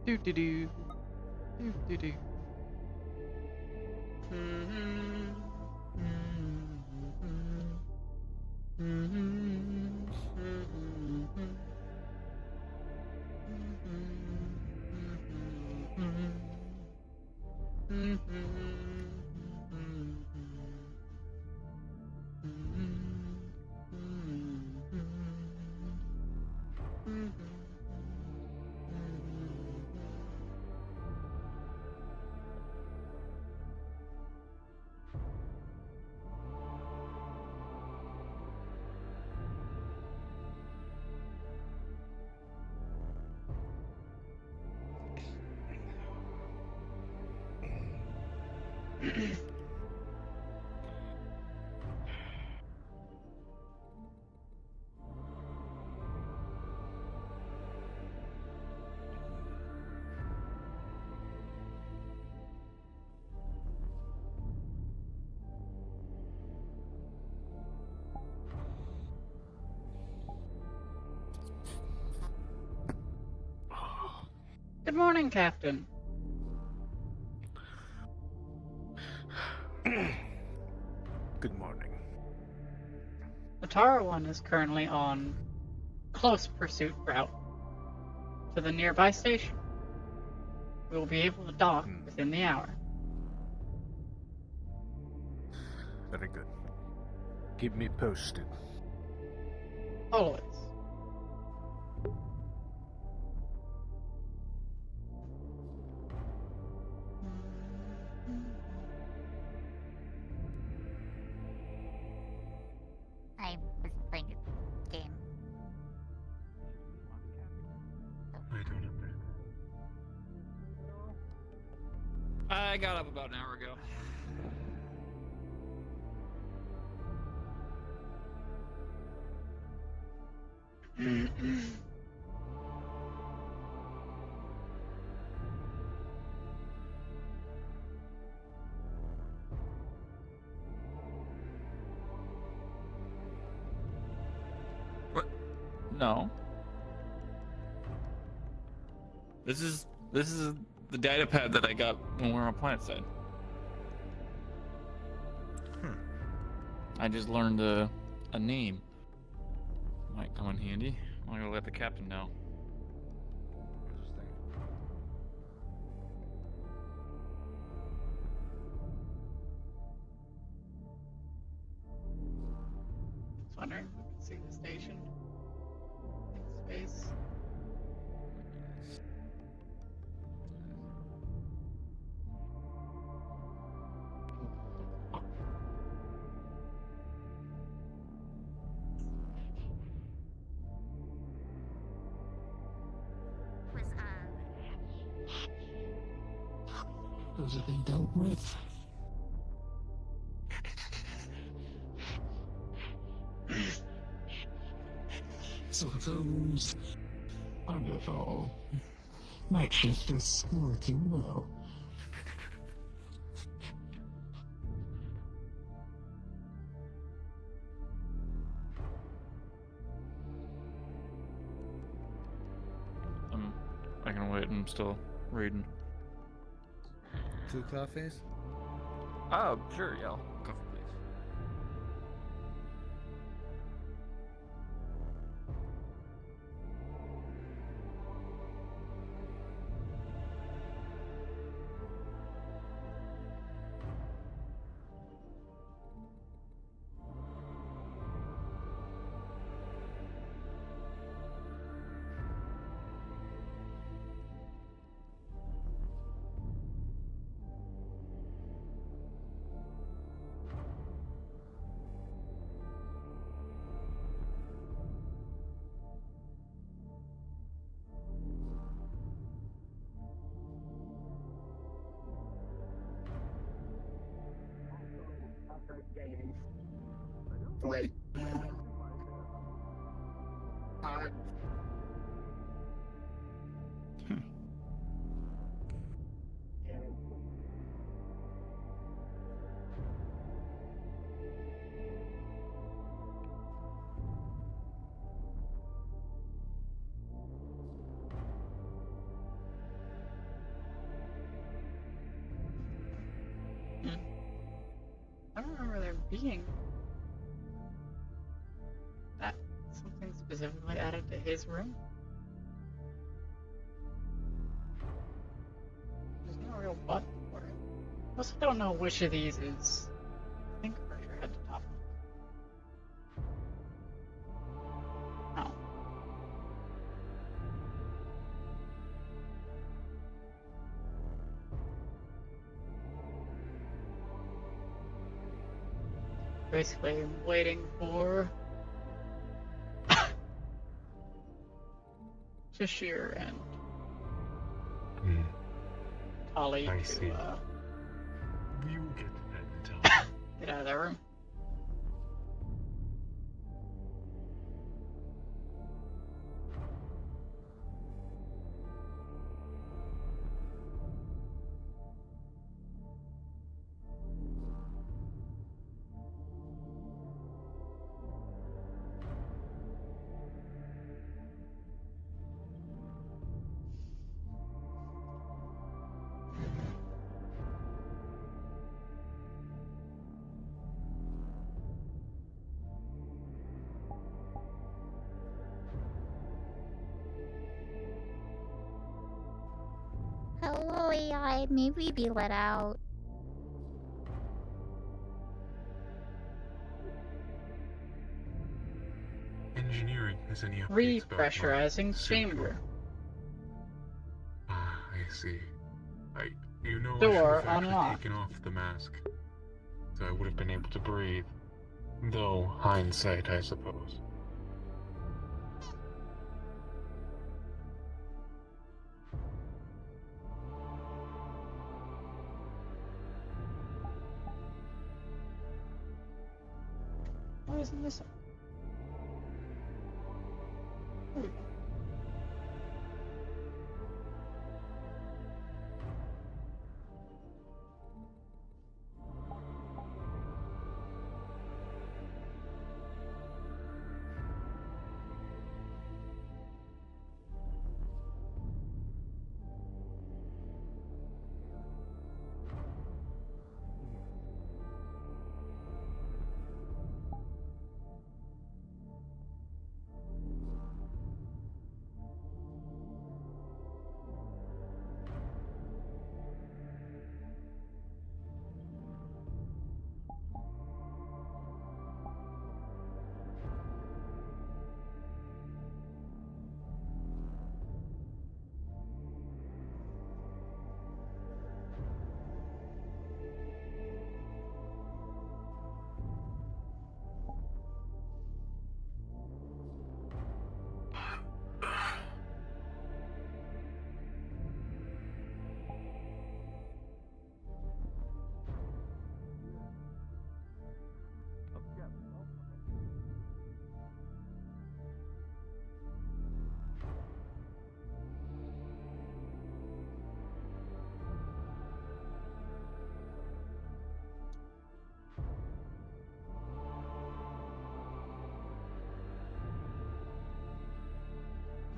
Do do do. Do do do. Good morning, Captain. Good morning. The Tara One is currently on close pursuit route to the nearby station. We will be able to dock within the hour. Very good. Keep me posted. Always. I was playing a game. I don't understand. I got up about an hour ago. What? No. This is the data pad that I got when we were on planet side. I just learned a name. Might come in handy. I'm gonna let the captain know. Just wondering if we can see the station in space. Was Those have been dealt with. So those wonderful night shift is working well. I can wait. I'm still reading. 2 coffees? Oh, sure, yeah. Coffee, please. Wait. being that something specifically added to his room? There's no real button for it. I also don't know which of these is think pressure at the top. Oh. Basically, I'm waiting for Tashir and Ollie I to see. You get that intel. get out of that room. Hello, AI. Maybe be let out. Engineering has any updates about my Repressurizing suit chamber. or- Ah, I see. I should Door have actually unlocked. taken off the mask, so I would have been able to breathe. Though hindsight, I suppose. Why isn't this? There we go.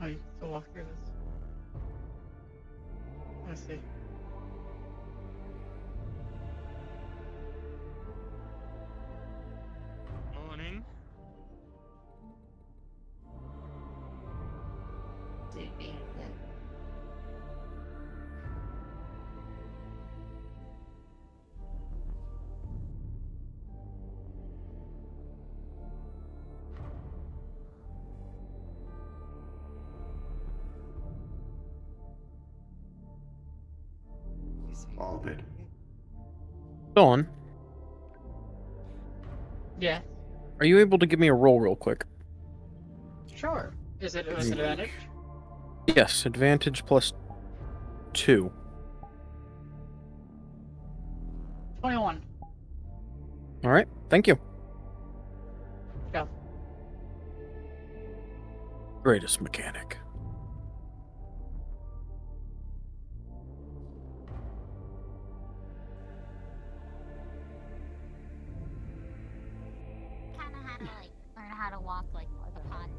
Oh, you can still walk through this. I see. Morning. All of it. Dawn, Yeah, are you able to give me a roll real quick? sure. Is it advantage? Yes, advantage plus 2. 21. Alright, thank you. Go. Greatest mechanic. Kinda had to learn how to walk upon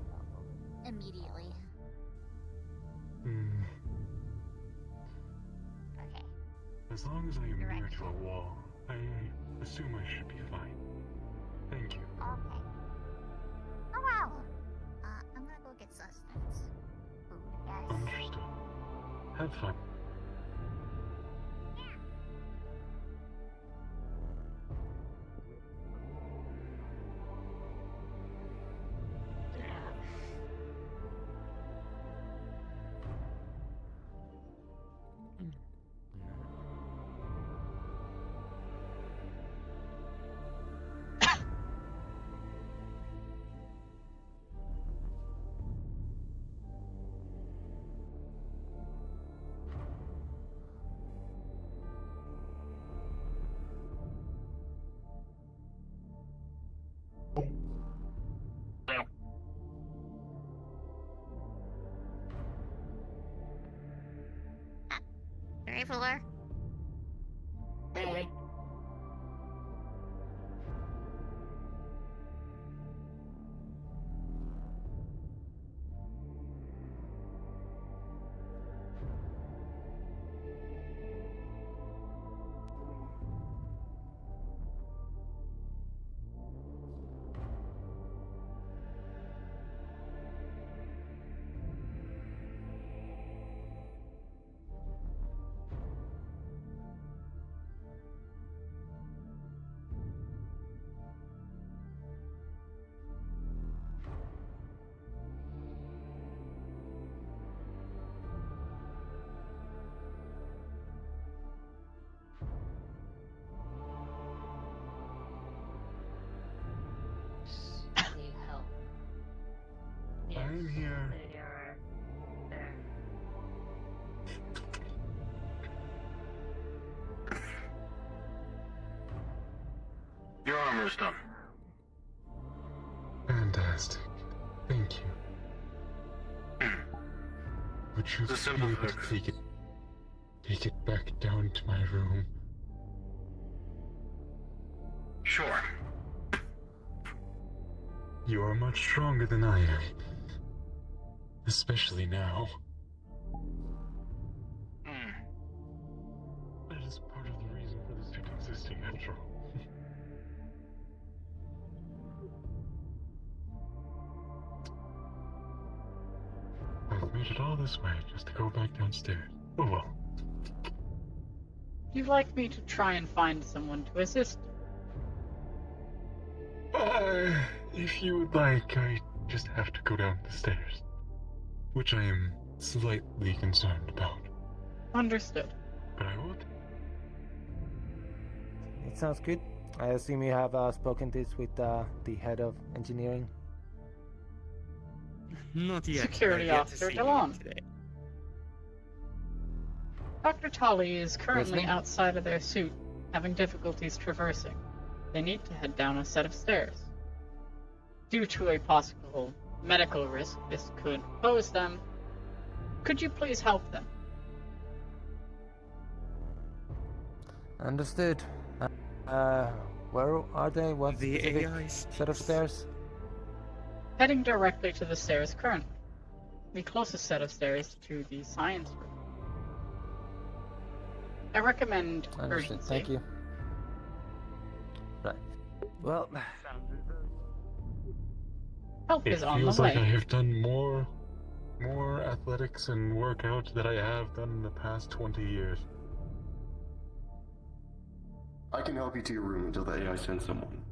immediately. Okay. As long as I am near Direction. to a wall, I assume I should be fine. Thank you. Okay. No problem. I'm gonna go get sustenance. Food, guys. Understood. Have fun. Ready for Lure? Need help. I'm here. They are there. Your armor's done. Fantastic. Thank you. Would you It's a be simple able to fix. take it back down to my room? Sure. You are much stronger than I am. Especially now. That is part of the reason for the suit existing, after all. I've made it all this way just to go back downstairs. Oh well. You'd like me to try and find someone to assist? If you would like, I just have to go down the stairs. Which I am slightly concerned about. Understood. But I will. It sounds good. I assume you have spoken this with the head of engineering. Not yet. Security I've yet to Officer see him DeLong. today. Dr. Tully is currently Listening. outside of their suit, having difficulties traversing. They need to head down a set of stairs. Due to a possible medical risk this could pose them, could you please help them? Understood. Where are they? What The specific AI set of speaks. stairs? Heading directly to the stairs currently. The closest set of stairs to the science room. I recommend Understood. urgency. Thank you. Right. Well, Help It is on the feels like I way. have done more athletics and workout than I have done in the past 20 years. I can help you to your room until the AI sends someone.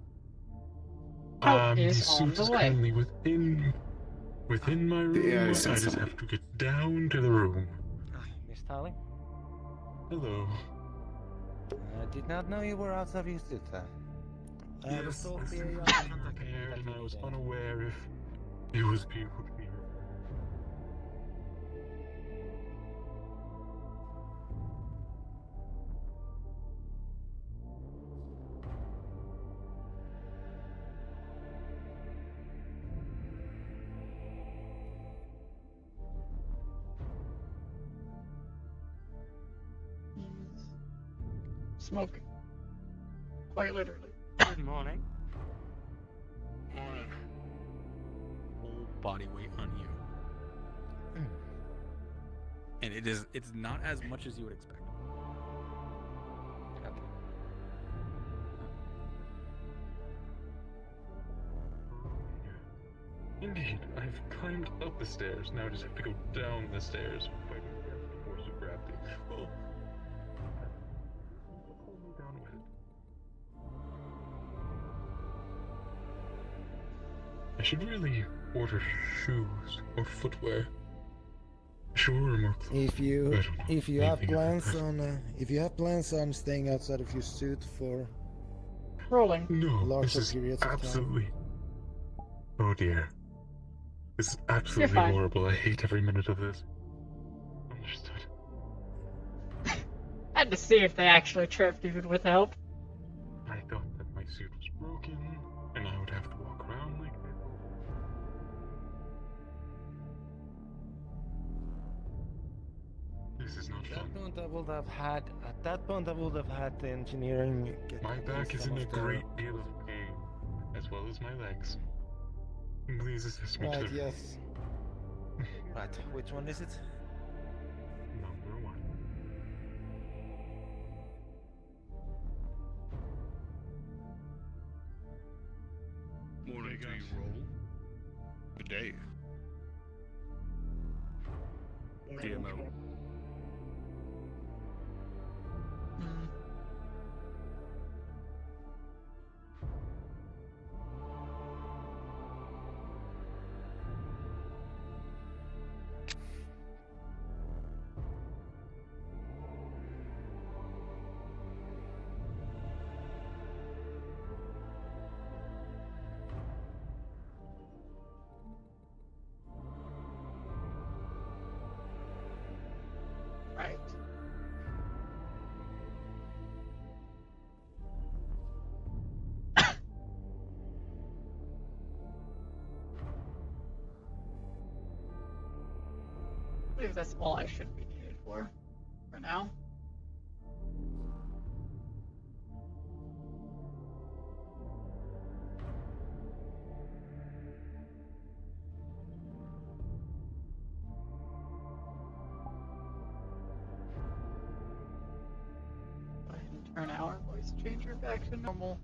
Help The is on suit the is way. currently within my room. AI I sent just someone. have to get down to the room. Miss Talley, Hello. I did not know you were out of your suit. I was Yes, told the the suit AI was contacted unprepared and you I was today. unaware if it was able to be. He's smoking. Quite literally. Good morning. Whole body weight on you. And it's not as much as you would expect. Indeed, I've climbed up the stairs. Now I just have to go down the stairs, fighting against the force of gravity. Well, pull me down with it. I should really order shoes or footwear. Sure, or more clothes. If you have plans on staying outside of your suit for Rolling. No, larger this is periods of time. absolutely. Oh dear. This is absolutely fine. horrible. I hate every minute of this. Understood. I had to see if they actually tripped even with help. I thought that my suit was broken, and I would have to walk around like this. This is not At fun. that point, I would have had the engineering. My back is in a great deal of pain, as well as my legs. Please assist me to Right. the Yes. Right. Which one is it? number one. Morning to you, Roll. Good day. DMO. Hmm. Right. I believe that's all I should be needed for now. Go ahead and turn our voice changer back to normal.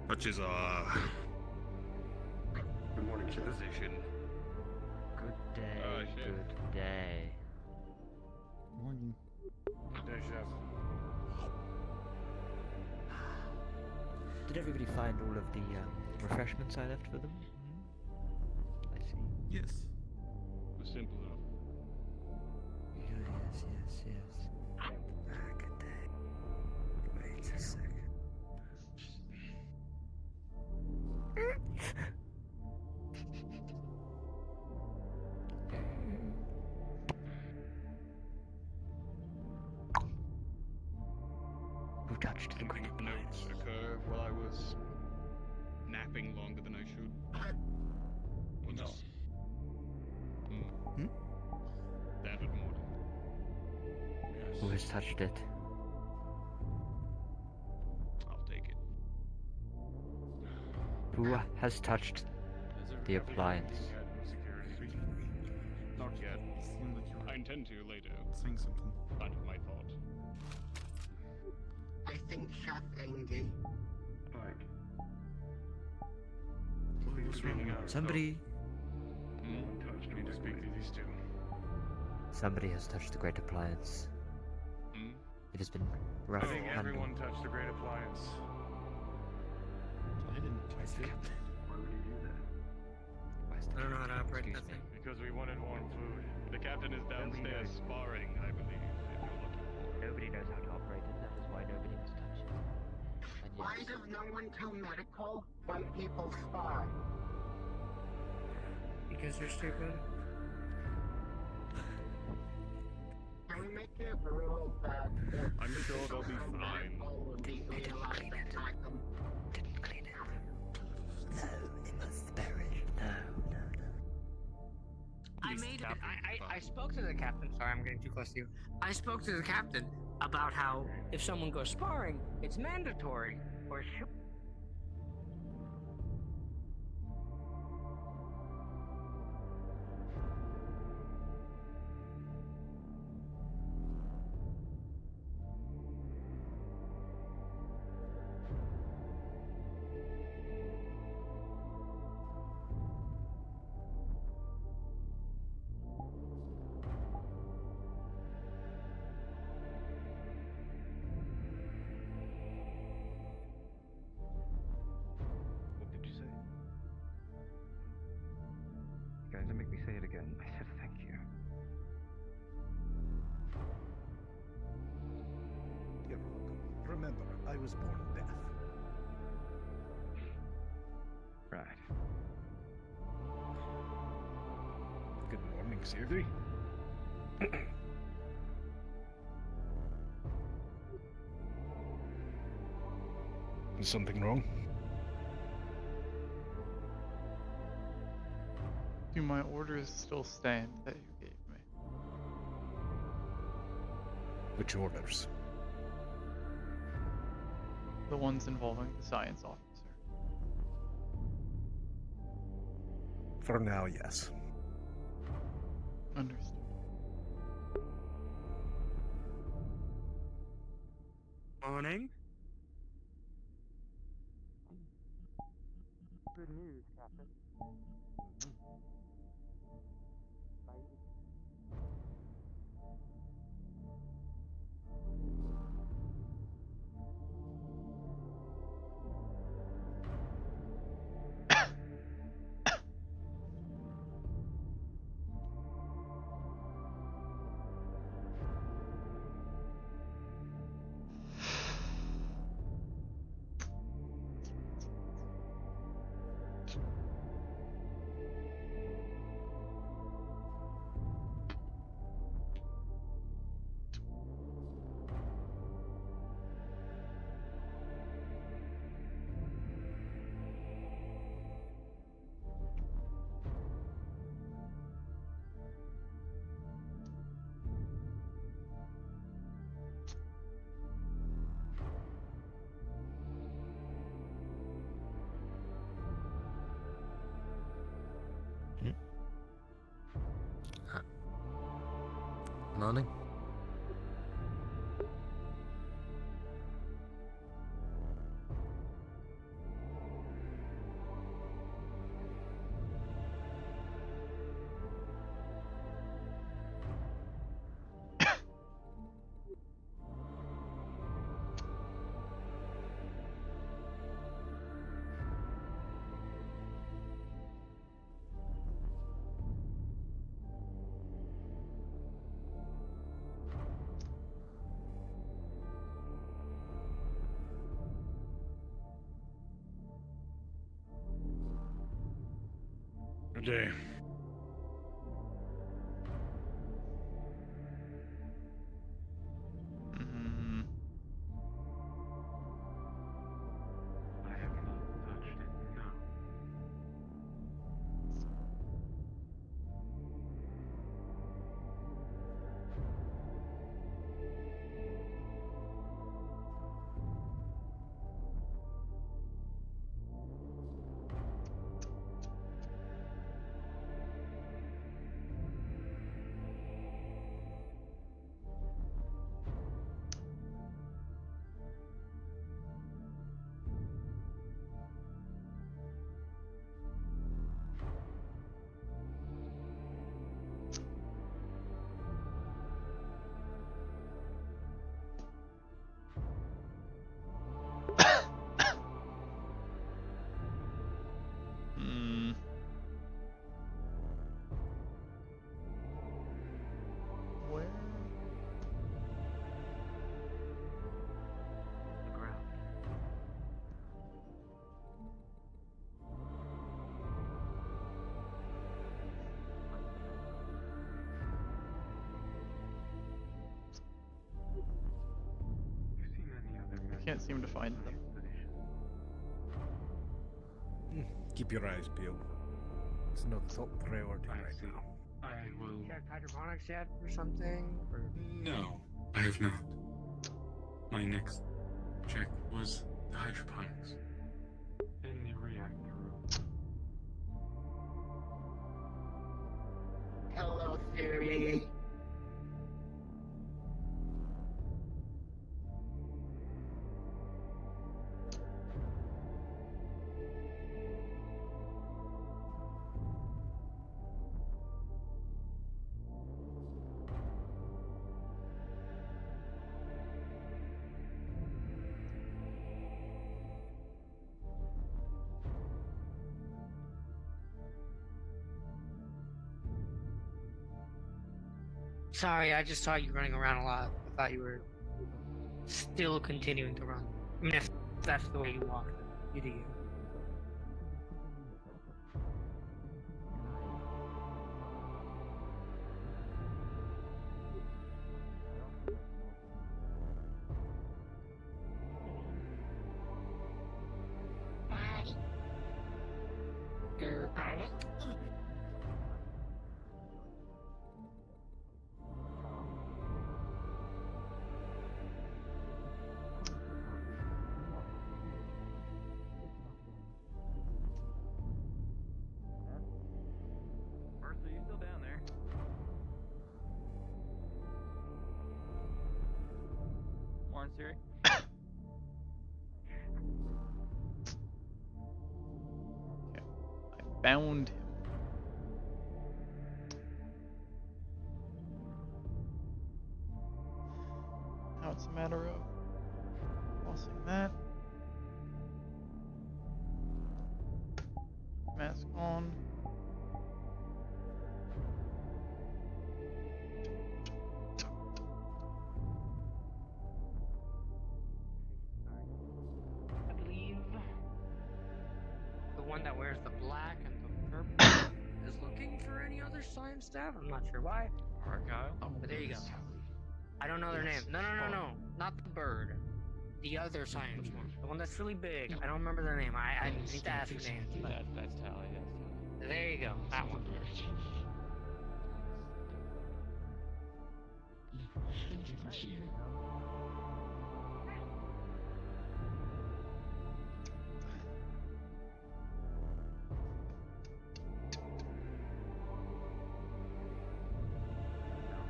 Which is Good morning, Chef. position. Good day. Oh, shit. Good day. Morning. Good day, Chef. Did everybody find all of the refreshments I left for them? I see. Yes. It was simple enough. Yes. Good day. Wait a second. Who touched the great Notes occur while I was napping longer than I should. Or No. just standard morning. Who has touched it? I'll take it. Who has touched the appliance? Not yet. I intend to later. Saying something. Kind of my thought. I think Chef Andy. Mike. What's wrong? Somebody. I need to speak to these two. Somebody has touched the great appliance. It has been rough. I think everyone touched the great appliance. I didn't Where's touch the it. captain? Why would you do that? Where's the I don't know how to operate Excuse that me. thing. Because we wanted warm food. The captain is Nobody downstairs knows. sparring, I believe, if you're looking for. Nobody knows how to operate it. That is why nobody must touch it. And Why yes, does no one tell medical when people spy? because you're stupid? Can we make it a rule that I'm sure they'll be fine. Didn't clean it. Didn't clean it. No, it must perish. No. I made it. I spoke to the captain. Sorry, I'm getting too close to you. I spoke to the captain about how if someone goes sparring, it's mandatory. Or What did you say? Guys, don't make me say it again. I said thank you. You're welcome. Remember, I was born deaf. Right. Good morning, Savory. Is something wrong? Do my orders still stand that you gave me? Which orders? The ones involving the science officer. For now, yes. Understood. morning. Good news, Captain. Morning. Good day. I have not touched it, no. can't seem to find them. Keep your eyes peeled. It's not top priority right now. I will. Check hydroponics yet or something? Or... No, I have not. My next check was the hydroponics. In the reactor room. Hello, Theory. Sorry, I just saw you running around a lot. I thought you were still continuing to run. I mean, if that's the way you walk, you do you. Martha, you still down there? Warren, Siri? Found him. Now it's a matter of tossing that. Mask on. I believe the one that wears the black and the purple is looking for any other science staff. I'm not sure why. Argyle? But there you go. I don't know their name. No, not the bird. The other science one. The one that's really big. I don't remember their name. I need to ask their name. That's Tally, yes. There you go. That one.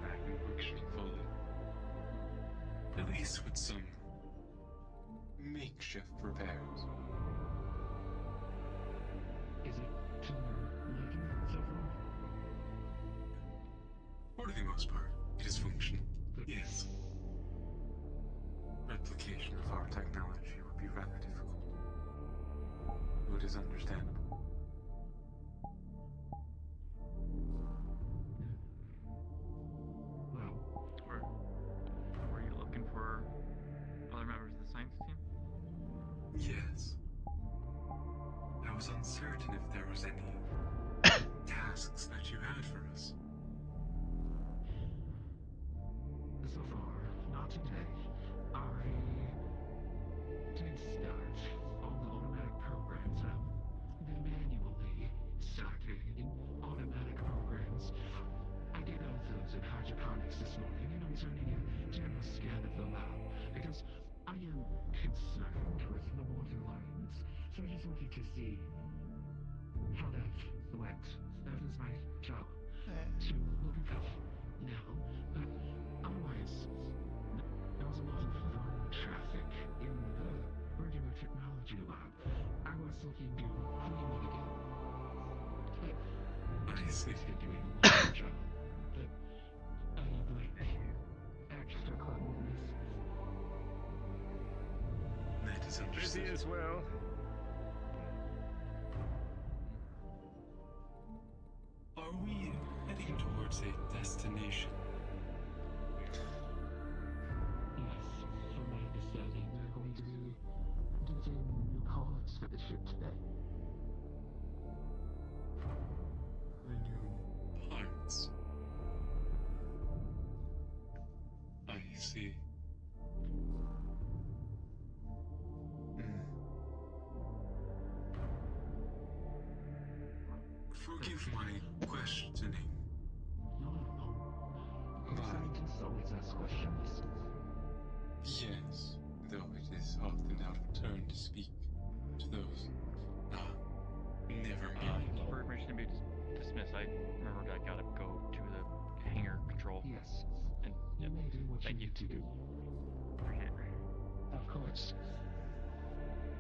Back in functioning fully. At least with some makeshift repairs. Is it to your liking so far? For the most part, it is functional. Yes. Replication of our technology would be rather difficult. Though it is understandable. Well, Were you looking for other members of the science team? Yes. I was uncertain if there was any tasks that you had for us. so far, not today. I did start. All the automatic programs have been manually started in automatic programs. I did all those in hydroponics this morning, and I was running a general scan of the lab because I am concerned with the water lines. So I just wanted to see how that went. That is my job, to look at that now. But otherwise, there was a lot of road traffic in the regular technology lab. I was looking to clean it again. But I see. it's been doing a wonderful job. But I need like extra cleanliness. That is Busy understood. as well. Are we heading towards a destination? Yes, from my understanding, we're going to be getting new parts for the ship today. The new parts. I see. Forgive my questioning. Scientists always ask questions. Yes, though it is often out of turn to speak to those. Never mind. For permission to be dismissed, I remembered I gotta go to the hangar control. Yes. And You may do what you need to do. Appreciate it. Of course.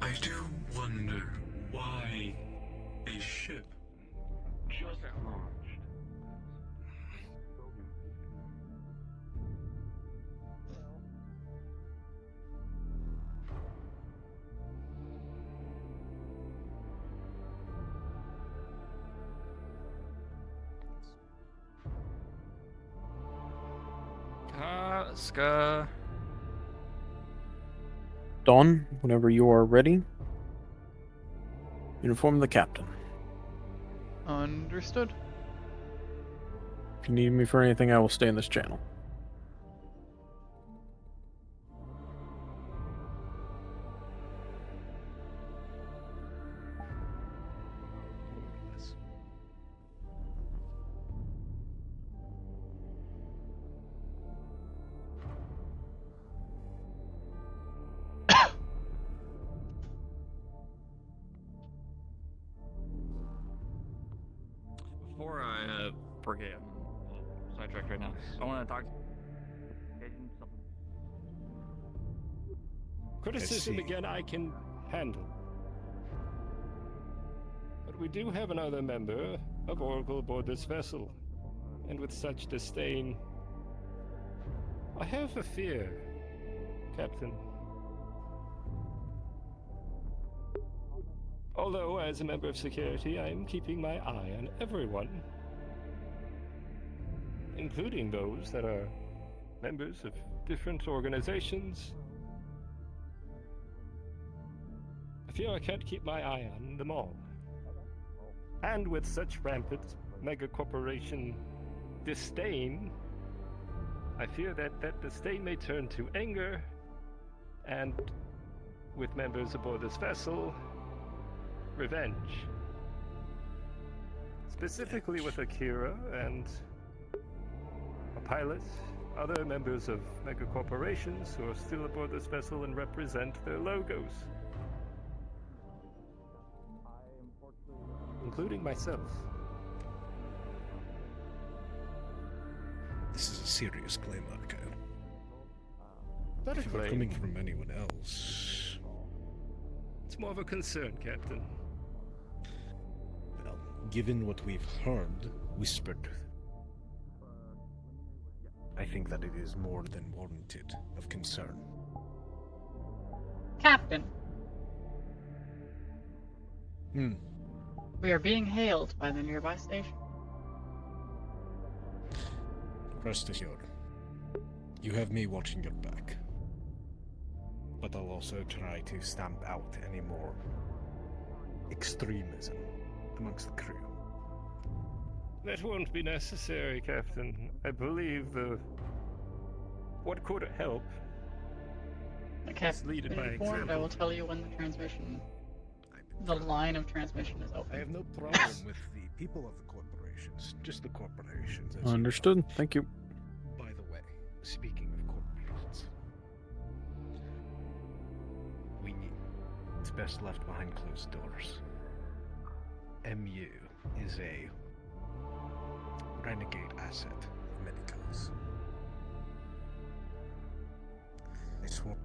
I do wonder why a ship just launched. Ska. Dawn, whenever you are ready, inform the captain. Understood. If you need me for anything, I will stay in this channel. Before I forget, I'm a little sidetracked right now. I want to talk. Criticism again I can handle. But we do have another member of Oracle aboard this vessel, and with such disdain, I have a fear, Captain. Although, as a member of security, I am keeping my eye on everyone, including those that are members of different organizations. I fear I can't keep my eye on them all. And with such rampant mega-corporation disdain, I fear that that disdain may turn to anger, and with members aboard this vessel, revenge. Specifically with Akira and a pilot, other members of mega corporations who are still aboard this vessel and represent their logos. Including myself. This is a serious claim, Arco. Not a If it were claim. coming from anyone else. It's more of a concern, Captain. Well, given what we've heard whispered, I think that it is more than warranted of concern. Captain, Hmm. we are being hailed by the nearby station. Rest assured, you have me watching your back. But I'll also try to stamp out any more extremism amongst the crew. That won't be necessary, Captain. I believe what could help is lead by Informed, I example. will tell you when the line of transmission is open. I have no problem with the people of the corporations, just the corporations. As Understood. Thank you. By the way, speaking of corporations, it's best left behind closed doors. MU is a renegade asset of Medico's. I swore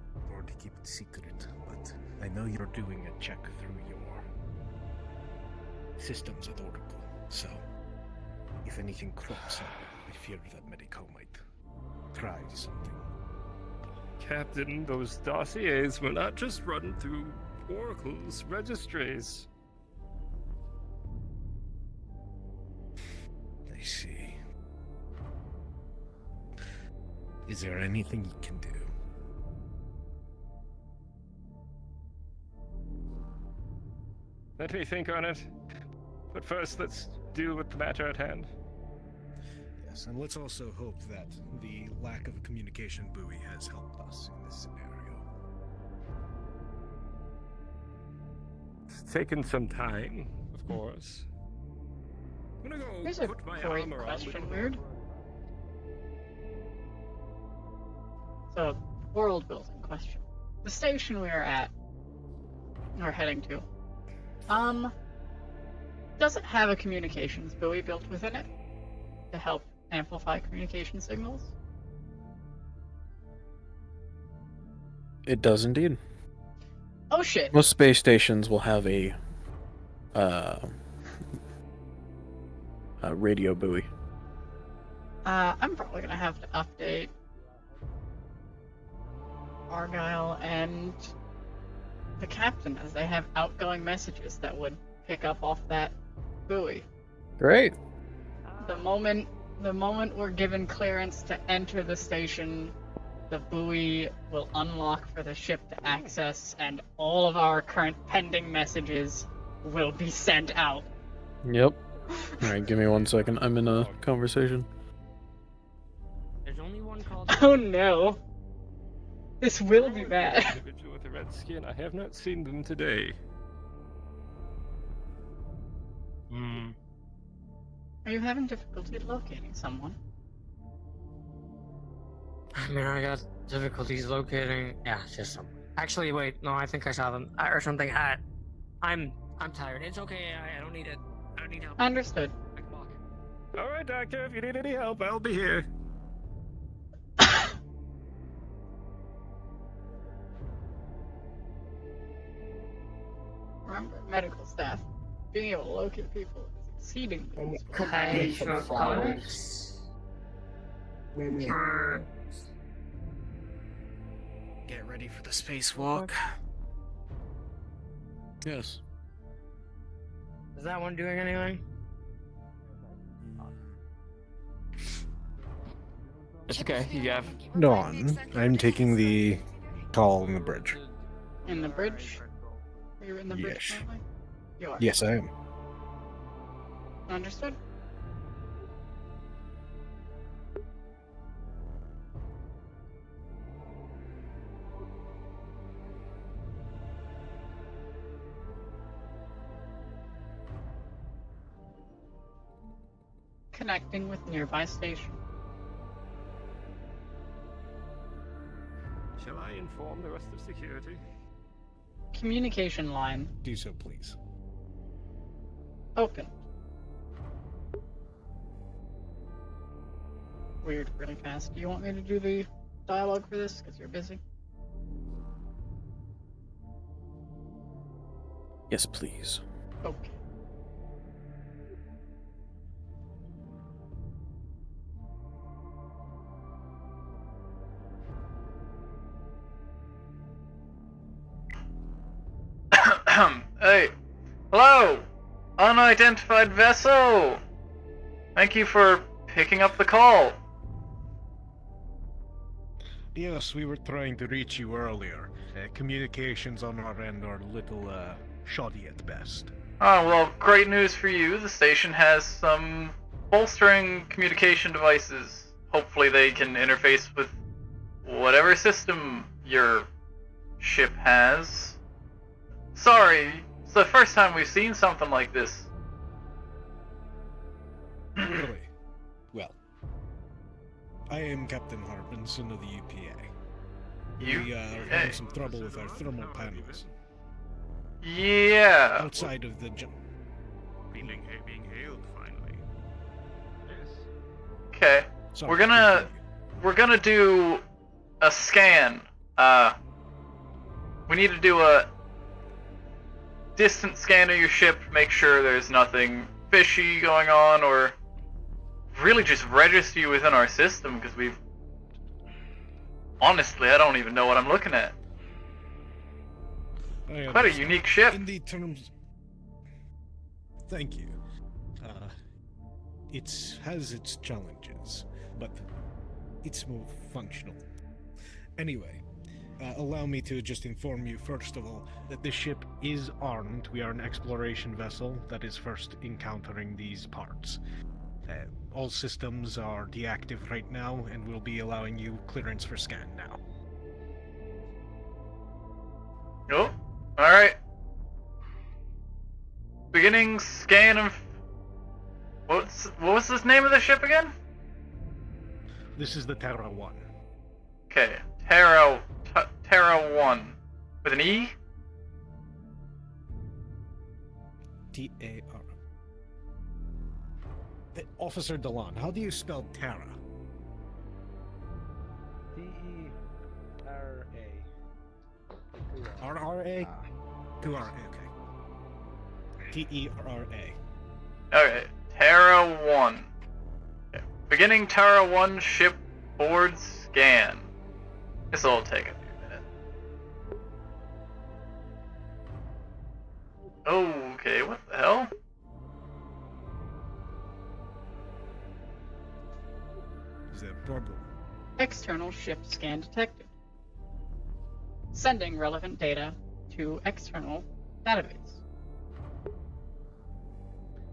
to keep it secret, but I know you're doing a check through your systems at Oracle, so if anything crops up, I fear that Medico might try something. Captain, those dossiers were not just run through Oracle's registries. I see. Is there anything you can do? Let me think on it. But first, let's deal with the matter at hand. Yes, and let's also hope that the lack of a communication buoy has helped us in this scenario. It's taken some time, of course. I'm gonna go Here's a put my great armor on. question, Weird. So, world building question. The station we are at, or heading to, does it have a communications buoy built within it to help amplify communication signals? It does indeed. Oh shit! Most space stations will have a radio buoy. I'm probably gonna have to update Argyle and the captain, as they have outgoing messages that would pick up off that buoy. Great. The moment we're given clearance to enter the station, the buoy will unlock for the ship to access, and all of our current pending messages will be sent out. Yep. Alright, give me 1 second. I'm in a conversation. There's only one called. Oh no. This will be bad. Individual with a red skin. I have not seen them today. Are you having difficulty locating someone? I mean, I got difficulties locating. Yeah, just some. Actually, wait. No, I think I saw them or something. I'm tired. It's okay. I don't need it. I don't need help. Understood. I can walk. All right, Doctor. If you need any help, I'll be here. Remember, medical staff, being able to locate people is exceedingly useful. Occupational flowers. Get ready for the spacewalk. Yes. Is that one doing anything? It's okay. You have. Dawn, I'm taking the call on the bridge. In the bridge? Are you in the bridge Yes. currently? You are. Yes, I am. Understood. Connecting with nearby station. Shall I inform the rest of security? Communication line Do so, please. open. Weird, really fast. Do you want me to do the dialogue for this? Because you're busy. Yes, please. Okay. Hey, hello, unidentified vessel. Thank you for picking up the call. Yes, we were trying to reach you earlier. Communications on our end are a little shoddy at best. Oh, well, great news for you. The station has some bolstering communication devices. Hopefully they can interface with whatever system your ship has. Sorry, it's the first time we've seen something like this. Really? Well, I am Captain Harbinson of the UPA. We are having some trouble with our thermal panels. Yeah. Outside of the Being hailed finally. Yes. Okay. Sorry, We're gonna do a scan. We need to do a distant scan of your ship, make sure there's nothing fishy going on, or really just register you within our system, because we've... Honestly, I don't even know what I'm looking at. Quite a unique ship. In the terms... Thank you. It has its challenges, but it's more functional. Anyway, allow me to just inform you, first of all, that this ship is armed. We are an exploration vessel that is first encountering these parts. All systems are deactive right now, and we'll be allowing you clearance for scan now. Oh, alright. Beginning scan of What was the name of the ship again? This is the Terra 1. Okay, Terra 1 with an E. T-A-R. Officer Delon, how do you spell Terra? T-E-R-A. R-R-A? 2-R-A, okay. T-E-R-R-A. Okay, Terra 1. Okay. Beginning Terra 1 ship board scan. This'll take a few minutes. Okay, what the hell? Is there a problem? External ship scan detected. Sending relevant data to external database.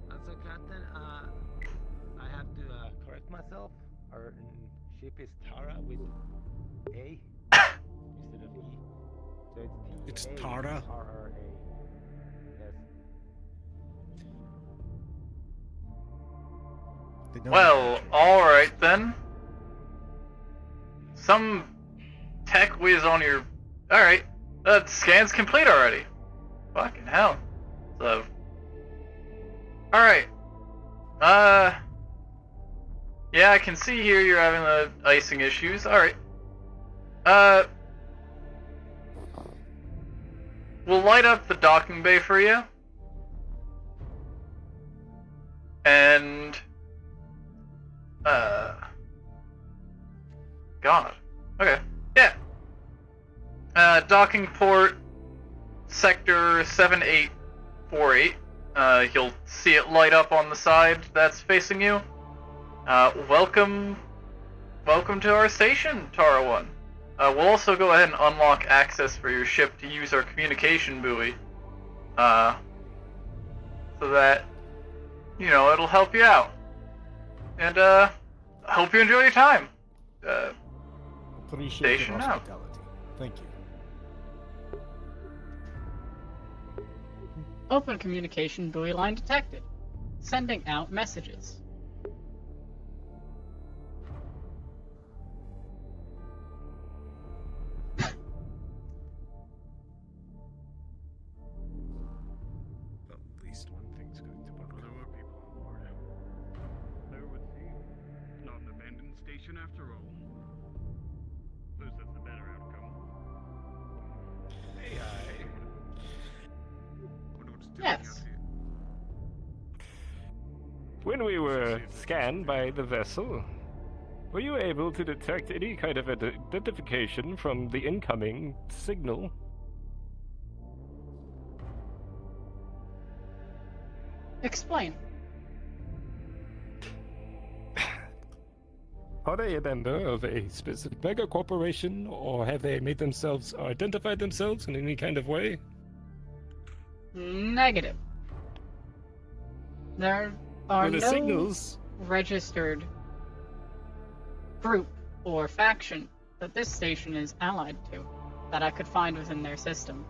So, Captain, I have to correct myself. Our ship is Tara with A instead of E. So it's It's Tara? R-R-A. Yes. Well, alright then. Some tech whiz on your... Alright, that scan's complete already. Fucking hell. So... Alright. Yeah, I can see here you're having the icing issues. Alright. We'll light up the docking bay for you. And... God. Okay. Yeah. Docking port, sector 7848. You'll see it light up on the side that's facing you. Welcome to our station, Tara 1. We'll also go ahead and unlock access for your ship to use our communication buoy. So that, you know, it'll help you out. And, I hope you enjoy your time. Appreciate Station your out. hospitality. Thank you. Open communication buoy line detected. Sending out messages. Well, at least one thing's going to work. There were people on board. There would seem. Not an abandoned station after all. Suppose that's the better outcome. Yes. When we were scanned by the vessel, were you able to detect any kind of identification from the incoming signal? Explain. Are they a member of a specific mega corporation, or have they made themselves or identified themselves in any kind of way? Negative. There are Well, the no signals- registered group or faction that this station is allied to that I could find within their system.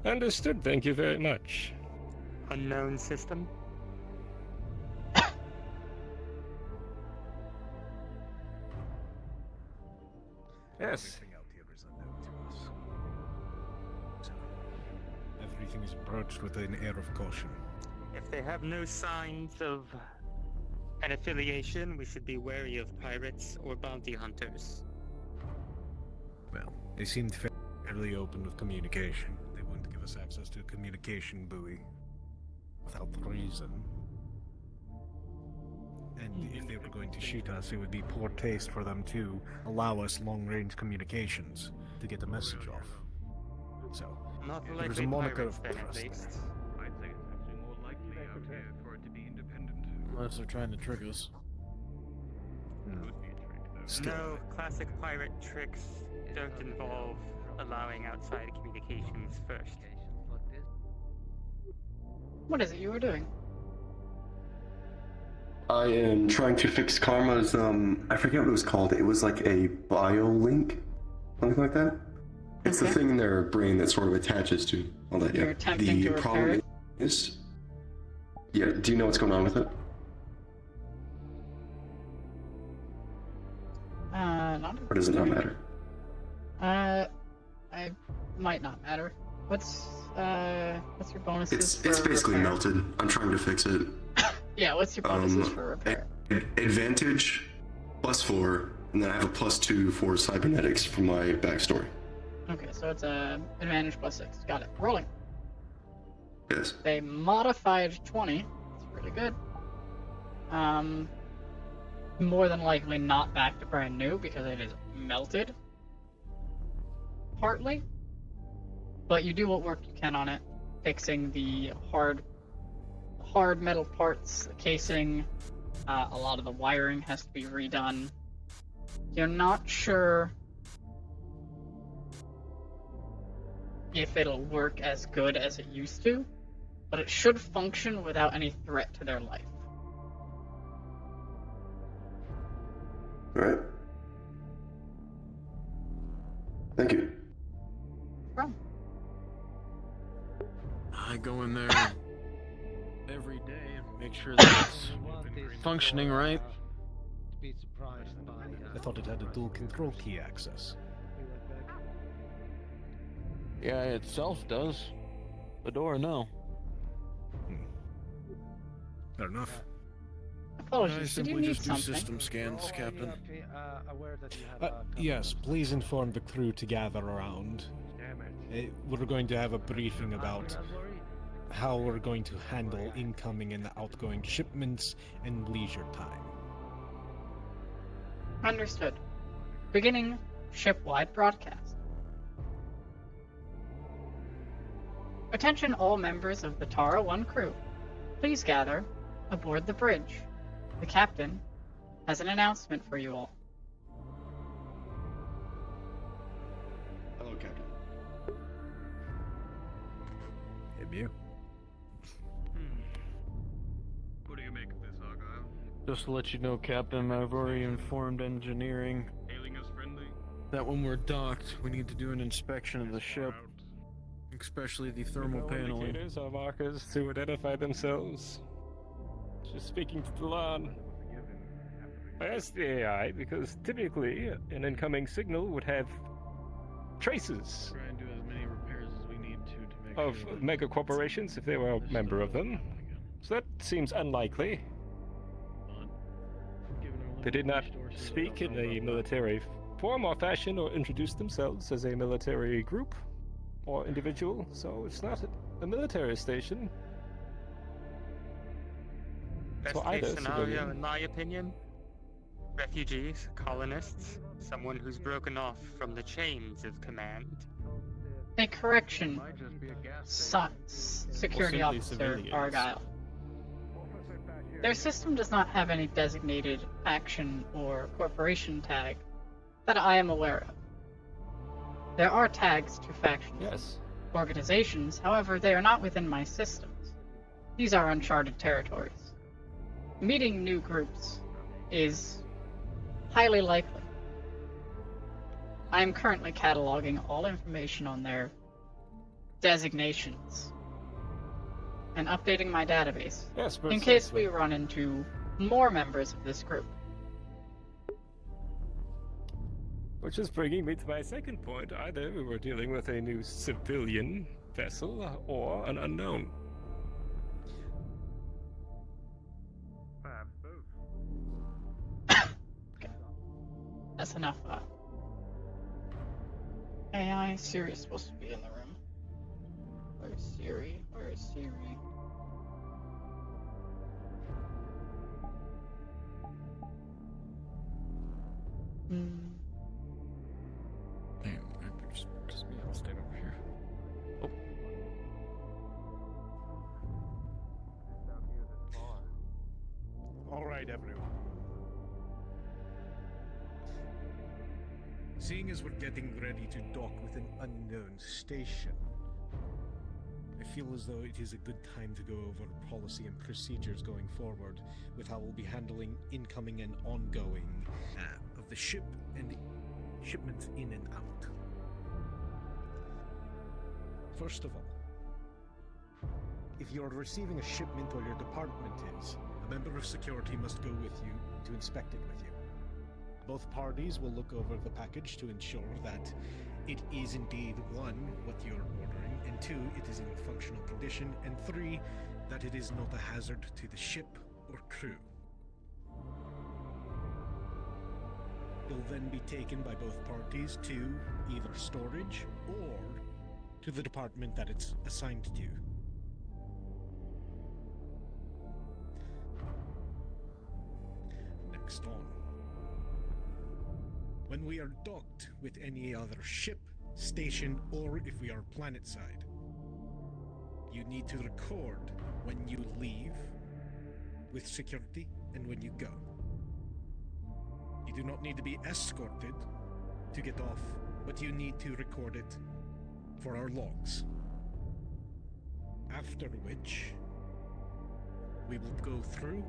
Understood, thank you very much. Unknown system? Yes. Everything out here is unknown to us. So, everything is approached with an air of caution. If they have no signs of an affiliation, we should be wary of pirates or bounty hunters. Well, they seemed fairly open with communication. They wouldn't give us access to a communication buoy without reason. And if they were going to shoot us, it would be poor taste for them to allow us long-range communications to get the message off. So, Not there was a likely moniker pirates of then, at trust least. there. I'd say it's actually more likely out here for it to be independent. Unless they're trying to trick us. Could be a trick, though. Still, No, classic pirate tricks don't involve allowing outside communications first. What is it you were doing? I am trying to fix Karma's, I forget what it was called. It was like a bio link? Something like that? It's the Okay. thing in their brain that sort of attaches to All that, You're yeah. attempting The to repair problem it? is, yeah. Do you know what's going on with it? Not. Or does it not matter? I might not matter. What's your bonuses? It's for basically repair? melted. I'm trying to fix it. Yeah, what's your bonuses for repair? Advantage +4, and then I have a +2 for cybernetics from my backstory. Okay, so it's a advantage +6. Got it. Rolling. Yes. They modified 20. That's really good. More than likely not back to brand new because it is melted. Partly. But you do what work you can on it, fixing the hard metal parts, the casing. A lot of the wiring has to be redone. You're not sure if it'll work as good as it used to, but it should function without any threat to their life. Alright. Thank you. From? I go in there every day and make sure that it's functioning right. Be surprised by. I thought it had a dual control key access. Yeah, itself does. The door, no. Fair enough. Apologies, I did you simply need just do something? system scans, Captain. Aware that you have Yes, please inform the crew to gather around. We're going to have a briefing about how we're going to handle incoming and outgoing shipments and leisure time. Understood. Beginning ship-wide broadcast. Attention all members of the Tara 1 crew. Please gather aboard the bridge. The captain has an announcement for you all. Hello, Captain. Hey, Mew. What do you make of this, Argyle? Just to let you know, Captain, I've already informed engineering Hailing us friendly? that when we're docked, we need to do an inspection of the ship, especially the thermal No paneling. indicators or markers to identify themselves. Just speaking to Delan. I asked the AI because typically an incoming signal would have traces Try and do as many repairs as we need to make of sure that mega corporations if they were a member of them. So that seems unlikely. They did not speak in a military form or fashion or introduce themselves as a military group or individual, so it's not a military station. Best So case either scenario, civilian. in my opinion, refugees, colonists, someone who's broken off from the chains of command. A correction, security Or simply officer civilians. Argyle. Their system does not have any designated faction or corporation tag that I am aware of. There are tags to factions. Yes. Organizations, however, they are not within my systems. These are uncharted territories. Meeting new groups is highly likely. I am currently cataloging all information on their designations and updating my database Yes, in case we run into more members of this group. Which is bringing me to my second point. Either we were dealing with a new civilian vessel or an unknown. That's enough. AI Siri is supposed to be in the room. Where's Siri? Where's Siri? Damn, I think just me. I'll stand over here. Oh. All right, everyone. Seeing as we're getting ready to dock with an unknown station, I feel as though it is a good time to go over policy and procedures going forward with how we'll be handling incoming and ongoing of the ship and the shipments in and out. First of all, If you're receiving a shipment or your department is, a member of security must go with you to inspect it with you. Both parties will look over the package to ensure that it is indeed, one, what you're ordering, and two, it is in functional condition, and three, that it is not a hazard to the ship or crew. It will then be taken by both parties to either storage or to the department that it's assigned to. Next on. When we are docked with any other ship, station, or if we are planet-side, you need to record when you leave with security and when you go. You do not need to be escorted to get off, but you need to record it for our logs. After which, we will go through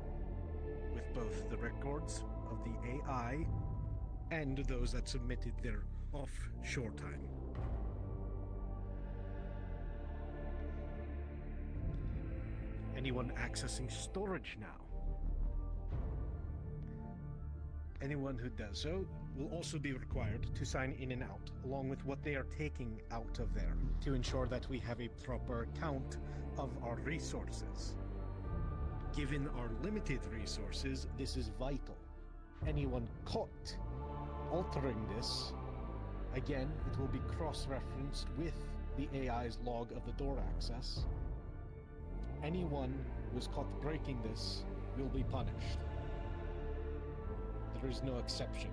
with both the records of the AI and those that submitted their offshore time. Anyone accessing storage now? Anyone who does so will also be required to sign in and out, along with what they are taking out of there, to ensure that we have a proper count of our resources. Given our limited resources, this is vital. Anyone caught altering this, again, it will be cross-referenced with the AI's log of the door access. Anyone who is caught breaking this will be punished. There is no exception.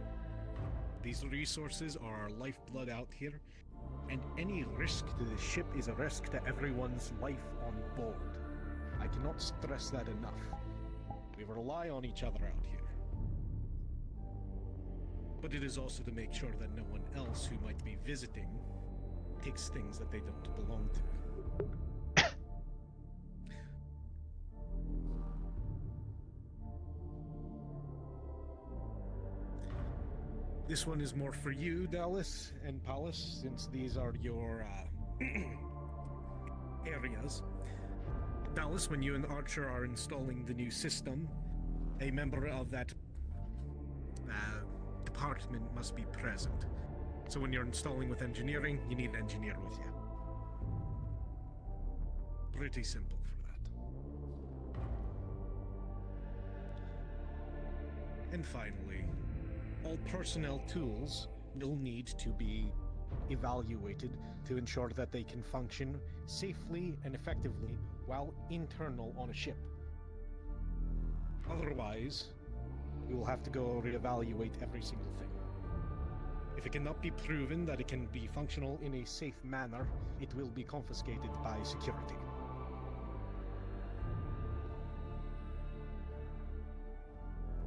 These resources are our lifeblood out here, and any risk to the ship is a risk to everyone's life on board. I cannot stress that enough. We rely on each other out here. But it is also to make sure that no one else who might be visiting takes things that they don't belong to. This one is more for you, Dallas and Pallas, since these are your areas. Dallas, when you and Archer are installing the new system, a member of that department must be present. So when you're installing with engineering, you need an engineer with you. Pretty simple for that. And finally, all personnel tools will need to be evaluated to ensure that they can function safely and effectively while internal on a ship. Otherwise, we will have to go reevaluate every single thing. If it cannot be proven that it can be functional in a safe manner, it will be confiscated by security.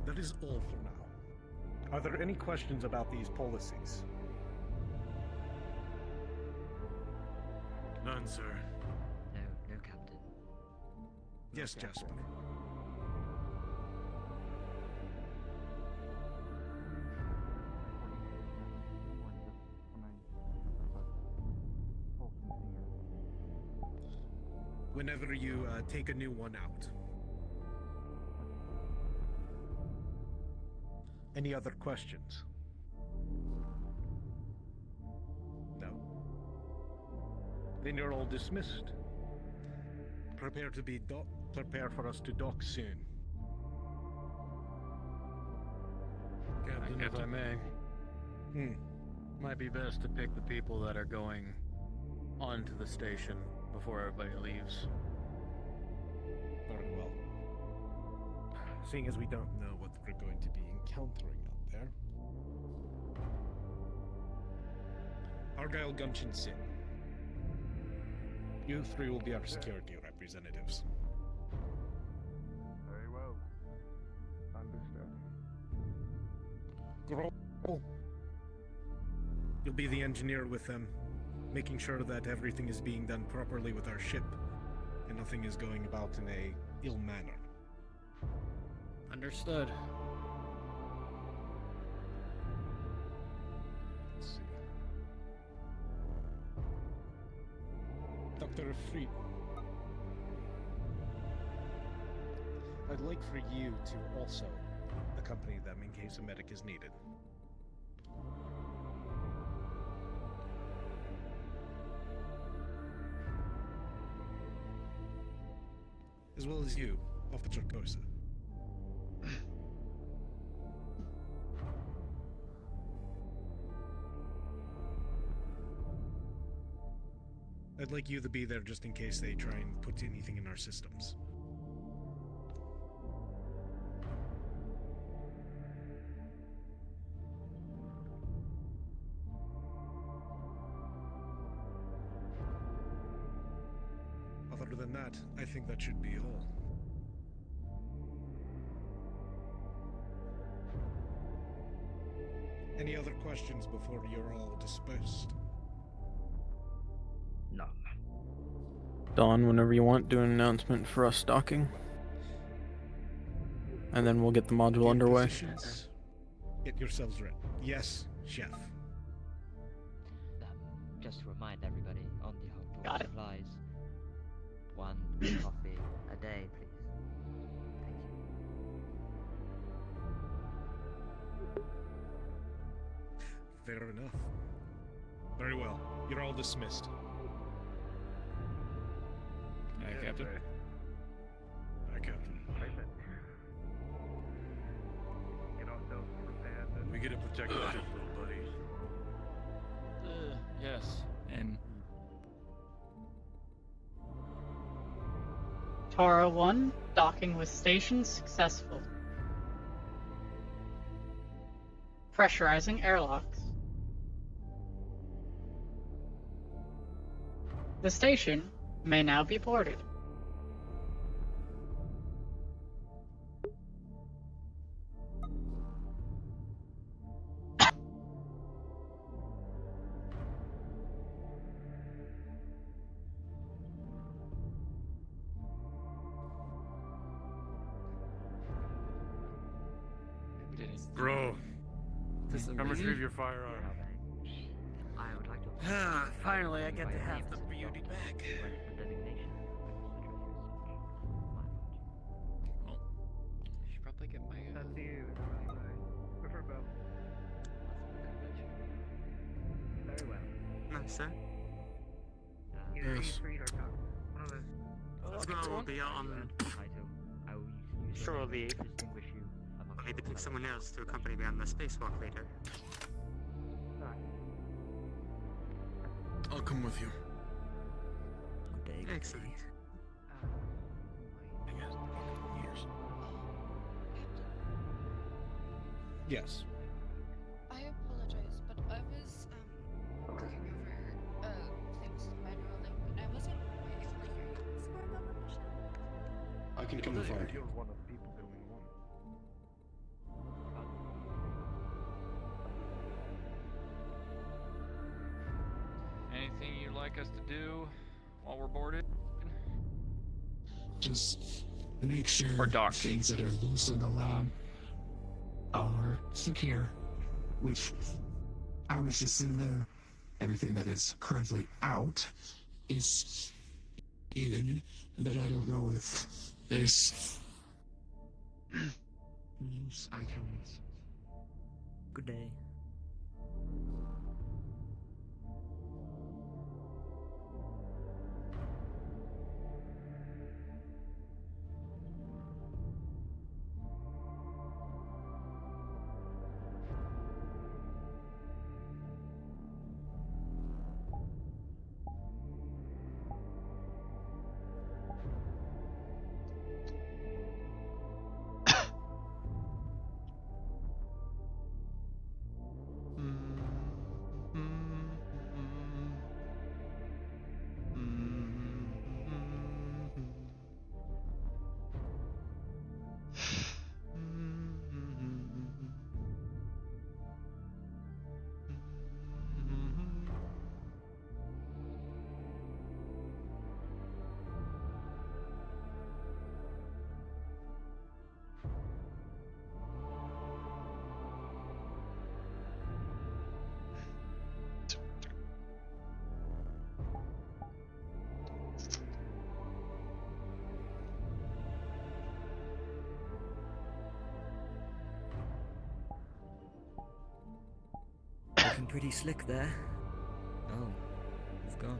That is all for now. Are there any questions about these policies? None, sir. No, Captain. Yes, Jasper. Whenever you take a new one out. Any other questions? No? Then you're all dismissed. Prepare for us to dock soon. Captain, if I may. Might be best to pick the people that are going onto the station before everybody leaves. Very well. Seeing as we don't know what we're going to be encountering out there. Argyle, Gunch, and Sin. You three will be our security representatives. Very well. Understood. Grohl. You'll be the engineer with them, making sure that everything is being done properly with our ship, and nothing is going about in a ill manner. Understood. Let's see. Dr. Fried. I'd like for you to also accompany them in case a medic is needed. As well as you, Officer Kosa. I'd like you to be there just in case they try and put anything in our systems. Other than that, I think that should be all. Any other questions before you're all dispersed? No. Dawn, whenever you want, do an announcement for us docking. And then we'll get the module underway. Positions. Get yourselves ready. Yes, Chef. Just to remind everybody on the Got outdoor it. supplies, 1 coffee a day, please. Fair enough. Very well. You're all dismissed. Hey, Captain. Hi, Captain. Get ourselves prepared. We get to protect our ship, little buddies. Yes. And Tara 1, docking with station successful. Pressurizing airlocks. The station may now be boarded. Bro, This come retrieve your firearm. I would like to. Finally, I get to have the beauty back. Designation. should probably get my. That's you. Prefer both. Very well. Nice, sir. Either Yes. E3 or Doc. One of those. Well, we'll be on I will use shortly. distinguish you among I'll need to your pick fellow someone else to accompany me on the spacewalk later. I'll come with you. Excellent. Yes. I apologize, but I was looking over things manually, and I wasn't really hearing what's going on with the ship. I can come and find you. You're one of the people doing one. Anything you'd like us to do while we're boarded? Just make sure Or docked. things that are loose in the lab are secure, which I was just in there. Everything that is currently out is in, but I don't know if there's loose items. Good day. Looking pretty slick there. Oh, you've gone.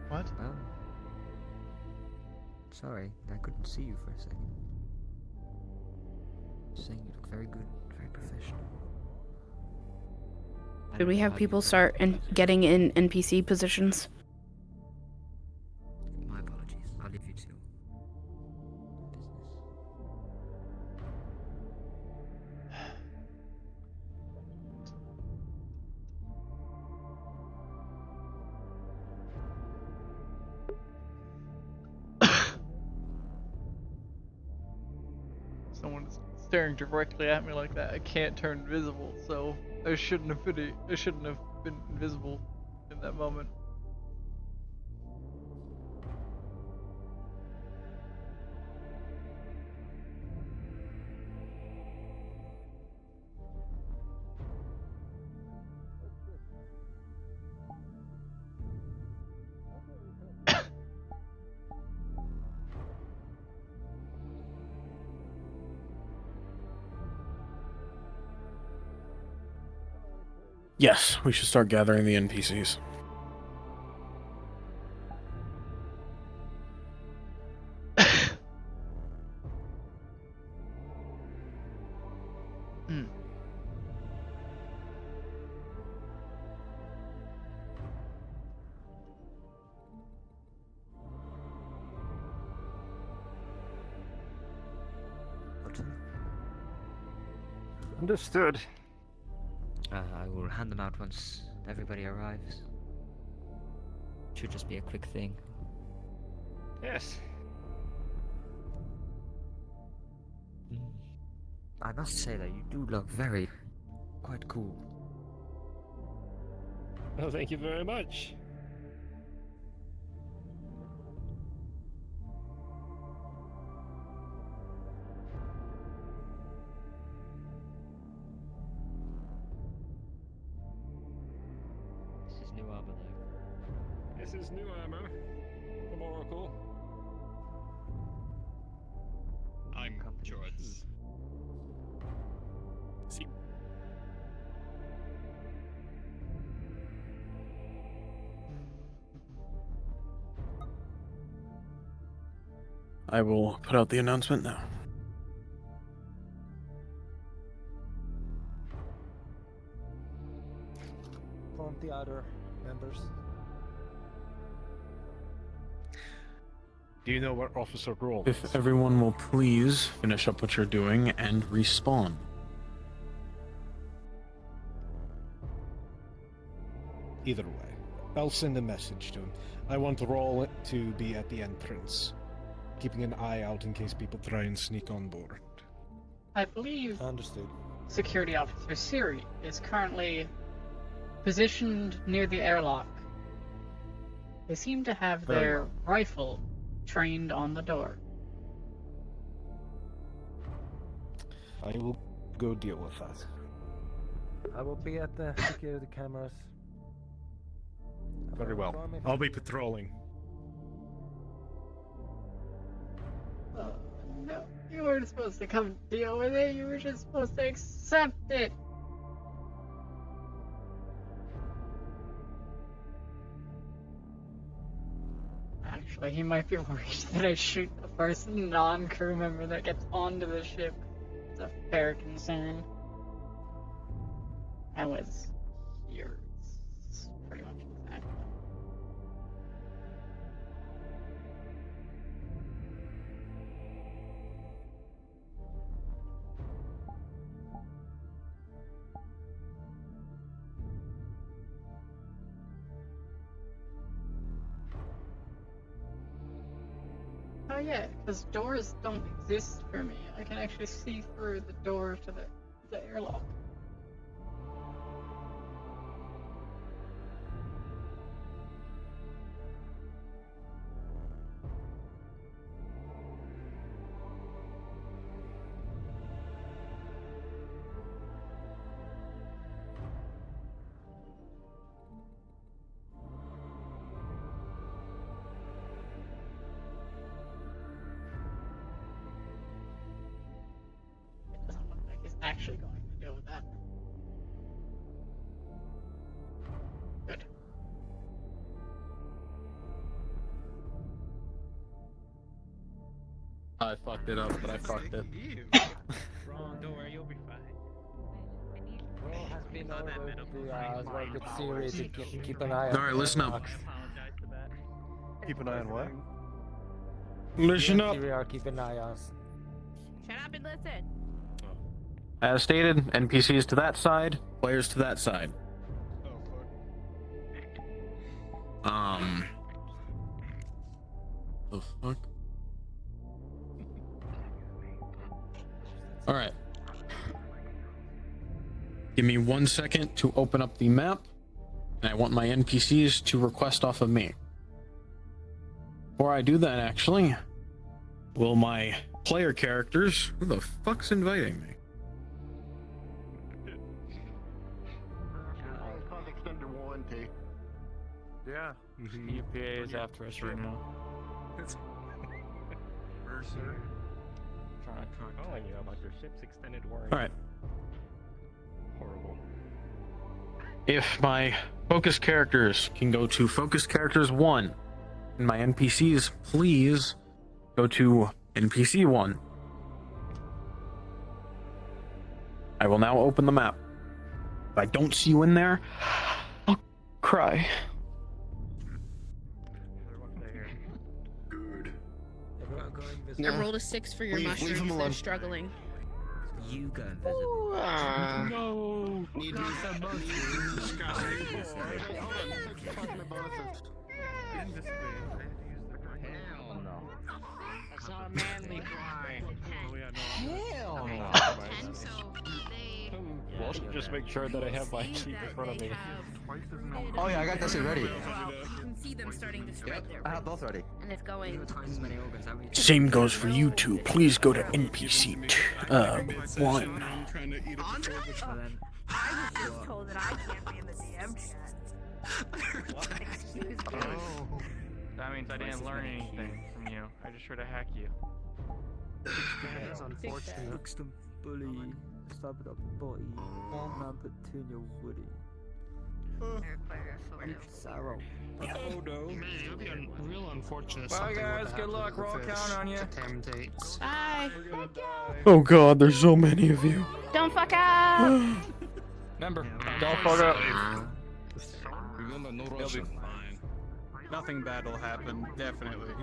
What? Well, sorry, I couldn't see you for a second. Saying you look very good, very professional. Should we have people start getting in NPC positions? My apologies. I'll leave you to business. Someone's staring directly at me like that. I can't turn invisible, so I shouldn't have been invisible in that moment. Yes, we should start gathering the NPCs. Understood. I will hand them out once everybody arrives. Should just be a quick thing. Yes. I must say that you do look quite cool. Well, thank you very much. This is new armor, though. This is new armor from Oracle. I'm Jords. See. I will put out the announcement now. Prompt the other members. Do you know what Officer Grohl If is? everyone will please finish up what you're doing and respawn. Either way, I'll send a message to him. I want Roll to be at the entrance, keeping an eye out in case people try and sneak on board. I believe Understood. Security Officer Siri is currently positioned near the airlock. They seem to have Very their well. rifle trained on the door. I will go deal with that. I will be at the security cameras. Very well. I'll be patrolling. Oh, no, you weren't supposed to come deal with it. You were just supposed to accept it. Actually, he might be worried that I shoot the first non-crew member that gets onto the ship. It's a fair concern. I was yours, pretty much exactly. Oh yeah, because doors don't exist for me. I can actually see through the door to the airlock. It doesn't look like he's actually going to deal with that. I fucked it up, but I fucked it. Don't worry, you'll be fine. Bro has been ordered to work with Siri to keep an eye on. Alright, listen up. Keep an eye on what? Listen up. Siri are keeping an eye on us. Shut up and listen. As stated, NPCs to that side, players to that side. The fuck? Alright. Give me 1 second to open up the map, and I want my NPCs to request off of me. Before I do that, actually, will my player characters... Who the fuck's inviting me? Extended warranty. Yeah. UPA is after us right now. Mercer. Calling you about your ship's extended warranty. Alright. Horrible. If my focus characters can go to focus characters 1, and my NPCs, please go to NPC 1. I will now open the map. If I don't see you in there, I'll cry. Good. I rolled a 6 for your Leave mushrooms. him alone. They're struggling. You go invisible. No! Need Hell no. That's not a manly cry. Hell no. 10, so they... Well, just make sure that I have my sheet in front of me. Oh yeah, I got that shit ready. You can see them starting to spread their I have both ready. and it's going. Same goes for you two. Please go to NPC 1. I was just told that I can't be in the DM chat. Excuse me. Oh. That means I didn't learn anything from you. I just tried to hack you. That's unfortunate. Looks the bully. Stop it up, body. Man, put two in your woody. Sorrow. Man, it would be real unfortunate. Bye guys, good luck. We're all counting on you. Bye. Oh god, there's so many of you. Don't fuck up. Remember, don't fuck up. Remember, no Russian. Fine. Nothing bad will happen, definitely.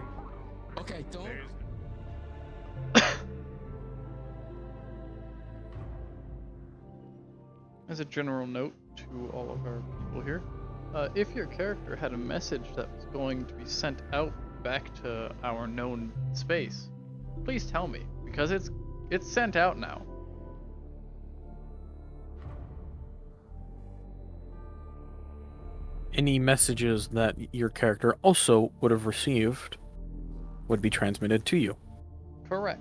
Okay, don't. As a general note to all of our people here, if your character had a message that was going to be sent out back to our known space, please tell me, because it's sent out now. Any messages that your character also would have received would be transmitted to you. Correct.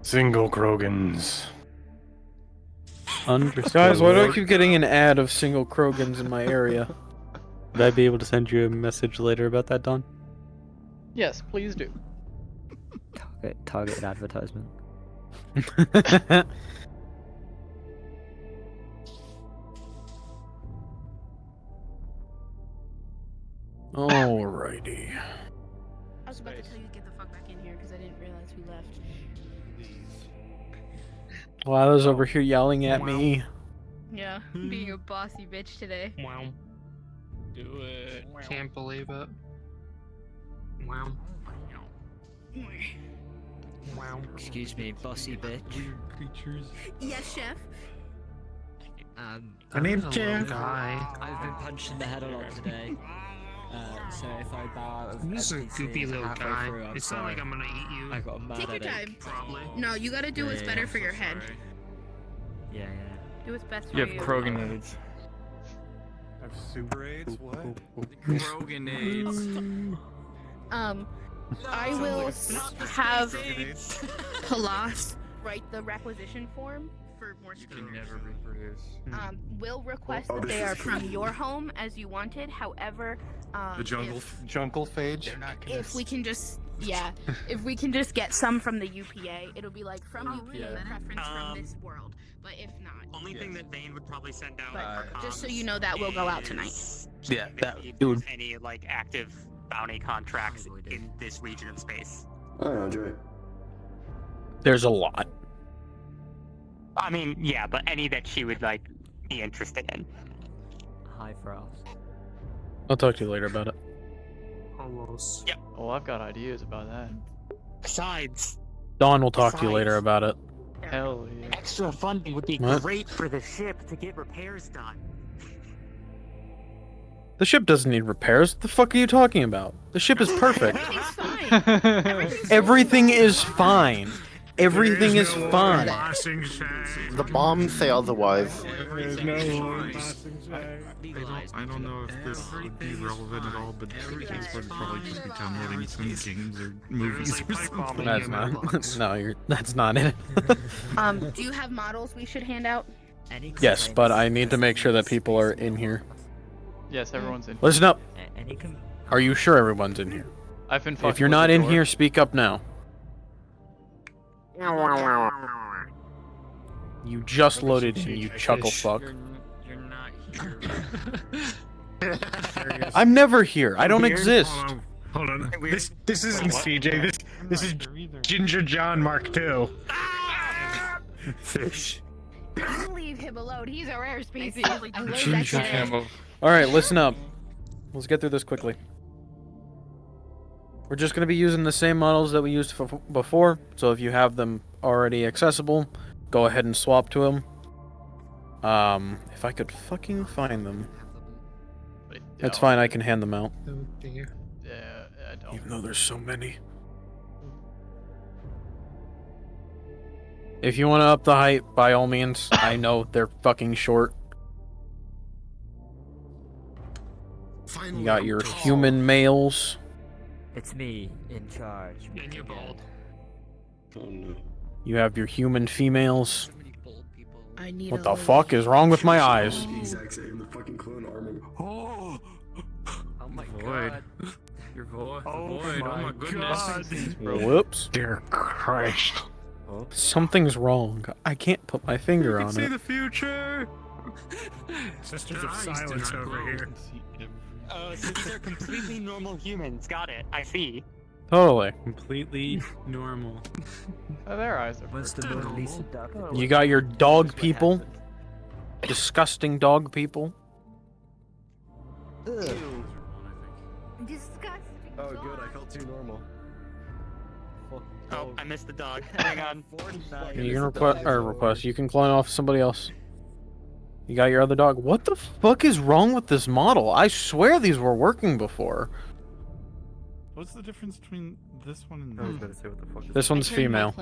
Single Krogans. Understood. Guys, why do I keep getting an ad of single Krogans in my area? Would I be able to send you a message later about that, Don? Yes, please do. Targeted advertisement. Alrighty. I was about to tell you to get the fuck back in here because I didn't realize who left. Lila's over here yelling at me. Yeah, being a bossy bitch today. Wow. Do it. Can't believe it. Wow. Wow. Excuse me, bossy bitch. Weird creatures. Yes, chef. I need to. I've been punched in the head a lot today. So if I bow out of This is a everything goopy little halfway guy. through, I'm It's not sorry. like I'm gonna eat you. I got a mad Take your headache. time. Probably. No, you gotta do what's Yeah, better yeah. for your head. Yeah, yeah. Do what's best for You you. have Krogan AIDS. Super AIDS? What? Krogan AIDS. I will have Palas write the requisition form for more You screens. can never reproduce. Will request that they are from your home as you wanted. However, The jungle, Jungle phage. if we can just if we can just get some from the UPA, it'll be like from UPA preference from this world. But if not, Only thing that Vane would probably send out but for just so comms you know, that will go out tonight. is Yeah, that if it would. there's any like active bounty contracts in this region of space. I don't know, Dre. There's a lot. I mean, yeah, but any that she would like be interested in. Hi, Frost. I'll talk to you later about it. Almost. Yep. Oh, I've got ideas about that. Besides, Dawn will talk to you later about it. Hell yeah. extra funding would be What? great for the ship to get repairs done. The ship doesn't need repairs. What the fuck are you talking about? The ship is perfect. Everything is fine. Everything is fine. The bombs say otherwise. I don't know if this would be relevant at all, but this would probably just be downloading some games or movies or something. That's not. No, that's not it. Do you have models we should hand out? Yes, but I need to make sure that people are in here. Yes, everyone's in. Listen up. Any Are you sure everyone's in here? I've been fucking If you're with not the in door. here, speak up now. You just loaded in, you chuckle fuck. You're not here. I'm never here. I don't exist. Hold on. This isn't CJ. This is Ginger John Mark II. Fish. Leave him alone. He's a rare species. I learned that today. All right, listen up. Let's get through this quickly. We're just going to be using the same models that we used before, so if you have them already accessible, go ahead and swap to them. If I could fucking find them. That's fine, I can hand them out. Oh dear. Yeah, I don't. Even though there's so many. If you want to up the height, by all means. I know they're fucking short. You got your human males. It's me in charge. And you're bald. Oh no. You have your human females. I need What a the little- fuck is wrong with my eyes? Exact same, the fucking clone armor. Oh my Void. Your void. Oh Void. my Oh my goodness. Whoops. Dear Christ. Something's wrong. I can't put my finger on See it. the future. Sisters of Silence over here. Oh, so these are completely normal humans. Got it. I see. Totally. Completely normal. Oh, their eyes are What's the pretty Mona normal. Lisa duck? You got your dog people. Disgusting dog people. Disgusting. Oh good, I felt too normal. Oh, I missed the dog. Hang on. You can request. You can clone off somebody else. You got your other dog. What the fuck is wrong with this model? I swear these were working before. What's the difference between this one and This one's female.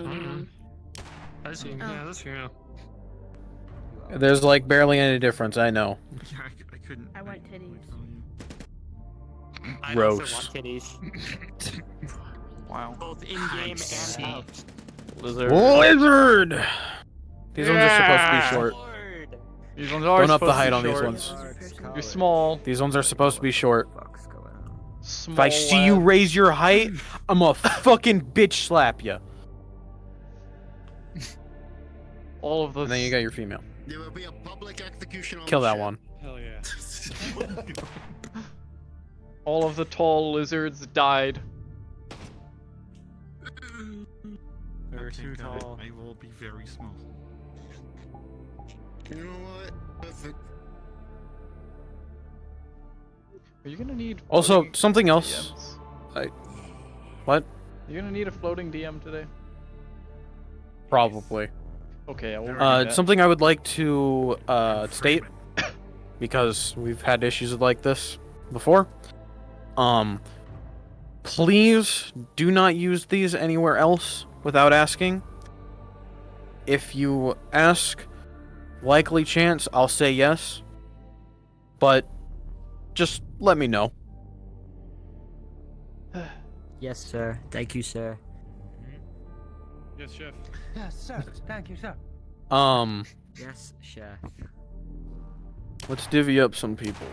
That's you. Oh. Yeah, that's you. There's like barely any difference. I know. Yeah, I couldn't. I want titties. I Gross. also want titties. Wow. Both in game and out. Lizard. Lizard. These ones are supposed to be short. These ones are Don't up the supposed to height be on these short. ones. You're small. These ones are supposed to be short. Small If I see you raise your height, I'm gonna fucking bitch slap you. all of those. And then you got your female. There will be a public execution on Kill the that ship. one. Hell yeah. all of the tall lizards died. They're too tall. I will be very small. You know what? Perfect. Are you gonna need? Also, floating something else. DMs? What? You're gonna need a floating DM today. Probably. Okay, I will. bring that. Something I would like to state, because we've had issues like this before. Please do not use these anywhere else without asking. If you ask, likely chance I'll say yes. But just let me know. Yes, sir. Thank you, sir. Yes, chef. Yes, sir. Thank you, sir. Yes, chef. Let's divvy up some people.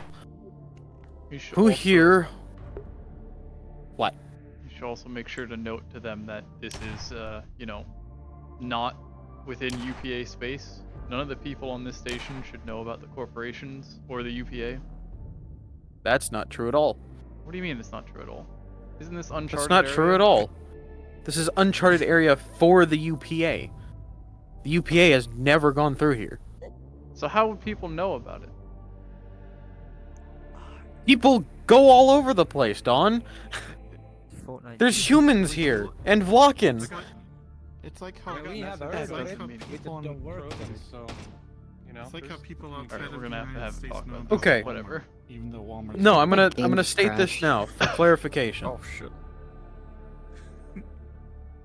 You should Who also- here? What? You should also make sure to note to them that this is, not within UPA space. None of the people on this station should know about the corporations or the UPA. That's not true at all. What do you mean it's not true at all? Isn't this uncharted? That's not true at all. This is uncharted area for the UPA. The UPA has never gone through here. So how would people know about it? People go all over the place, Don. Fortnite. There's humans here and Vlakin. It's like how we have it's ours, like how we people just don't work. so you know. It's like how people Alright, outside we're of the gonna United have to States talk know about about Okay. Whatever. Even though Walmart. No, I'm gonna state this now for clarification. Oh shit.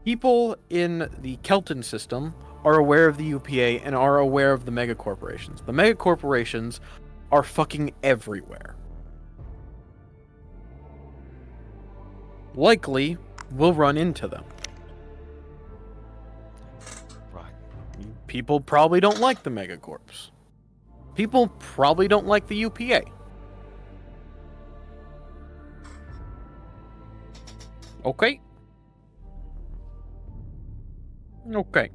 People in the Kelton system are aware of the UPA and are aware of the mega corporations. The mega corporations are fucking everywhere. Likely, we'll run into them. Right. People probably don't like the megacorps. People probably don't like the UPA. Okay. Okay.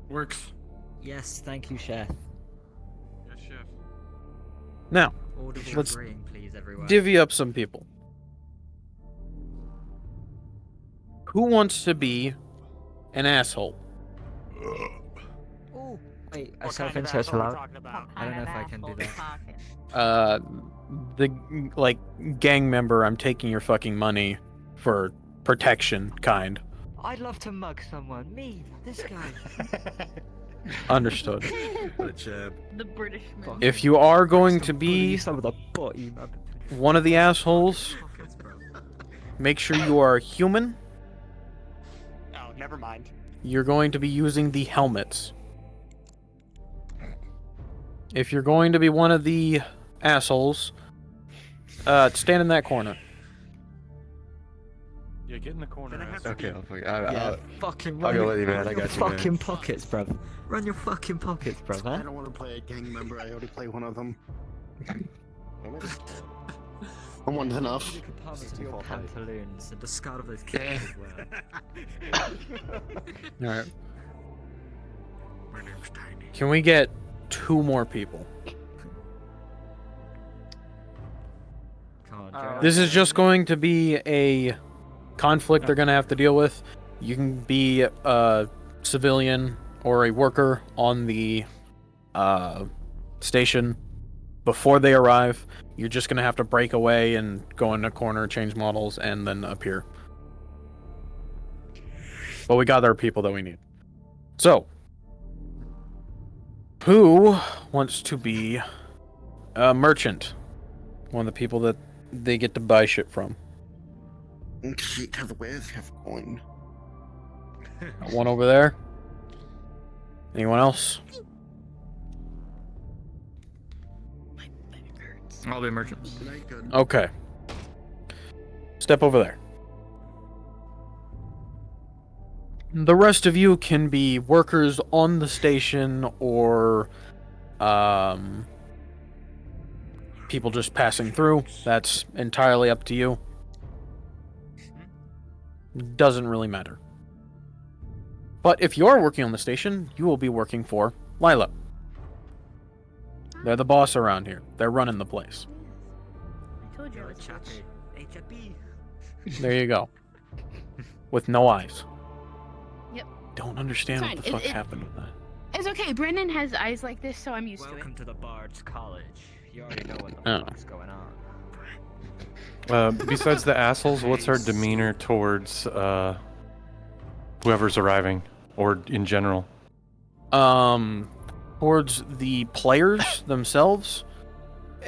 Works. Yes, thank you, Chef. Yes, chef. Now, Audible let's agreeing, please, everyone. divvy up some people. Who wants to be an asshole? Oh, wait, I What kind of self-insert asshole are we allowed. talking about? I don't know if I can do that. The gang member, I'm taking your fucking money for protection kind. I'd love to mug someone. Me, this guy. Understood. The British man. If you are going to be some of the butt, you mug. one of the assholes, make sure you are human. Oh, never mind. You're going to be using the helmets. If you're going to be one of the assholes, stand in that corner. Yeah, get in the corner. Okay, I'll fucking I'll run go your, with you, man. run I your got you, man. fucking pockets, bruv. Run your fucking pockets, bruv, I huh? don't want to play a gang member. I already play one of them. I want enough. You could palm into your pantaloons and discard of those kids as well. Alright. Can we get 2 more people? Come on, This is just going to be a conflict they're going to have to deal with. You can be a civilian or a worker on the station before they arrive. You're just going to have to break away and go in a corner, change models, and then appear. But we got our people that we need. So, who wants to be a merchant? One of the people that they get to buy shit from. Okay, because where's have coin? One over there. Anyone else? I'll be a merchant. Okay. Step over there. The rest of you can be workers on the station or people just passing through. That's entirely up to you. Doesn't really matter. But if you're working on the station, you will be working for Lila. They're the boss around here. They're running the place. I told you I was rich. There you go. With no eyes. Yep. Don't understand what It's the fine. fuck happened with that. It's okay. Brendan has eyes like this, so I'm used Welcome to to the Bard's College. You already know what the Oh. fuck's going on. Besides the assholes, what's our demeanor towards whoever's arriving, or in general? Towards the players themselves,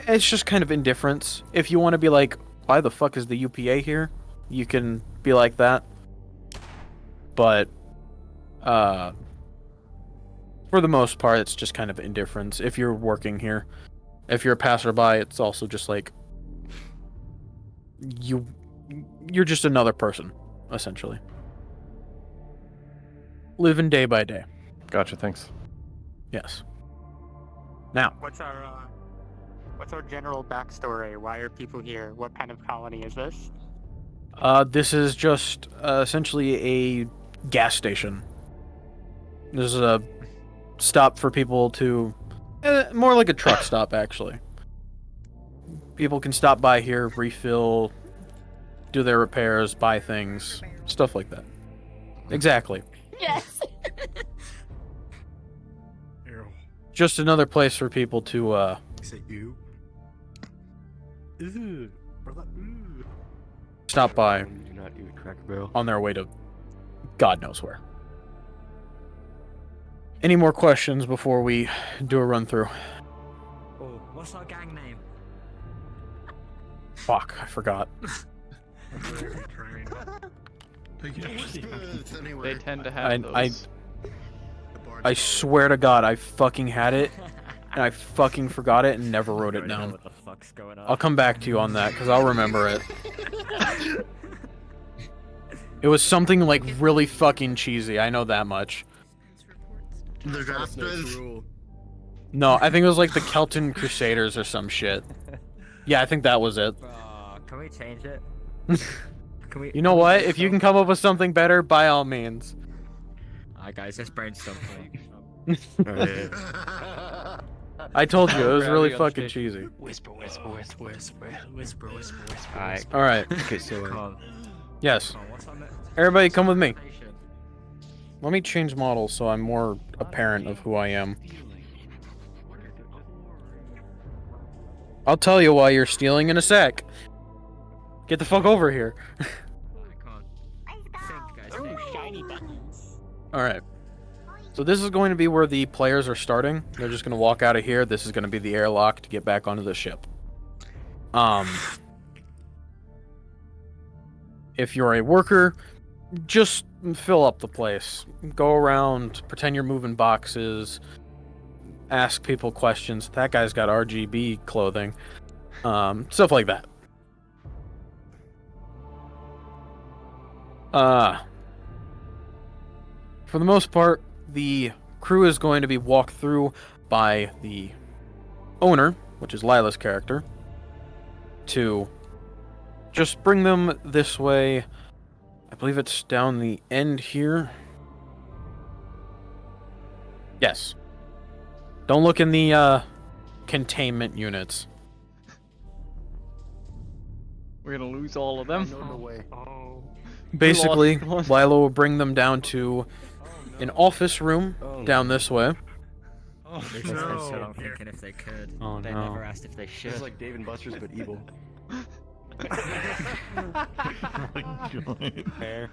it's just kind of indifference. If you want to be like, why the fuck is the UPA here? You can be like that. But, for the most part, it's just kind of indifference. If you're working here, if you're a passerby, it's also just like, you're just another person, essentially. Living day by day. Gotcha, thanks. Yes. Now. What's our general backstory? Why are people here? What kind of colony is this? This is just essentially a gas station. This is a stop for people to... more like a truck stop, actually. People can stop by here, refill, do their repairs, buy things, stuff like that. Exactly. Yes. Just another place for people to Is it you? stop by Do not eat Cracker Barrel. on their way to God knows where. Any more questions before we do a run through? Oh, what's our gang name? Fuck, I forgot. They tend to have those. I swear to God, I fucking had it, and I fucking forgot it and never wrote it down. What the fuck's going on? I'll come back to you on that, because I'll remember it. It was something, like, really fucking cheesy, I know that much. The Raptors. No, I think it was like the Kelton Crusaders or some shit. Yeah, I think that was it. Can we change it? Can we? You know what? If you can come up with something better, by all means. Alright, guys, let's brainstorm. I told you, it was really fucking cheesy. Whisper. Alright. Alright. Okay, so Yes. Everybody come with me. Let me change models so I'm more apparent of who I am. I'll tell you why you're stealing in a sec. Get the fuck over here. Alright. So this is going to be where the players are starting. They're just going to walk out of here. This is going to be the airlock to get back onto the ship. If you're a worker, just fill up the place. Go around, pretend you're moving boxes, ask people questions. That guy's got RGB clothing. Stuff like that. For the most part, the crew is going to be walked through by the owner, which is Lila's character, to just bring them this way. I believe it's down the end here. Yes. Don't look in the containment units. We're gonna lose all of them. No way. Basically, Lila will bring them down to an office room down this way. They just spent so long thinking if they could. Oh, They no. never asked if they should. It's like Dave and Buster's, but evil.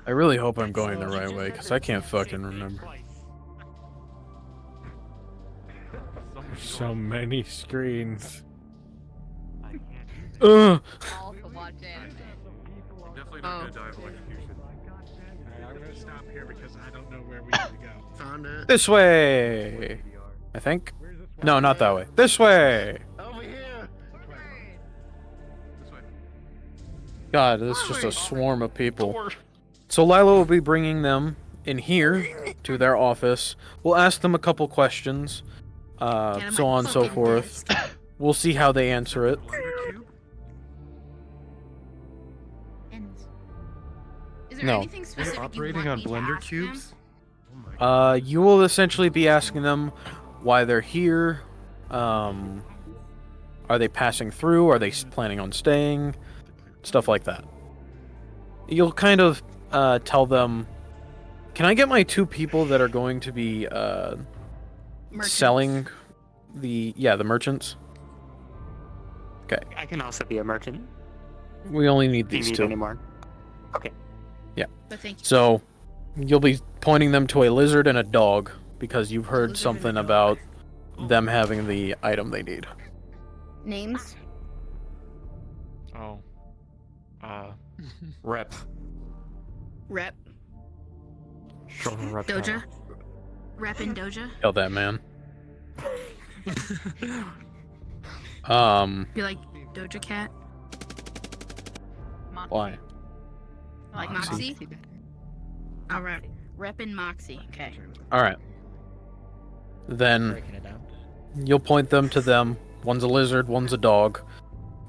I really hope I'm going the right way, because I can't fucking remember. So many screens. Ugh. Definitely not gonna die of electrocution. I'm gonna stop here because I don't know where we need to go. Found it. This way! I think? No, not that way. This way! Over here. God, this is just a swarm of people. So Lila will be bringing them in here to their office. We'll ask them a couple questions, so on and so forth. We'll see how they answer it. Is there No. anything specific you Operating want on me to blender ask cubes? You will essentially be asking them why they're here. Are they passing through? Are they planning on staying? Stuff like that. You'll kind of tell them, can I get my two people that are going to be selling the merchants? Okay. I can also be a merchant. We only need Do you these need two. any more? Okay. Yeah. But thank you. So you'll be pointing them to a lizard and a dog because you've heard something about them having the item they need. Names? Oh. Rep. Rep. Sure, Rep. Doja? Rep and Doja? Kill that man. You like Doja Cat? Why? Like Moxie? Moxie? Alright. Rep and Moxie. Okay. Alright. Then Breaking it down. you'll point them to them. One's a lizard, one's a dog.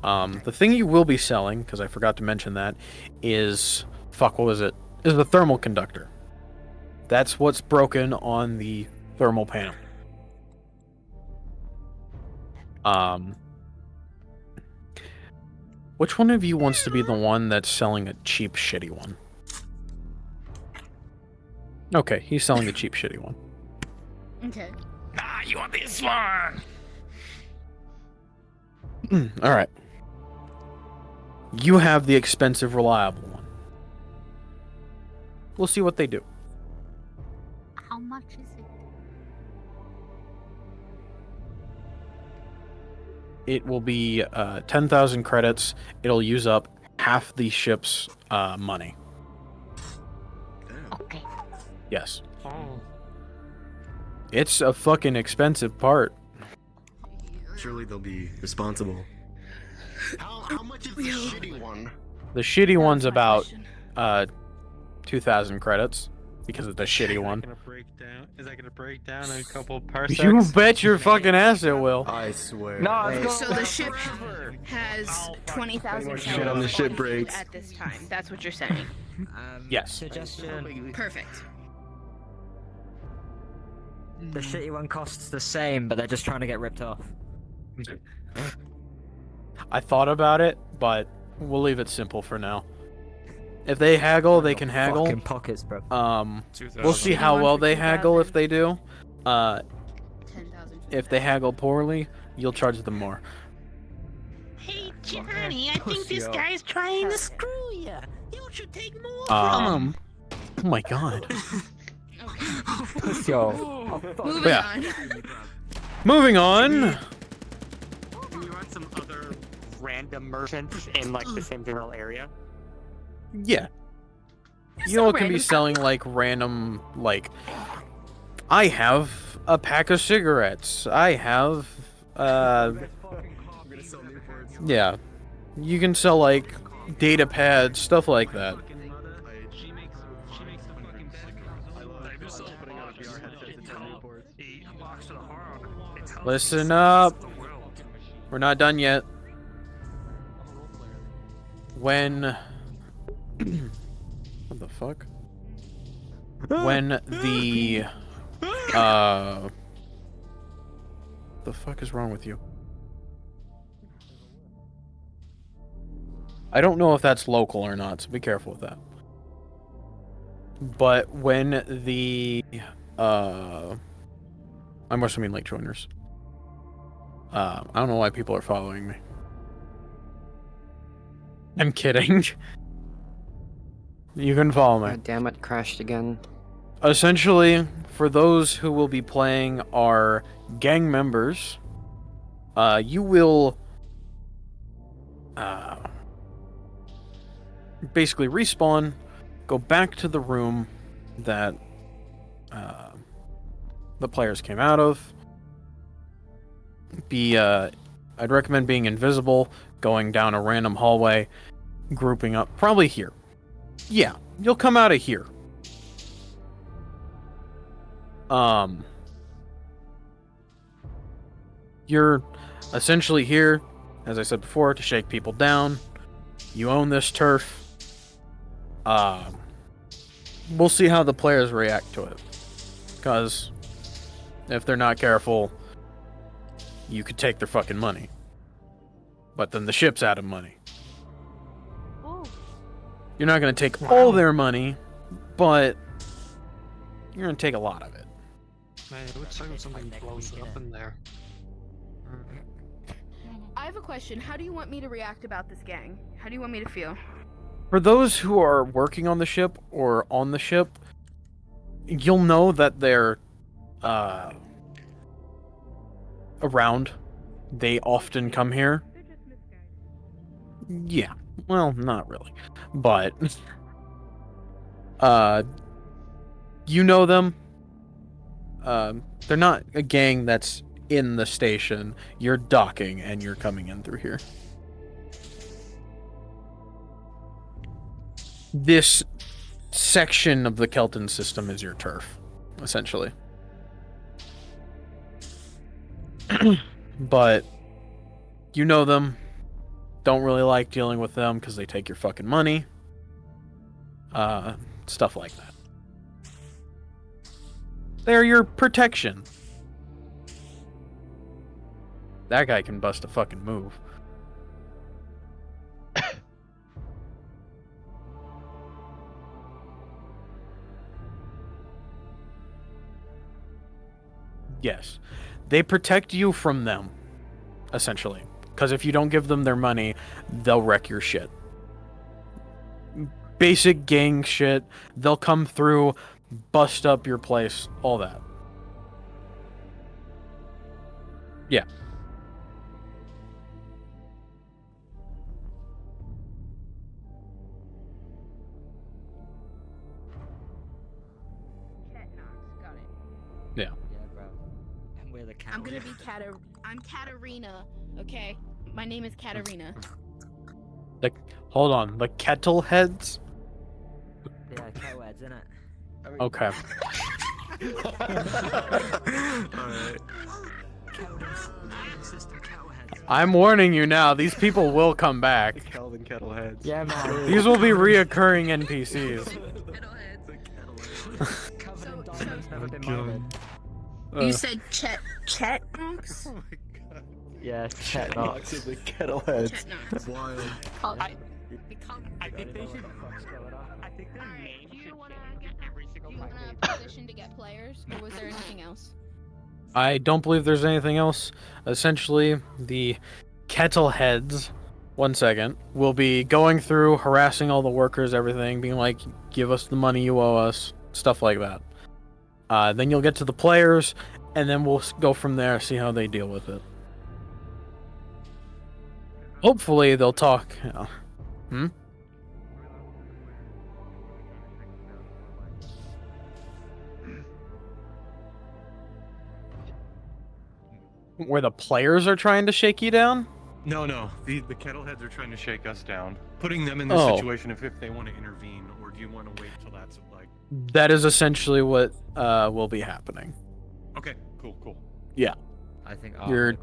The thing you will be selling, because I forgot to mention that, is... Fuck, what was it? Is the thermal conductor. That's what's broken on the thermal panel. Which one of you wants to be the one that's selling a cheap, shitty one? Okay, he's selling the cheap, shitty one. Okay. Ah, you want this one? All right. You have the expensive, reliable one. We'll see what they do. How much is it? It will be 10,000 credits. It'll use up half the ship's money. Okay. Yes. Oh. It's a fucking expensive part. Surely they'll be responsible. How much is the shitty one? The shitty one's about 2,000 credits because of the shitty one. Is that gonna break down in a couple parsecs? You bet your fucking ass it will. I swear. No, So the ship has 20,000 Shit on the ship breaks. at this time. That's what you're saying. Yes. Suggestion. Perfect. The shitty one costs the same, but they're just trying to get ripped off. I thought about it, but we'll leave it simple for now. If they haggle, they can haggle. Fucking pockets, bro. We'll see how well they haggle if they do. If they haggle poorly, you'll charge them more. Hey, Johnny, I think this guy's trying to screw you. You should take more Um, from him. Oh my god. Yo. Moving Yeah. on. Moving on. Do you want some other random merchants in like the same general area? Yeah. You know what can be selling like random, like, I have a pack of cigarettes. I have, yeah. You can sell like data pads, stuff like that. Listen up. We're not done yet. When what the fuck? When the fuck is wrong with you? I don't know if that's local or not, so be careful with that. But when the I must mean late joiners. I don't know why people are following me. I'm kidding. You can follow me. God damn it, crashed again. Essentially, for those who will be playing are gang members, you will basically respawn, go back to the room that the players came out of. I'd recommend being invisible, going down a random hallway, grouping up, probably here. Yeah, you'll come out of here. You're essentially here, as I said before, to shake people down. You own this turf. We'll see how the players react to it. Because if they're not careful, you could take their fucking money. But then the ship's out of money. You're not going to take all their money, but you're going to take a lot of it. Man, it looks like something blows up in there. I have a question. How do you want me to react about this gang? How do you want me to feel? For those who are working on the ship or on the ship, you'll know that they're around. They often come here. Yeah. Well, not really. But you know them. They're not a gang that's in the station. You're docking and you're coming in through here. This section of the Kelton system is your turf, essentially. But you know them. Don't really like dealing with them because they take your fucking money. Stuff like that. They're your protection. That guy can bust a fucking move. Yes. They protect you from them, essentially. Because if you don't give them their money, they'll wreck your shit. Basic gang shit. They'll come through, bust up your place, all that. Yeah. Yeah. We're the I'm gonna be I'm Katarina. Okay, my name is Katarina. Like, hold on, the kettle heads? Yeah, co-eds, innit? Okay. I'm warning you now, these people will come back. Calvin Kettleheads. Yeah, man. These will be reoccurring NPCs. You said Chet Knox? Oh my god. Yeah, Chet Knox Knox. of the Kettleheads. Chet Knox. Wild. I think they should. I think their name should change every single Do you time want they a position to get players, or was there anything else? I don't believe there's anything else. Essentially, the Kettleheads, one second, will be going through, harassing all the workers, everything, being like, give us the money you owe us, stuff like that. Then you'll get to the players, and then we'll go from there, see how they deal with it. Hopefully, they'll talk. Hmm? Where the players are trying to shake you down? No, the Kettleheads are trying to shake us down. Putting them in this situation if they want to intervene, or do you want to wait till that's like... That is essentially what will be happening. Okay, cool. Yeah. I think you're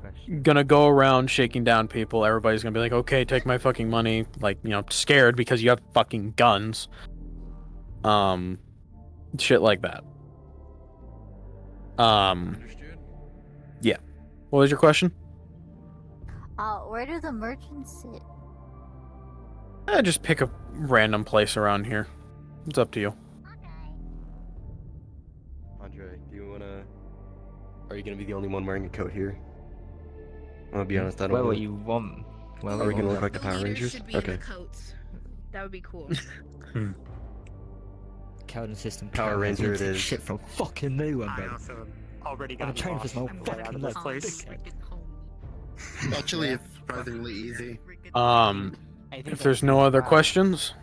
gonna go around shaking down people. Everybody's gonna be like, okay, take my fucking money. Like, scared because you have fucking guns. Shit like that. Understood? Yeah. What was your question? Where do the merchants sit? Just pick a random place around here. It's up to you. Andre, do you wanna... Are you gonna be the only one wearing a coat here? I'm gonna be honest, I don't Well, know. what you want. Well, Are we gonna look like the The Power leaders Rangers? should be in the coats. That would be cool. Code system. Power Ranger it is. Shit from fucking nowhere, I bro. also already I'm got trying for lost some and way out fucking of this luck. place. Actually, it's surprisingly easy. If there's no other questions,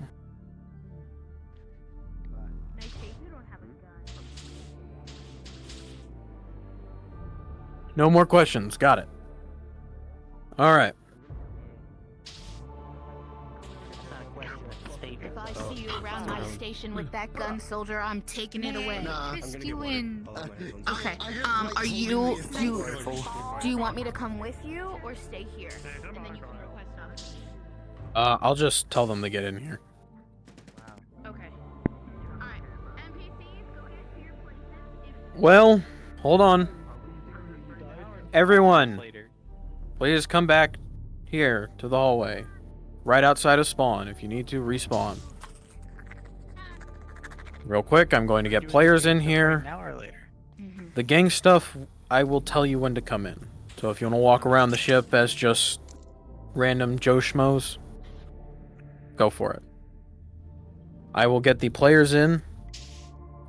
no more questions. Got it. All right. If I see you around my station with that gun, soldier, I'm taking it away. Nah. You in. Okay. Are you? Do you want me to come with you or stay here? And then you can request others. I'll just tell them to get in here. Okay. Alright. NPCs, go get to your places. Well, hold on. Everyone, please come back here to the hallway. Right outside of spawn. If you need to, respawn. Real quick, I'm going to get players in here. Now or later? The gang stuff, I will tell you when to come in. So if you want to walk around the ship as just random Joe Schmoes, go for it. I will get the players in.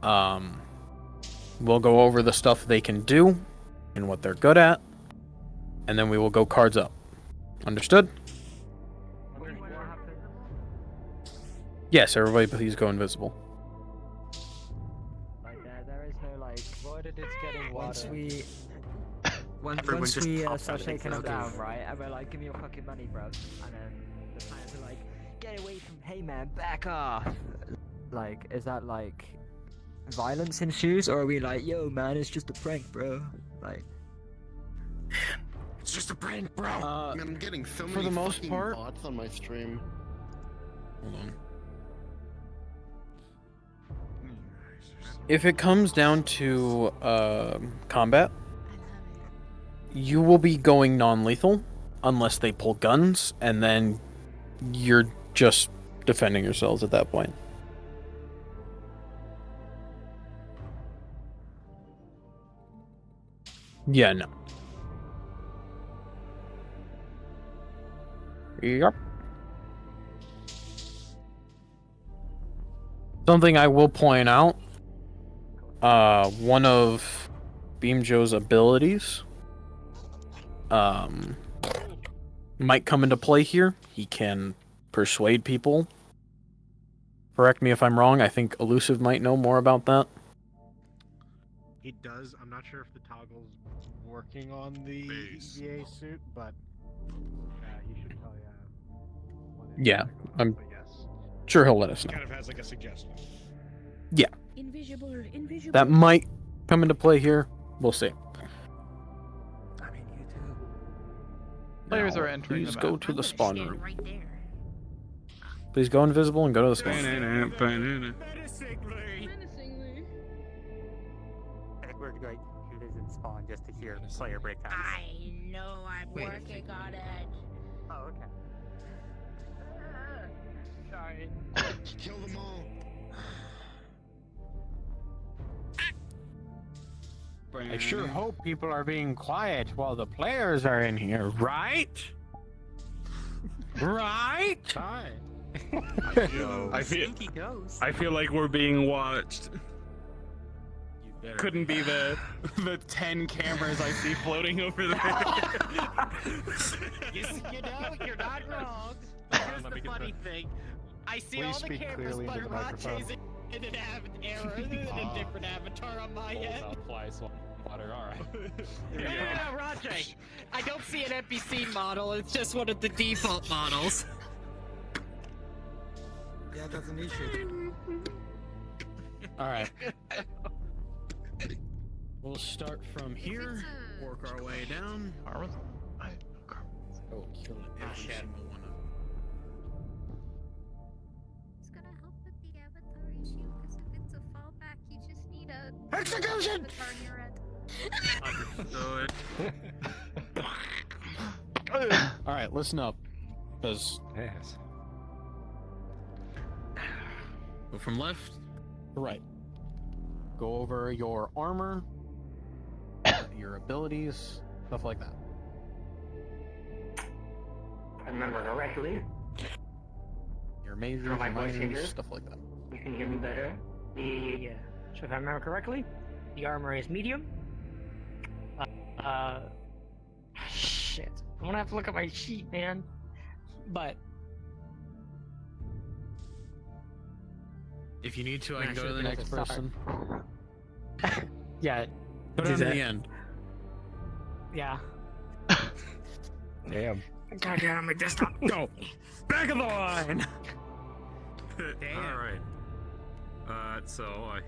We'll go over the stuff they can do and what they're good at. And then we will go cards up. Understood? Yes, everybody please go invisible. There is no like. Why did it getting once we Everyone once just we popped start out of shaking them the down, game. right? And we're like, give me your fucking money, bro. And then the players are like, get away from. Hey man, back off. Like, is that like violence ensues, or are we like, yo man, it's just a prank, bro? Like, It's just a prank, bro. Man, I'm getting so for many the most fucking part- bots on my stream. Hold on. If it comes down to combat, you will be going non-lethal unless they pull guns, and then you're just defending yourselves at that point. Yeah, no. Yep. Something I will point out, one of Beam Joe's abilities might come into play here. He can persuade people. Correct me if I'm wrong. I think Elusive might know more about that. He does. I'm not sure if the toggle's working on the EVA suit, but he should tell you. Yeah, I'm sure he'll let us He know. kind of has like a suggestion. Yeah, Invisible, invisible. that might come into play here. We'll see. Players Now, are entering please the go map. to the spawn room. Please go invisible and go to the spawn room. I think we're going to visit spawn just to hear player breakouts. I know I'm working on it. Oh, okay. Sorry. Kill them all. I sure hope people are being quiet while the players are in here, right? Right? Hi. I feel like we're being watched. Couldn't be the 10 cameras I see floating over there. You know, you're not wrong. Here's the funny thing. I see all the cameras, but Rache's in an error. There's a different avatar on my end. Water, alright. No, Rache. I don't see an NPC model. It's just one of the default models. Yeah, that's an issue. Alright. We'll start from here, work our way down. Oh, kill every single one of them. It's gonna help with the avatar issue, because if it's a fallback, you just need a execution avatar in your end. Alright, listen up. Because yes. Go from left to right. Go over your armor, your abilities, stuff like that. I remember correctly. Your majors, From my your voice minors, changer? stuff like that. You can hear me better? Yeah. So if I remember correctly, the armor is medium. Shit. I'm gonna have to look at my sheet, man. But If you need to, I can go to the next start. person. yeah. Go down to the end. Yeah. Damn. God damn, my desktop. Go. Back of the line. Alright. So I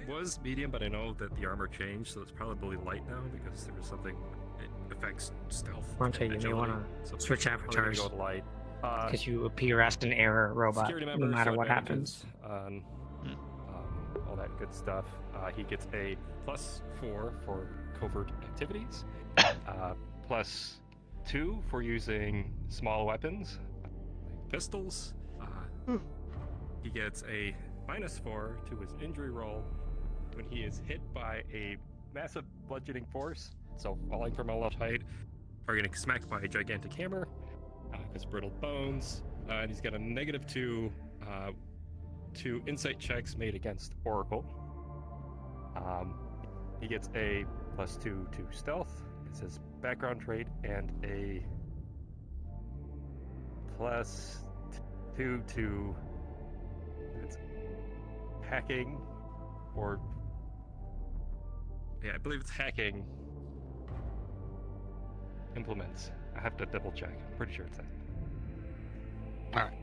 was medium, but I know that the armor changed, so it's probably light now because there was something, it affects stealth. I'll tell you, and you agility, wanna so switch probably gonna avatars. go with light. Because you appear as an error robot, Security no members, matter so what advantages happens. on all that good stuff. He gets a +4 for covert activities, +2 for using small weapons, like pistols. He gets a -4 to his injury roll when he is hit by a massive bludgeoning force, so falling from a large height, or getting smacked by a gigantic hammer, his brittle bones, and he's got a -2 to insight checks made against Oracle. He gets a +2 to stealth. It's his background trait, and a +2 to it's hacking, or yeah, I believe it's hacking implements. I have to double check. I'm pretty sure it's that. Alright.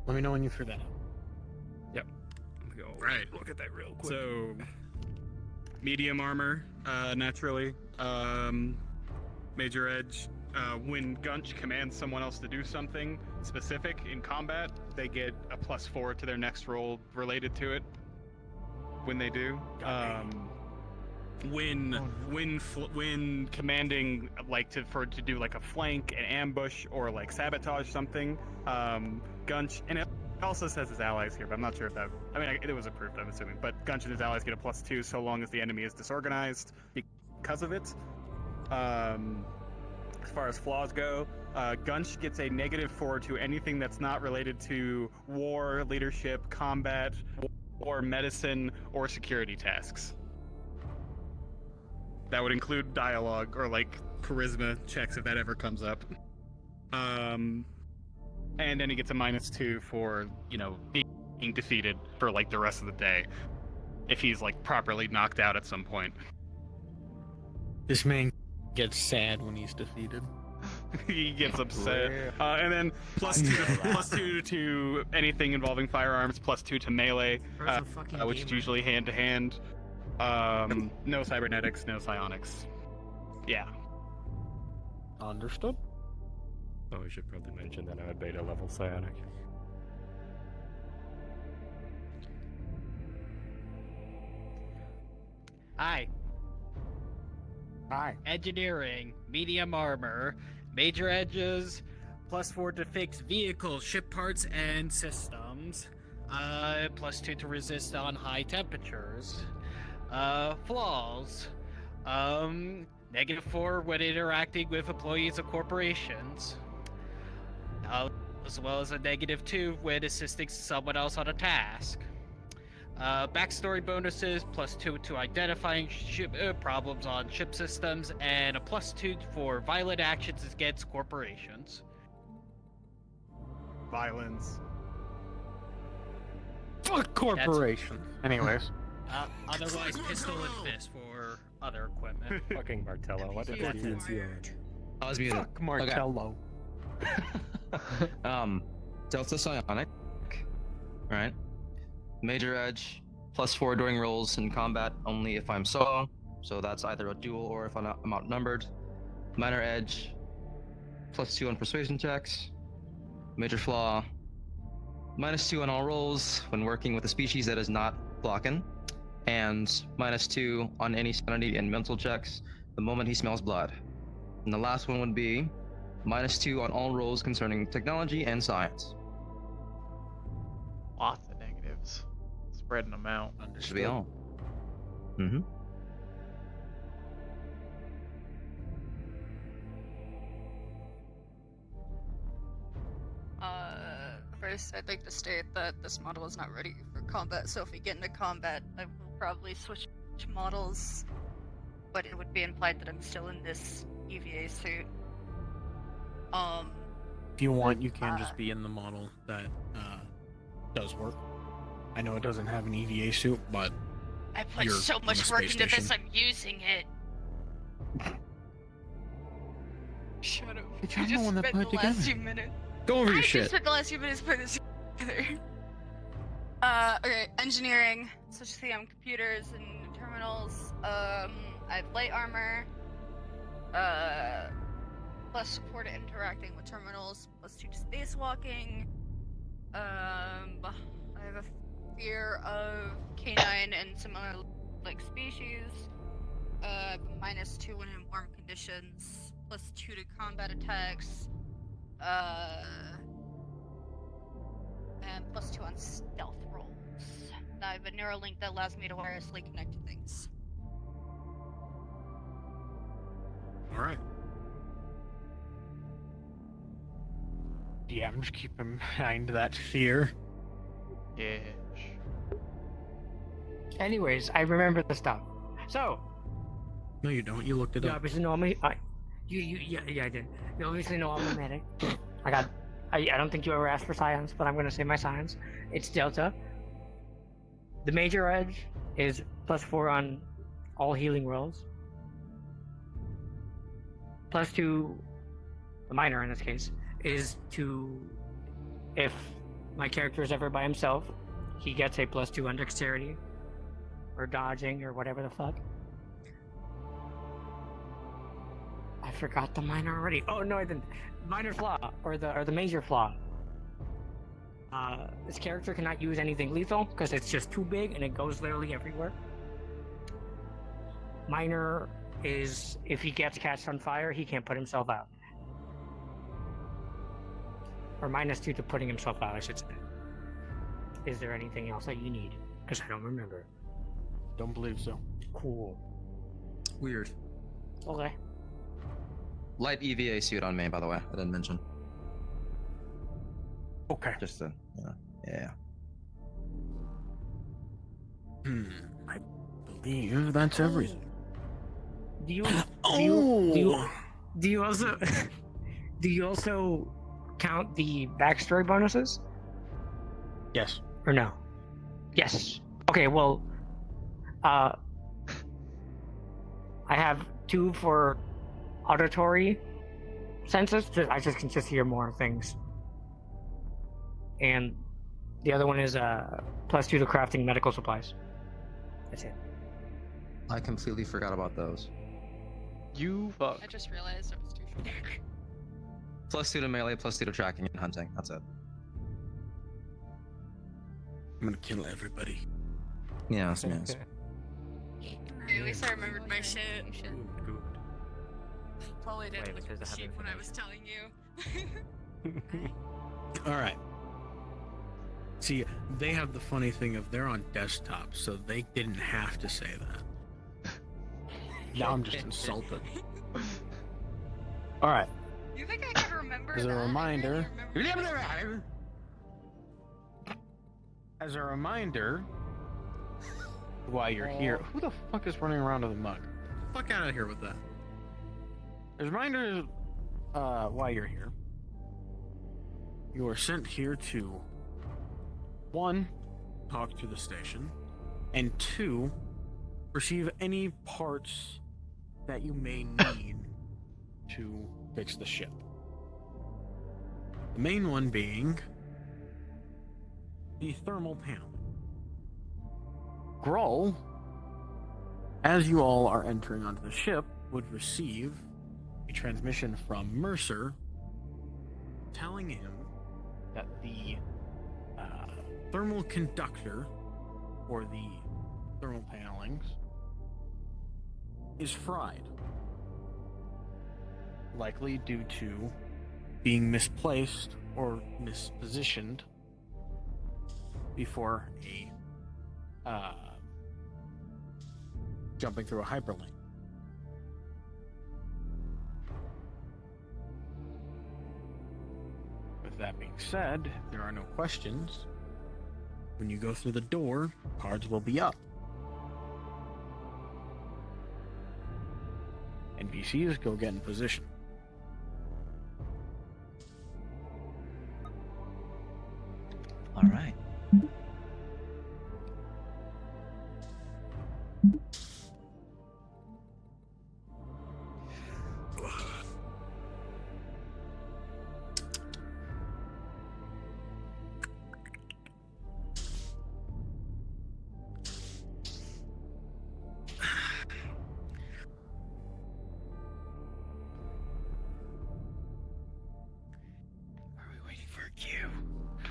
Let me know when you threw that out. Yep. I'm gonna go Right. look at that real quick. So, medium armor, naturally. Major edge. When Gunch commands someone else to do something specific in combat, they get a +4 to their next roll related to it. When they do, when commanding to do like a flank, an ambush, or like sabotage something, Gunch, and it also says his allies here, but I'm not sure if that. I mean, it was approved, I'm assuming. But Gunch and his allies get a +2 so long as the enemy is disorganized. because of it. As far as flaws go, Gunch gets a -4 to anything that's not related to war, leadership, combat, or medicine, or security tasks. That would include dialogue or like charisma checks if that ever comes up. And then he gets a -2 for, being defeated for like the rest of the day, if he's like properly knocked out at some point. This man gets sad when he's defeated. He gets upset. And then +2 to anything involving firearms, +2 to melee, which is usually hand-to-hand. No cybernetics, no psionics. Yeah. Understood. Oh, we should probably mention that I'm a beta level psionic. Hi. Hi. Engineering, medium armor, major edges, +4 to fix vehicles, ship parts, and systems. +2 to resist on high temperatures. Flaws. -4 when interacting with employees of corporations. As well as a -2 when assisting someone else on a task. Backstory bonuses, +2 to identifying ship problems on ship systems, and a +2 for violent actions against corporations. Violence. Fuck corporations. Anyways. Otherwise, pistol and fist for other equipment. Fucking Martello. What did Yeah. I was muted. Fuck Martello. Delta Psionic. Right. Major Edge, +4 during rolls in combat only if I'm solo, so that's either a duel or if I'm outnumbered. Minor Edge, +2 on persuasion checks. Major Flaw, -2 on all rolls when working with a species that is not blocking, and -2 on any sanity and mental checks the moment he smells blood. And the last one would be -2 on all rolls concerning technology and science. Lots of negatives. Spreading them out. Should be all. Mm-hmm. First, I'd like to state that this model is not ready for combat, so if we get into combat, I will probably switch models, but it would be implied that I'm still in this EVA suit. If you want, you can just be in the model that does work. I know it doesn't have an EVA suit, but I put you're so on much the work space into this, station. I'm using it. Shut up. I'm the one that spent put it the last together. 2 minutes. Go over your I shit. just spent the last few minutes putting this together. Okay, engineering. Switch to the computers and terminals. I have light armor. +4 to interacting with terminals. +2 to spacewalking. I have a fear of canine and similar like species. -2 when in warm conditions. +2 to combat attacks. And +2 on stealth rolls. I have a neural link that allows me to wirelessly connect to things. Alright. Yeah, I'm just keeping behind that fear. Yeah. Anyways, I remember the stuff. So, No, you don't. You looked it you up. obviously know I'm a, yeah, I did. You obviously know I'm a medic. I don't think you ever asked for science, but I'm gonna say my science. It's Delta. The major edge is +4 on all healing rolls. +2, the minor in this case, is to, if my character is ever by himself, he gets a +2 on dexterity, or dodging, or whatever the fuck. I forgot the minor already. Oh no, I didn't. Minor flaw, or the major flaw. This character cannot use anything lethal because it's just too big and it goes literally everywhere. Minor is if he gets catched on fire, he can't put himself out. Or -2 to putting himself out, I should say. Is there anything else that you need? Because I don't remember. Don't believe so. Cool. Weird. Okay. Light EVA suit on me, by the way. I didn't mention. Okay. Just to, yeah. I believe that's everything. Do you Oh! do you also do you also count the backstory bonuses? Yes. Or no? Yes. Okay, well I have 2 for auditory senses. I just can just hear more things. And the other one is +2 to crafting medical supplies. That's it. I completely forgot about those. You fuck. I just realized it was too short. +2 to melee, +2 to tracking and hunting. That's it. I'm gonna kill everybody. Yes. At least I remembered my shit. Probably didn't look at the sheet when I was telling you. All right. See, they have the funny thing of they're on desktop, so they didn't have to say that. Now I'm just insulted. All right. You think I could remember As a that? reminder, while you're here, who the fuck is running around with a mug? Fuck out of here with that. As a reminder, while you're here, you are sent here to 1, talk to the station, and 2, receive any parts that you may need to fix the ship. The main one being the thermal panel. Grull, as you all are entering onto the ship, would receive a transmission from Mercer telling him that the thermal conductor, or the thermal panelings, is fried. Likely due to being misplaced or mispositioned before jumping through a hyperlink. With that being said, if there are no questions, when you go through the door, cards will be up. NPCs go get in position. All right.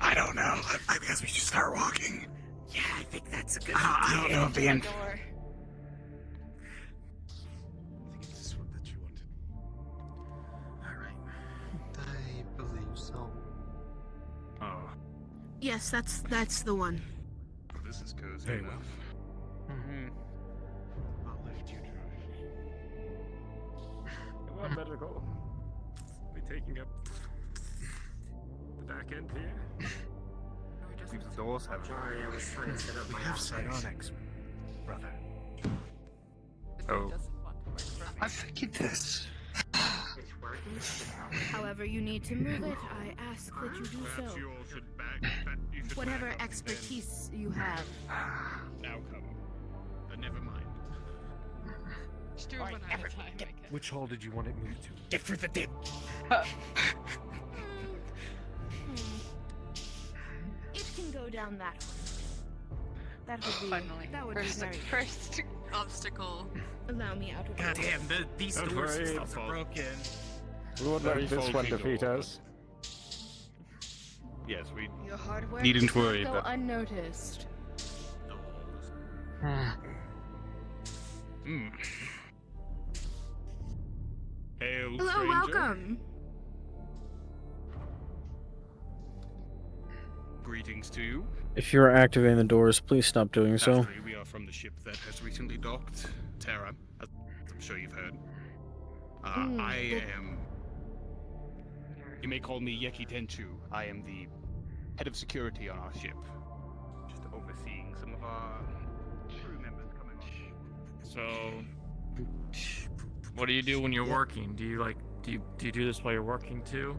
I don't know. I guess we should start walking. Yeah, I think that's a good idea. I don't know if the end. I think it's this one that you wanted. Alright. I believe so. Oh. Yes, that's the one. This is cozy Very enough. I'll lift you, Come on, medical. We taking up the back end here? These doors have. Sorry, I was trying to set up We my have affairs. psionics, brother. Oh. I figured this. It's working. However you need to move it, I ask that you do Perhaps so. you all should you should Whatever back up expertise you have. Now come. But never mind. Just do it one at a time, I guess. Which hole did you want it moved to? Get through the dip. It can go down that way. That would be. Finally. That would First, be very. first obstacle. Allow me out of the God way. damn, these Don't doors and worry, stuff are broken. We won't let this one defeat us. Yes, we Your hard work needn't does not worry go about. unnoticed. Hail, Hello, stranger. welcome. Greetings to you. If you're activating the doors, please stop doing so. Naturally, we are from the ship that has recently docked, Terra, as I'm sure you've heard. I am. You may call me Yeki Tenchu. I am the head of security on our ship. Just overseeing some of our crew members coming on. So, what do you do when you're working? Do you do you do this while you're working too?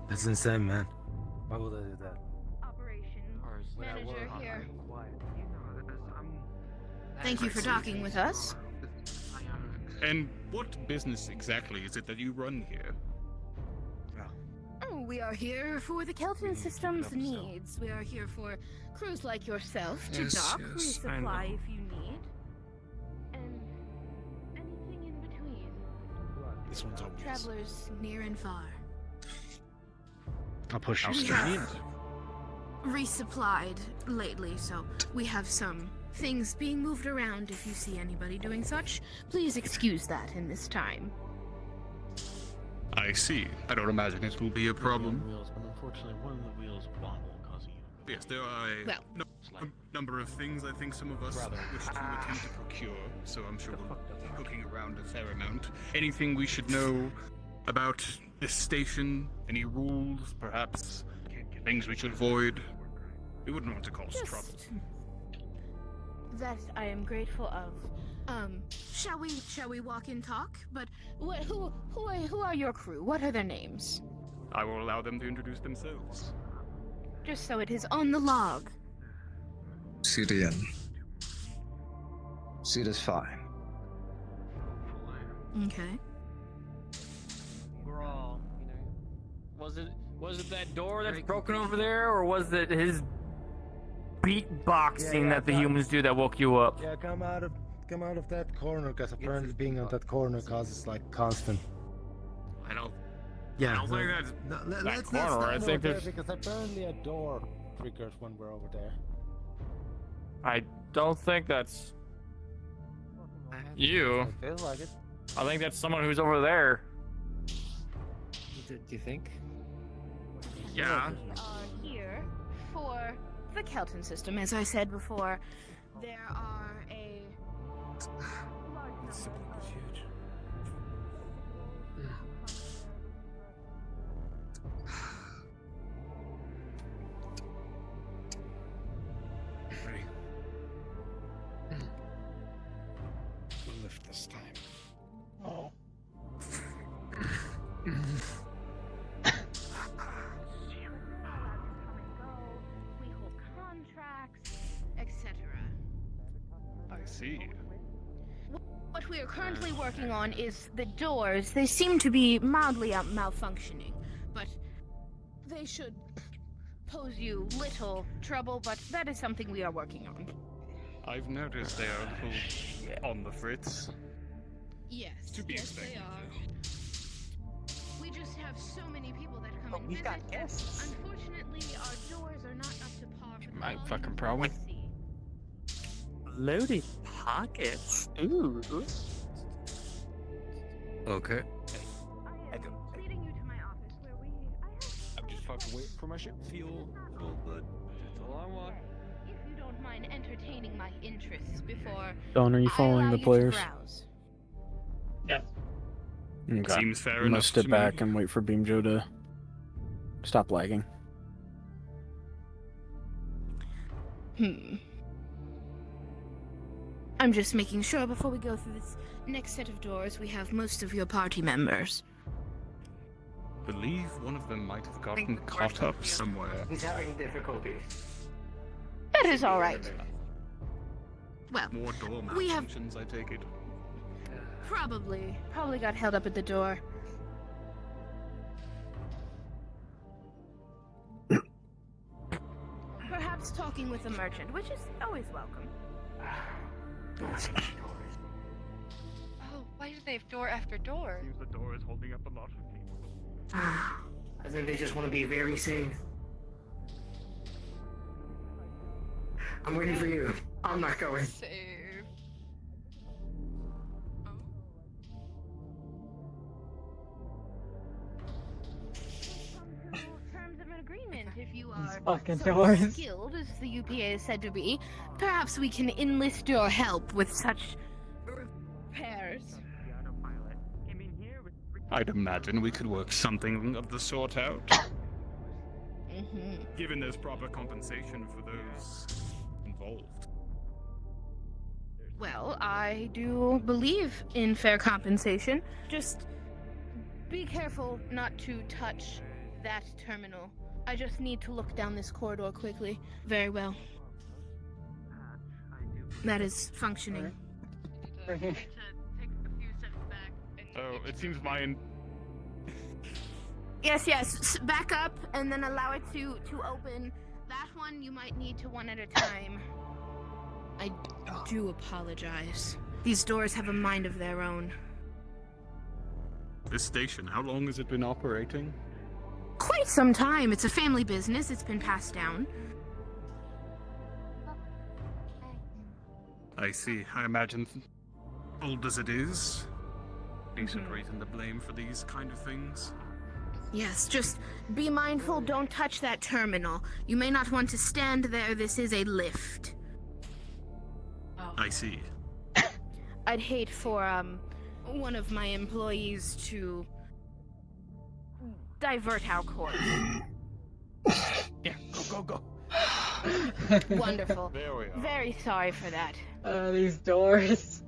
That's insane, man. Why would I do that? Operations manager here. Quiet. Thank you for talking with us. And what business exactly is it that you run here? Oh, we are here for the Kelton system's needs. We are here for crews like yourself to dock, resupply if you need, and anything in between. This one's obvious. Travelers near and far. I'll push you We straight. have resupplied lately, so we have some things being moved around. If you see anybody doing such, please excuse that in this time. I see. I don't imagine it will be a problem. Wheels, but unfortunately, one of the wheels wobble, causing you. Yes, there are a number of things I think some of us wish to attempt to procure, so I'm sure we'll be hooking around a fair amount. Anything we should know about this station? Any rules, perhaps? Things we should avoid? We wouldn't want to cause trouble. That I am grateful of. Shall we walk and talk? But who are your crew? What are their names? I will allow them to introduce themselves. Just so it is on the log. CDN. Seat is fine. Okay. We're all, was it that door that's broken over there, or was it his beatboxing that the humans do that woke you up? Yeah, come out of that corner, because apparently being on that corner causes like constant. I don't. Yeah, I don't think that's let's corner, not I stand think over there there's- because apparently a door triggers when we're over there. I don't think that's you. It feels like it. I think that's someone who's over there. Do you think? Yeah. We are here for the Kelton system. As I said before, there are a large number of Ready? We'll lift this time. Oh. we hold contracts, etc. I see. What we are currently working on is the doors. They seem to be mildly malfunctioning, but they should pose you little trouble, but that is something we are working on. I've noticed they are a little on the fritz. Yes, To be yes, expected. they are. We just have so many people that come and we've visit. got guests. Unfortunately, our doors are not up to par for the My volume fucking we problem. see. Loaded pockets. Ooh. Okay. I am leading you to my office where I'm just fucking waiting for my ship to feel good. That's all I want. if you don't mind entertaining my interests before Don, are you I following allow the you to players? browse. Yes. Okay. Seems fair I'm gonna enough step to back me. and wait for Beam Joe to stop lagging. I'm just making sure before we go through this next set of doors we have most of your party members. Believe one of them might have gotten caught up somewhere. He's having difficulties. That is all right. Well, More door we have malfunctions, I take it. probably got held up at the door. Perhaps talking with a merchant, which is always welcome. Oh, why do they have door after door? Seems the door is holding up a lot of people. I think they just want to be very safe. I'm waiting for you. I'm not going. Save. Terms of an agreement, if you are fucking so doors. skilled as the UPA is said to be, perhaps we can enlist your help with such repair doors. I'd imagine we could work something of the sort out. Given there's proper compensation for those involved. Well, I do believe in fair compensation. Just be careful not to touch that terminal. I just need to look down this corridor quickly. Very well. That is functioning. Oh, it seems mine. Yes, back up and then allow it to open. That one you might need to one at a time. I do apologize. These doors have a mind of their own. This station, how long has it been operating? Quite some time. It's a family business. It's been passed down. I see. I imagine, old as it is, decent reason to blame for these kind of things. Yes, just be mindful. Don't touch that terminal. You may not want to stand there. This is a lift. I see. I'd hate for one of my employees to divert our course. Yeah, go. Wonderful. There we are. Very sorry for that. These doors.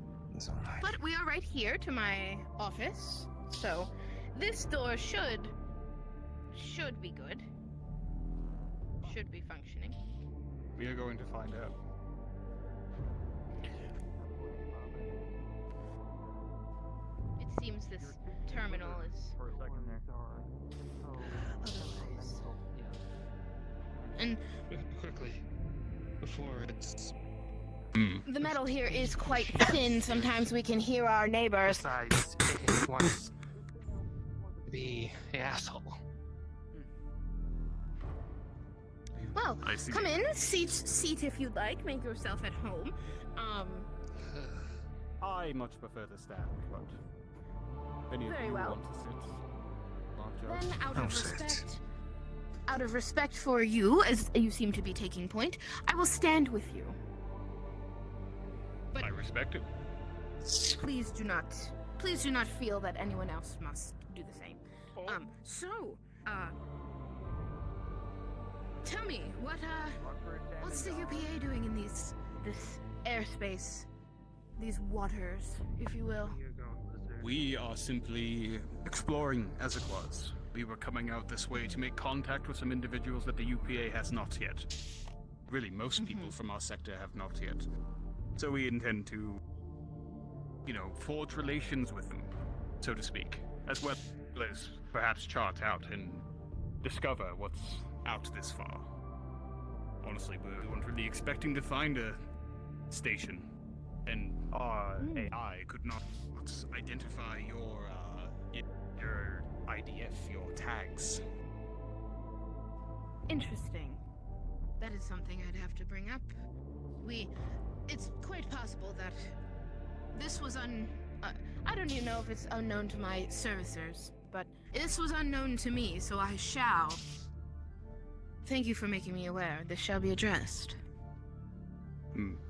But we are right here to my office, so this door should be good. Should be functioning. We are going to find out. It seems this terminal is otherwise. And Quickly, before it's... the metal here is quite thin. Sometimes we can hear our neighbors. Besides, it wants to be an asshole. Well, I see. come in, seat if you'd like. Make yourself at home. I much prefer to stand, but if any of Very you well. want to sit, not Then, just... out of respect for you, as you seem to be taking point, I will stand with you. But I respect it. please do not feel that anyone else must do the same. Tell me, what's the UPA doing in this airspace, these waters, if you will? We are simply exploring as it was. We were coming out this way to make contact with some individuals that the UPA has not yet. Really, most people from our sector have not yet. So we intend to, forge relations with them, so to speak, as well as perhaps chart out and discover what's out this far. Honestly, we weren't really expecting to find a station, and our AI could not identify your IDF, your tags. Interesting. That is something I'd have to bring up. It's quite possible that this was I don't even know if it's unknown to my servicers, but this was unknown to me, so I shall. Thank you for making me aware. This shall be addressed.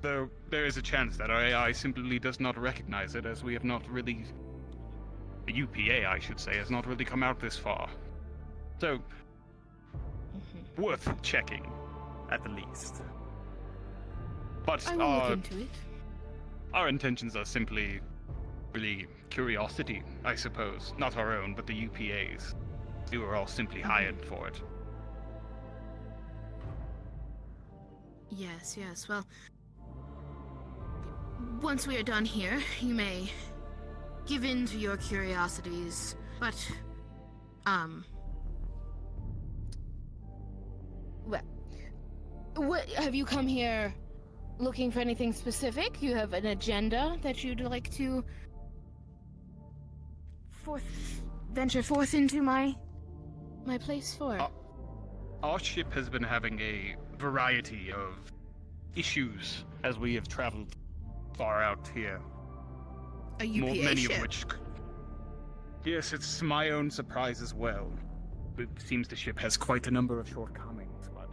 Though there is a chance that our AI simply does not recognize it, as we have not really... The UPA, I should say, has not really come out this far. So, worth checking, at the least. But I will look into it. Our intentions are simply really curiosity, I suppose. Not our own, but the UPA's. We were all simply hired for it. Yes. Well, once we are done here, you may give in to your curiosities, but, what, have you come here looking for anything specific? You have an agenda that you'd like to venture forth into my place for? Our ship has been having a variety of issues as we have traveled far out here. A UPA Many ship? of which... Yes, it's my own surprise as well. It seems the ship has quite a number of shortcomings, but...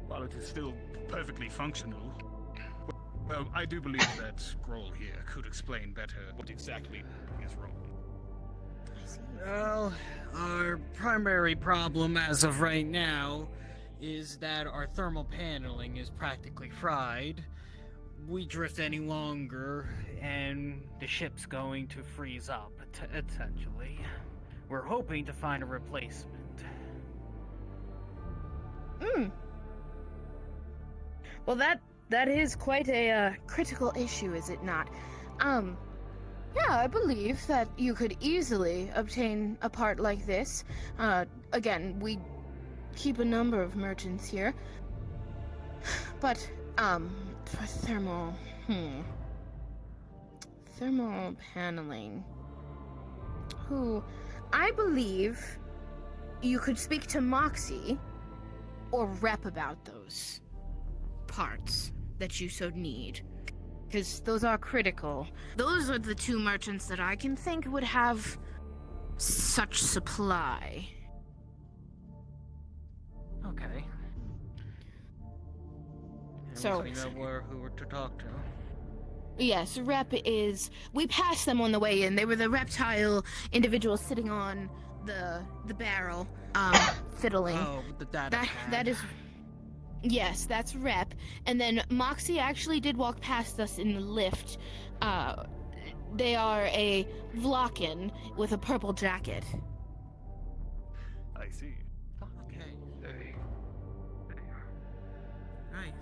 while it is still perfectly functional, Well, I do believe that Grohl here could explain better what exactly is wrong. Well, our primary problem as of right now is that our thermal paneling is practically fried. We drift any longer, and the ship's going to freeze up, essentially. We're hoping to find a replacement. Well, that is quite a critical issue, is it not? Yeah, I believe that you could easily obtain a part like this. Again, we keep a number of merchants here. But, for thermal paneling. I believe you could speak to Moxie or Rep about those parts that you so need. Because those are critical. Those are the two merchants that I can think would have such supply. Okay. So we know who we're to talk to. Yes, Rep is... We passed them on the way in. They were the reptile individuals sitting on the barrel, fiddling. Oh, the data pad. That is... Yes, that's Rep. And then Moxie actually did walk past us in the lift. They are a Vlakin with a purple jacket. I see. Okay. Right.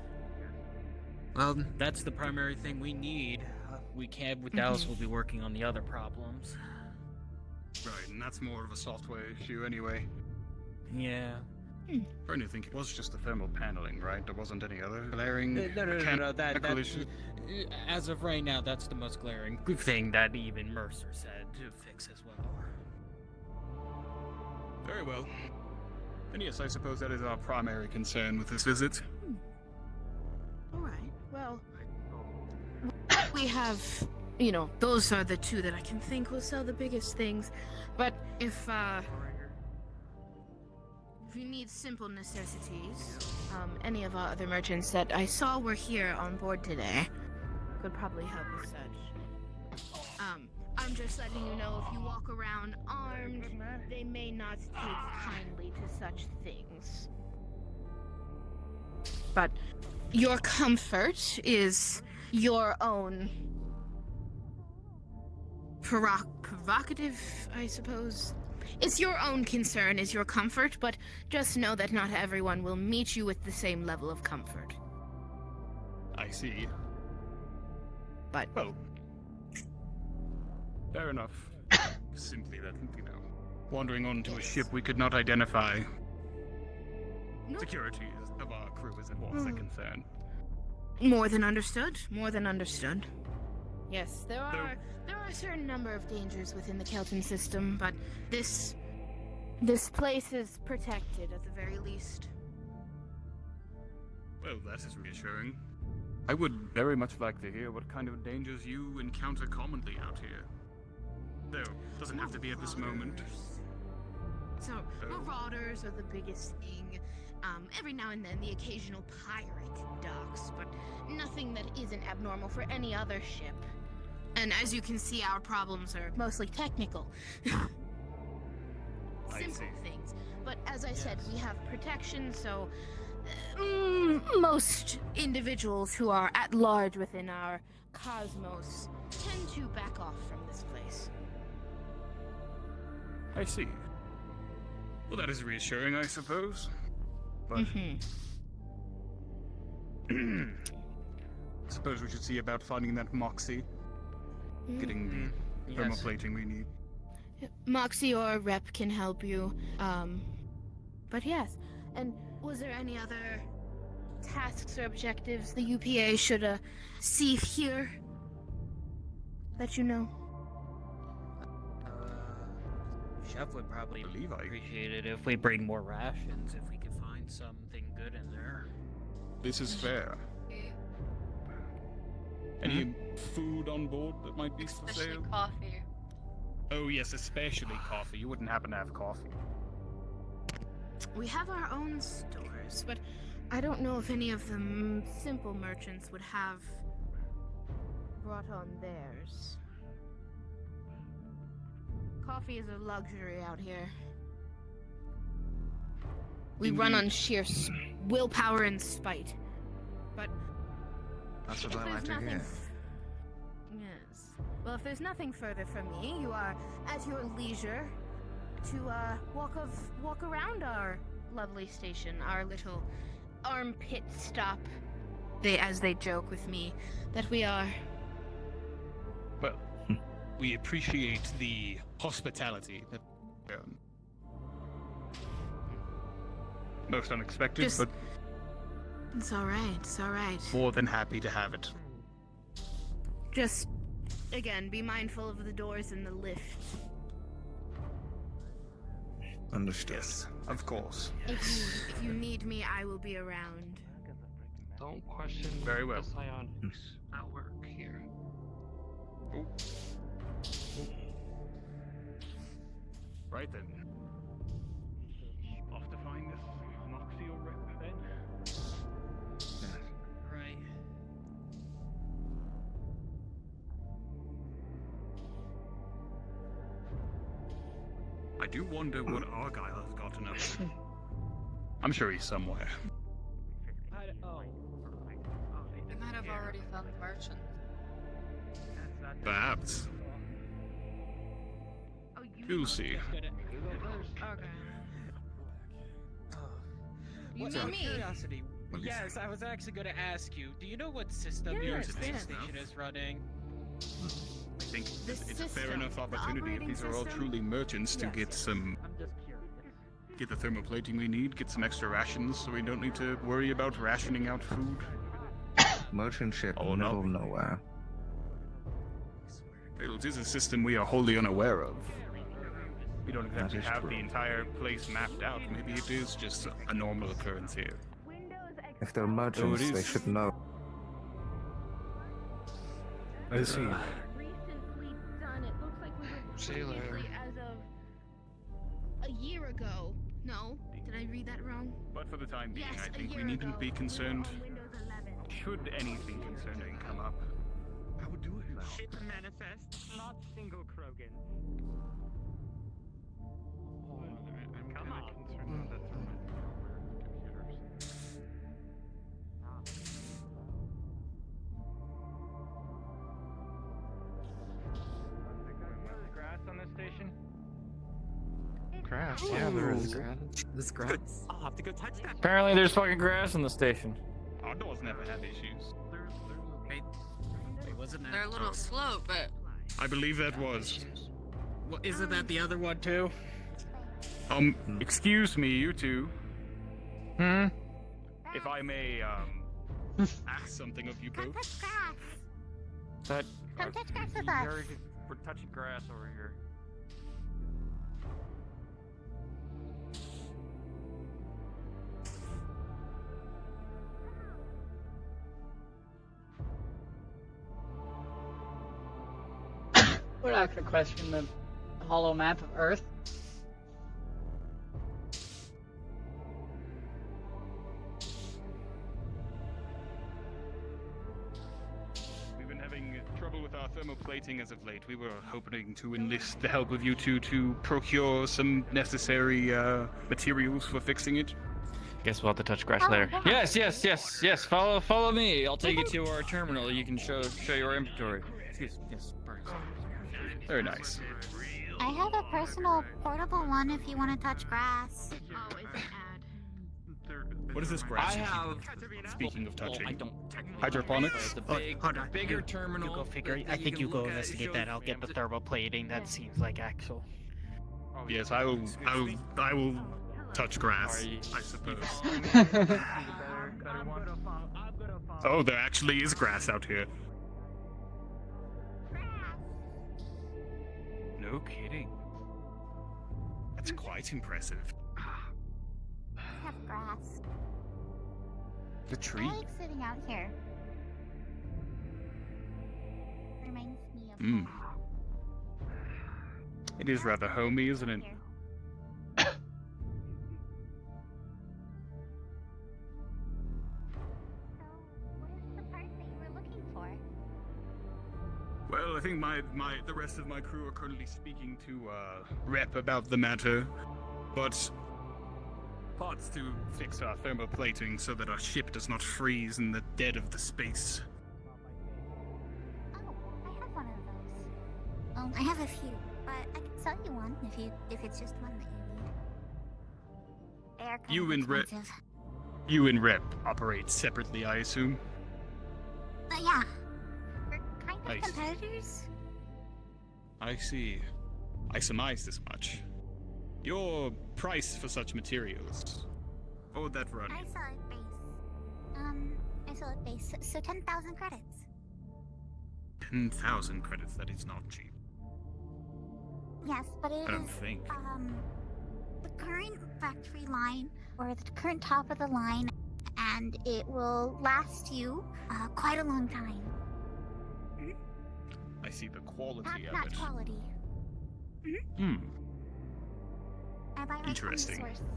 Well, that's the primary thing we need. We can't, with Dallas, we'll be working on the other problems. Right, and that's more of a software issue anyway. Yeah. I only think it was just the thermal paneling, right? There wasn't any other glaring No, that issue. as of right now, that's the most glaring thing that even Mercer said to fix as well. Very well. And yes, I suppose that is our primary concern with this visit. Alright, well... We have... those are the two that I can think will sell the biggest things. But if you need simple necessities, any of our other merchants that I saw were here on board today could probably help with such. I'm just letting you know, if you walk around armed, they may not take kindly to such things. But your comfort is your own provocative, I suppose. It's your own concern, is your comfort, but just know that not everyone will meet you with the same level of comfort. I see. But... Well... Fair enough. Simply that, wandering onto a ship we could not identify. No. Security of our crew is what's a concern. More than understood. More than understood. Yes, there are a certain number of dangers within the Kelton system, but this place is protected at the very least. Well, that is reassuring. I would very much like to hear what kind of dangers you encounter commonly out here. Though, doesn't have to be at this moment. So, marauders are the biggest thing. Every now and then the occasional pirate docks, but nothing that isn't abnormal for any other ship. And as you can see, our problems are mostly technical. Simple things. But as I said, we have protection, so most individuals who are at large within our cosmos tend to back off from this place. I see. Well, that is reassuring, I suppose. But... suppose we should see about finding that Moxie. Getting the thermoplating we need. Moxie or Rep can help you. But yes. And was there any other tasks or objectives the UPA should see here that you know? Chef would probably appreciate it if we bring more rations, if we could find something good in there. This is fair. Any food on board that might be for Especially sale? coffee. Oh yes, especially coffee. You wouldn't happen to have coffee. We have our own stores, but I don't know if any of the simple merchants would have brought on theirs. Coffee is a luxury out here. We run on sheer willpower and spite. But That's what if I there's like to nothing hear. Yes. Well, if there's nothing further from me, you are at your leisure to walk around our lovely station, our little armpit stop. As they joke with me that we are. Well, we appreciate the hospitality. That, most unexpected, but It's all right. It's all right. more than happy to have it. Just again, be mindful of the doors in the lift. Understood. Yes, of course. If you need me, I will be around. Don't question Very well. the psionics at work here. Right then. Off to find this Moxial rep then. Right. I do wonder what Argyle has gotten up to. I'm sure he's somewhere. They might have already found the merchant. Perhaps. You'll see. Okay. You What's know out of me. curiosity? Yes, I was actually going to ask you. Do you know what system your Yes, space yes. station is running? I think The it's a fair system, enough the opportunity if operating these are all system? truly merchants to get some. Get the thermoplating we need, get some extra rations so we don't need to worry about rationing out food. Merchant ship, Oh, no. middle of nowhere. It is a system we are wholly unaware of. We don't exactly is have true. the entire place mapped out. Maybe it is just a normal occurrence here. If they're merchants, it they is. should know. I see. Recently done. It looks like we were See you later. previously as of a year ago. No, did I read that wrong? But for the time being, Yes, I a think we year needn't ago, be we were concerned. on Windows 11. Should anything concerning come up, I would do it. Ship manifest, not single Krogan. Come on. Grass on this station? Grass, yeah, there is grass. This grass. I'll have to go touch that. Apparently, there's fucking grass in the station. Our doors never had issues. Wait, wasn't that? They're a little slow, but I believe that was. Well, isn't that the other one too? Excuse me, you two. Hmm? If I may, ask something of you both. That, Come touch grass with we us. already- We're touching grass over here. We're not gonna question the hollow map of Earth. We've been having trouble with our thermoplating as of late. We were hoping to enlist the help of you two to procure some necessary materials for fixing it. Guess we'll have to touch grass later. Yes, yes, yes, yes. Follow me. I'll take you to our terminal. You can show your inventory. Excuse me. Yes, Burns. Very nice. I have a personal portable one if you want to touch grass. Oh, it's an ad. What is this grass? I have. Speaking of touching, I don't. hydroponics. The Oh, big, hold on. bigger You terminal. go figure. that I think you can go look at, investigate show that. I'll get the thermoplating. That seems like actual. Yes, I will touch grass, I suppose. Oh, there actually is grass out here. No kidding. That's quite impressive. I have grass. The tree. I like sitting out here. Reminds me of Mm. It is rather homey, isn't it? here. So, what is the part that you were looking for? Well, I think the rest of my crew are currently speaking to Rep about the matter, but parts to fix our thermoplating so that our ship does not freeze in the dead of the space. Oh, I have one of those. I have a few, but I can sell you one if it's just one that you need. They are kind of expensive. You and Rep operate separately, I assume? Yeah. We're kind of competitors. I see. I surmised as much. Your price for such materials, what would that run? I sell it base. So 10,000 credits. 10,000 credits, that is not cheap. Yes, but it I don't is, think. the current factory line, or the current top of the line, and it will last you quite a long time. I see the quality Top of it. quality. Hmm. I buy right Interesting. from the source,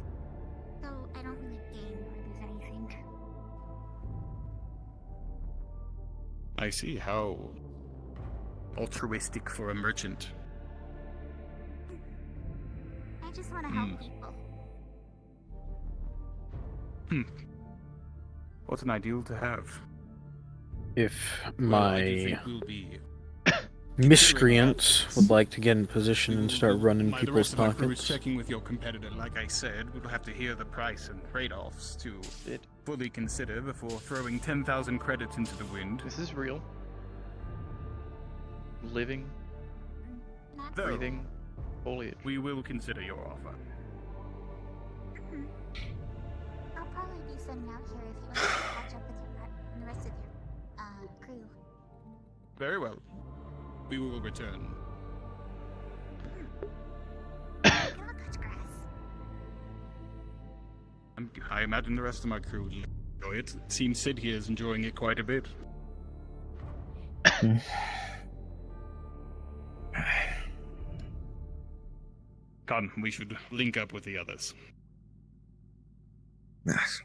so I don't really gain or lose anything. I see. How altruistic for a merchant. I just want to help people. What an ideal to have. If Well, I do my think we'll be miscreants would like to get in position and start running the people's rest of my crew is pockets, checking with your competitor. Like I said, we'll have to hear the price and trade-offs to fully consider before throwing 10,000 credits into the wind. This is real. Living, Though, breathing foliage. we will consider your offer. I'll probably be sending out here if you want to catch up with the rest of your crew. Very well. We will return. Don't touch grass. I imagine the rest of my crew will enjoy it. It seems Sid here is enjoying it quite a bit. Come, we should link up with the others. Yes.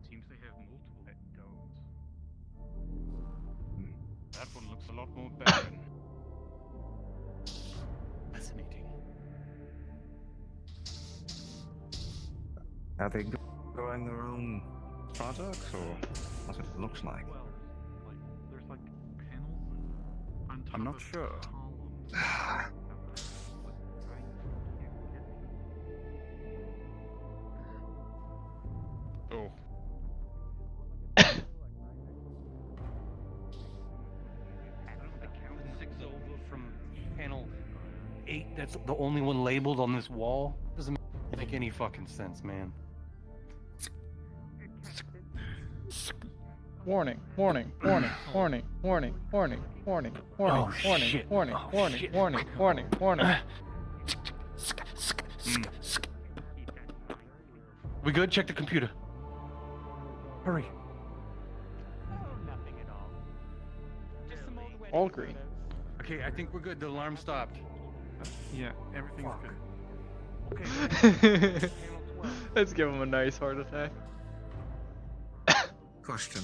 Seems they have multiple domes. That one looks a lot more barren. Fascinating. Are they growing their own products, or what it looks like? There's like panels on top I'm not of sure. Oh. Six over from panel 8. That's the only one labeled on this wall. Doesn't make any fucking sense, man. Warning, warning, warning, warning, warning, warning, warning, warning, Oh, warning, shit. warning, Oh, warning, shit. warning, warning, warning. We good? Check the computer. Hurry. All green. Okay, I think we're good. The alarm stopped. Yeah, everything's good. Let's give him a nice heart attack. Question.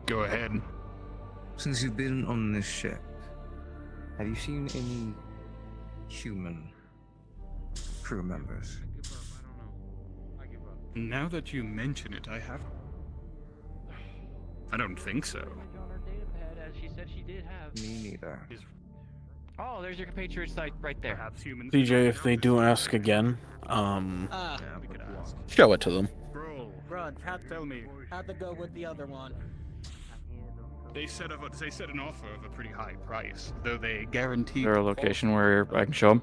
Go ahead. Since you've been on this ship, have you seen any human crew members? Now that you mention it, I have. I don't think so. On her datapad, as she said she did have. Me neither. Oh, there's your compatriot site right there. Perhaps humans. CJ, if they do ask again, we could ask. show it to them. Bro, Tell me. how'd it go with the other one? They set an offer of a pretty high price, though they guarantee. Is there a location where I can show them?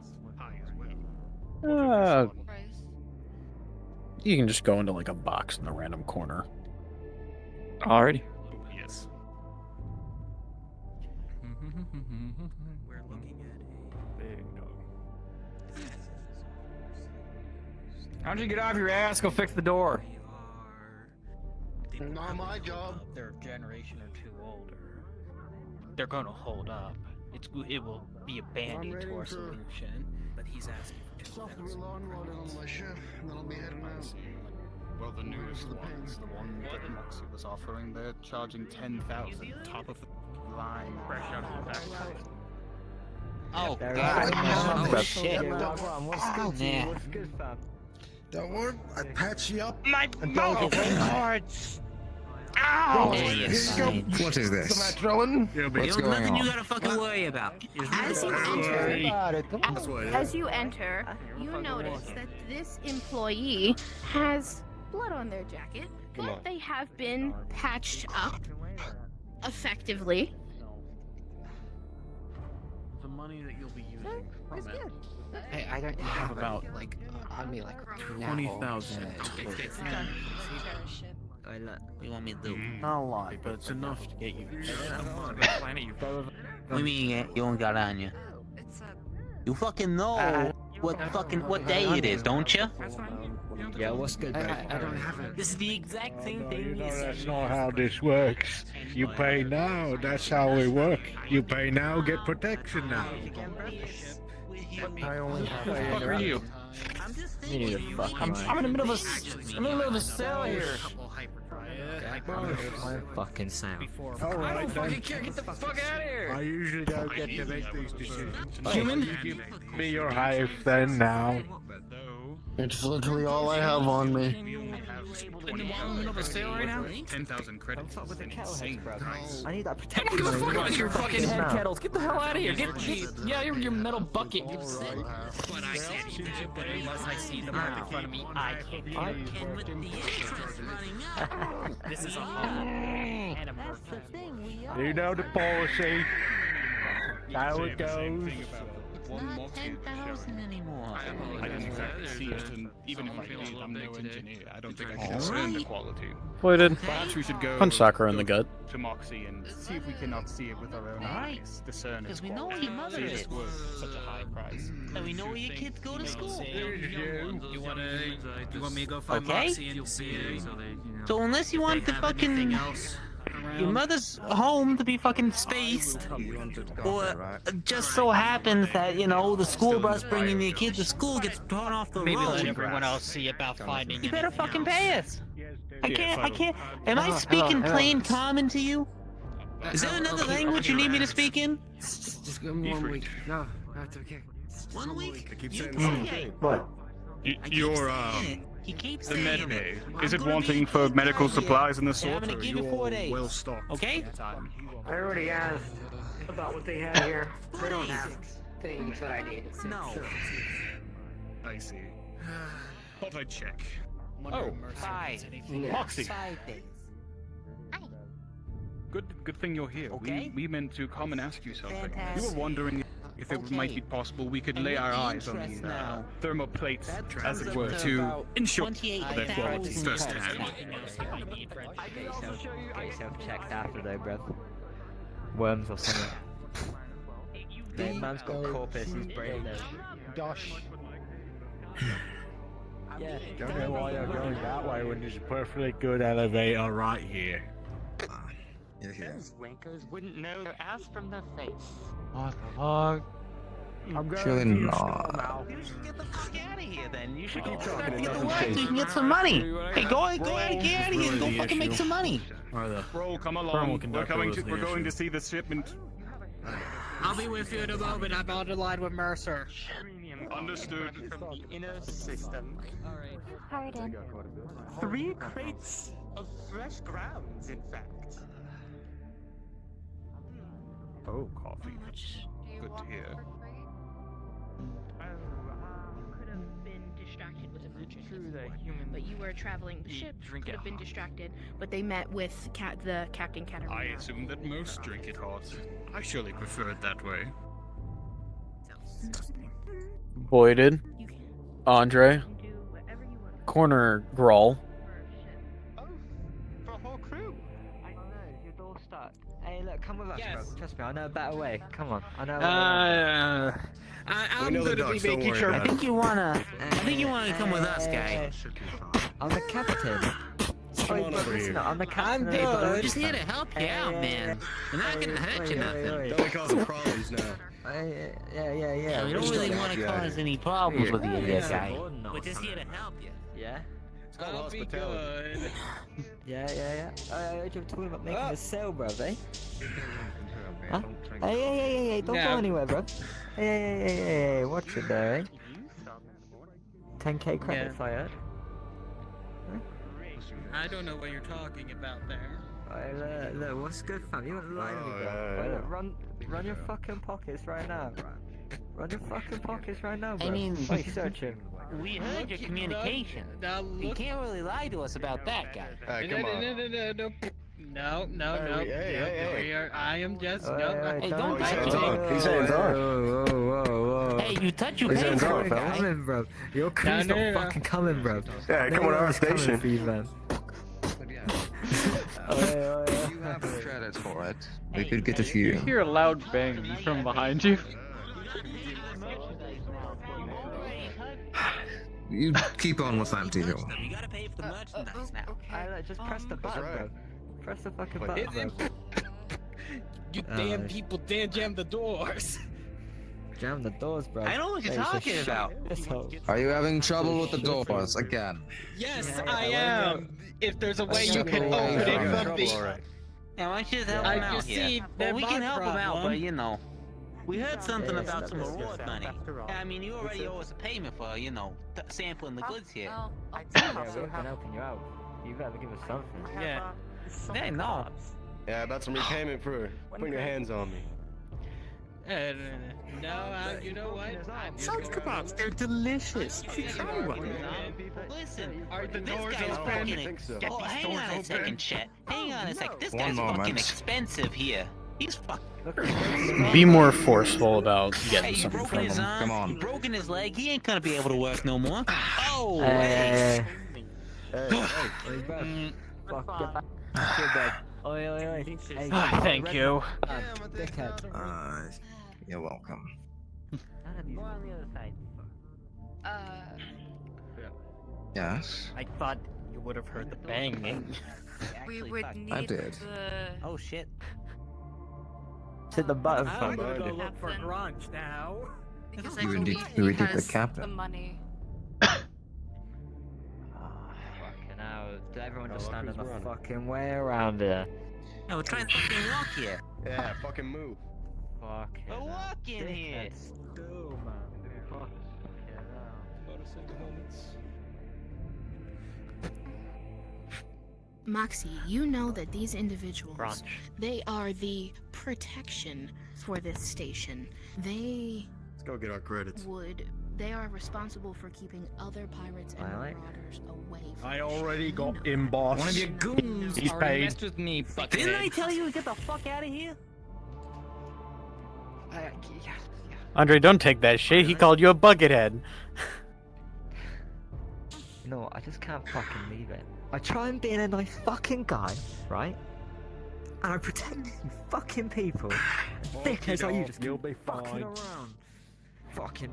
You can just go into like a box in the random corner. Alrighty. Yes. We're looking at Big dog. How'd you get off your ass? Go fix the door. Not my job. They're a generation or two older. They're gonna hold up. It will be a band-aid to our solution. But he's asking for Soft wheel on rolling on my ship, and then I'll be heading out. Well, Well, the newest ones, the one that Moxie was offering, they're charging 10,000, top of the line, fresh out of the factory. Oh, There God. we go. Oh, shit. What's good, G? Yeah. What's good, fam? Don't worry, I patch you up. My mouth hurts. Ow! Yeah, you're fine. What is this? Some adrenaline? What's going Nothing you on? gotta fucking worry about. As you enter, you notice that this employee has blood on their jacket, Come but on. they have been patched up effectively. The money that you'll be using from it. I don't have about, like, on me, like, 20,000. You want me to do? Not a lot, but it's enough to get you. What do you mean you don't got on you? You fucking know what day it is, don't you? Yeah, what's good, bro? I don't have it. This is the exact same thing. No, that's not how this works. You pay now, that's how it works. You pay now, get protection now. I only have Who the fuck are you? You need to fuck I'm in the middle of a sale here. I'm fucking Sam. I don't fucking care. Get the fuck out of here. I usually don't get to make these decisions. Human? Give me your hive then now. It's literally all I have on me. In the middle of a sale right now? 10,000 credits. Fuck with the kettle heads, bro. I need that I protection. don't give a fuck about your fucking head now. kettles. Get the hell out of here. Get yeah, your metal bucket. But I can't eat them, but unless I see them right in front of me, I can't eat them. This is a whole and a murder. You know the policy. How it goes. Not 10,000 anymore. I didn't exactly see it, and even if I did, I'm no engineer. I don't think I can discern the quality. Voided. Perhaps we should go Punch Sakura in the gut. to Moxie and see if we cannot see it with our own eyes. Discern its Because we know where your mother see is. it's worth such a high price. And we know where your kids go to school. You want me to go find Okay. Moxie and see? So unless you want the fucking your mother's home to be fucking spaced, or just so happens that the school bus bringing your kid to school gets thrown off the Maybe let road, everyone else see about finding. you better fucking pay us. I can't. Am I Hello, speaking hello. plain common to you? Is there another language you need me to speak in? Just give me 1 week. No, that's okay. 1 week? I keep You saying okay? What? Your He keeps the saying med it. bay. I'm Is it gonna wanting be for medical fucking supplies and the Yeah, I'm sort, gonna or give you you 4 all days. well stocked? Okay? Time. I already asked about what they have here. They don't have things that I need. No. I see. Thought I'd check. Oh, 5. Moxie. 5 days. Good thing you're here. Okay. We meant to come and ask you something. We Fantastic. were wondering if it might be possible we could And lay with our the eyes on interest the now, thermal plates, that as comes it up were, to to about ensure their quality 28,000 firsthand. Get yourself checked after though, bruv. Worms or something. The man's got corpus, he's brain dead. Dosh. Yeah. Don't know why you're going that way when there's a perfectly good elevator right here. You're here. Those wankers wouldn't know their ass from their face. What the fuck? I'm going Surely to your not. skull now. You should get the fuck out of here then. You should Keep start talking, to it get to doesn't work so change. you can get some money. Hey, get out of here and go Really the fucking make issue. some money. Or the Roll, come thermal along. We're conductor going was to the we're going issue. to see the shipment. I'll be with you in a moment. I'm on the line with Mercer. Understood. From the inner system. Pardon. 3 crates of fresh grounds, in fact. Oh, coffee. Good to hear. Could have been distracted with a merchant True, the before, human but you were traveling the ship. drink Could it have been hot. distracted, but they met with the Captain Katarina. I assume that most drink it hot. I surely prefer it that way. Voided. Andre. Corner Grawl. Oh, for a whole crew. I know, your door's stuck. Hey, look, come with us, bro. Trust me, I know a better way. Come on, I know. I'm know the gonna be ducks, don't making worry sure. about I think you wanna come with us, guy. I'm the captain. Sorry, on but over listen, here. I'm the captain. Hey, but we're Hey, just here to help you out, man. We're not gonna hurt you nothing. Don't cause problems now. We don't really want to cause any problems with you here, guy. We're just here to help you. Yeah? called I'll be hospitality. good. Yeah. You're talking about making a sale, bro, eh? Huh? Hey, don't go anywhere, bro. Hey, watch it there, eh? 10k credits, I heard. I don't know what you're talking about there. Alright, look, what's good, fam? You wouldn't lie to me, bro. Wait, look, run your fucking pockets right now. Run your fucking pockets right now, bro. I mean, wait, search him. We heard your communication. You can't really lie to us about that, guy. Come on. No. Hey. I am just Hey, don't touch He's it. hands off. Whoa. Hey, you touch your He's hands paper, off, fellas. guy. Coming, bro. Your crew's No. not fucking coming, bro. Yeah, come on our station. For you, man. You have the credits for it. We could get a few. You hear a loud bang from behind you. You keep on with that deal. You gotta pay for the merchandise now. Alright, just press the button, right. bro. Press the fucking button, bro. You damn people, jam the doors. Jam the doors, bro. I know what you're talking about. Are you having trouble with the doors again? Yes, I am. If there's a way you can open it from the... Yeah, why don't you just help him out here? Well, we can help him out, but you know, we heard something about some reward money. I mean, you already owe us a payment for, you know, sampling the goods here. Yeah, we've been helping you out. You better give us something. Yeah. Hey, no. Yeah, about some repayment for putting your hands on me. No, you know what? Shark kebabs, they're delicious. You should try one. Listen, Are the this doors guy's open? fucking... Oh, hang on a second, Chet. Hang on a second. This guy's fucking expensive here. He's fucking... Be more forceful about getting Hey, you something broken from his him. arm, Come on. you broken his leg, he ain't gonna be able to work no more. Oh, Hey. hey. Fuck, get back. Get back. Oi. Hey, Thank you. Dickhead. You're welcome. Go on the other side. Yes. I thought you would have heard the banging. We would need I did. the... Oh shit. Hit the button, I'm fam. gonna go look for grunge now. Because I You believe indeed- he you indeed the has captain. the money. Fucking hell. Did everyone just stand in the fucking way around here? No, we're trying to fucking walk here. Yeah, fucking move. Fucking We're walking here. Still, man. Fucking Moxie, you know that these individuals, Brunch. they are the protection for this station. They Let's go get our credits. they are responsible for keeping other pirates and marauders away from I the ship. already got him, boss. One of your goons He's already paid. messed with me, Didn't I fuckhead. tell you to get the fuck out of here? Andre, don't take that shit. He called you a buckethead. No, I just can't fucking leave it. I try and be a nice fucking guy, right? And I protect you fucking people. Dickheads like you just You'll be fucking fine. around. Fucking.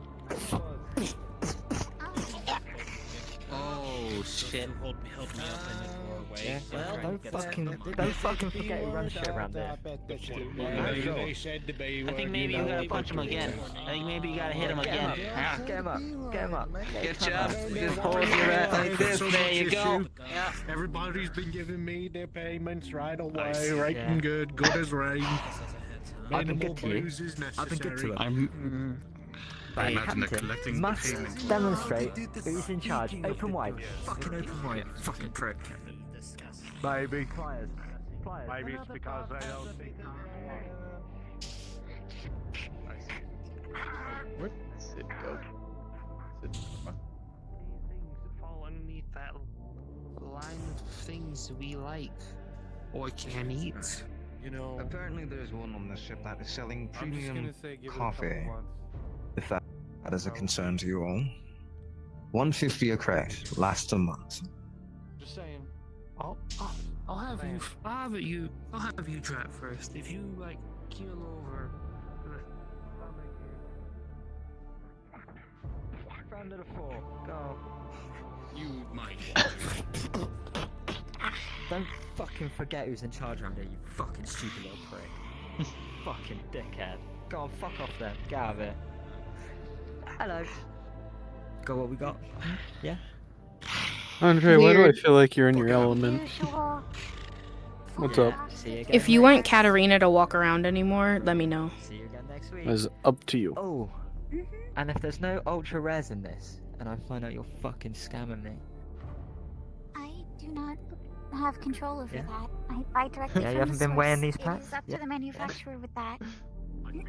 Oh shit. Help me up in the doorway. Well, don't fucking forget who runs shit around there. They said to be I think maybe you gotta punch him again. I think maybe you gotta hit him again. Get him up. Get him up. Good job. Just hold your rat like this. There you go. Yeah. Everybody's been giving me their payments right away, Nice. right Yeah. and good as rain. I've been Minimal good to you. bruises I've been good to necessary. him. I Hey, imagine they're Captain, collecting the must payments. demonstrate who's in charge. Open wide. Fucking open wide. Fucking prick. Maybe. Pliers. Maybe it's because they don't think. Where'd Sid go? Sid, come on. Things fall underneath that line of things we like or can eat. You know, apparently there's one on this ship that is selling I'm just premium gonna say give it a couple coffee. months. If that is a concern to you all. 150 a crate, lasts a month. Just saying. I'll have you try it first. If you like keel over. Round of the four. Go. You might. Don't fucking forget who's in charge around here, you fucking stupid little prick. Fucking dickhead. Go on, fuck off then. Get out of here. Hello. Go what we got? Yeah? Andre, why do I Weird. feel like you're in your element? What's up? If you want Katarina to walk around anymore, let me know. See you again next week. It's up to you. Oh, and if there's no ultra rares in this, and I find out you're fucking scamming me. I do not have control over Yeah. that. I buy directly Yeah, from you haven't the been weighing source. these It packs? is up to Yeah. the manufacturer with that.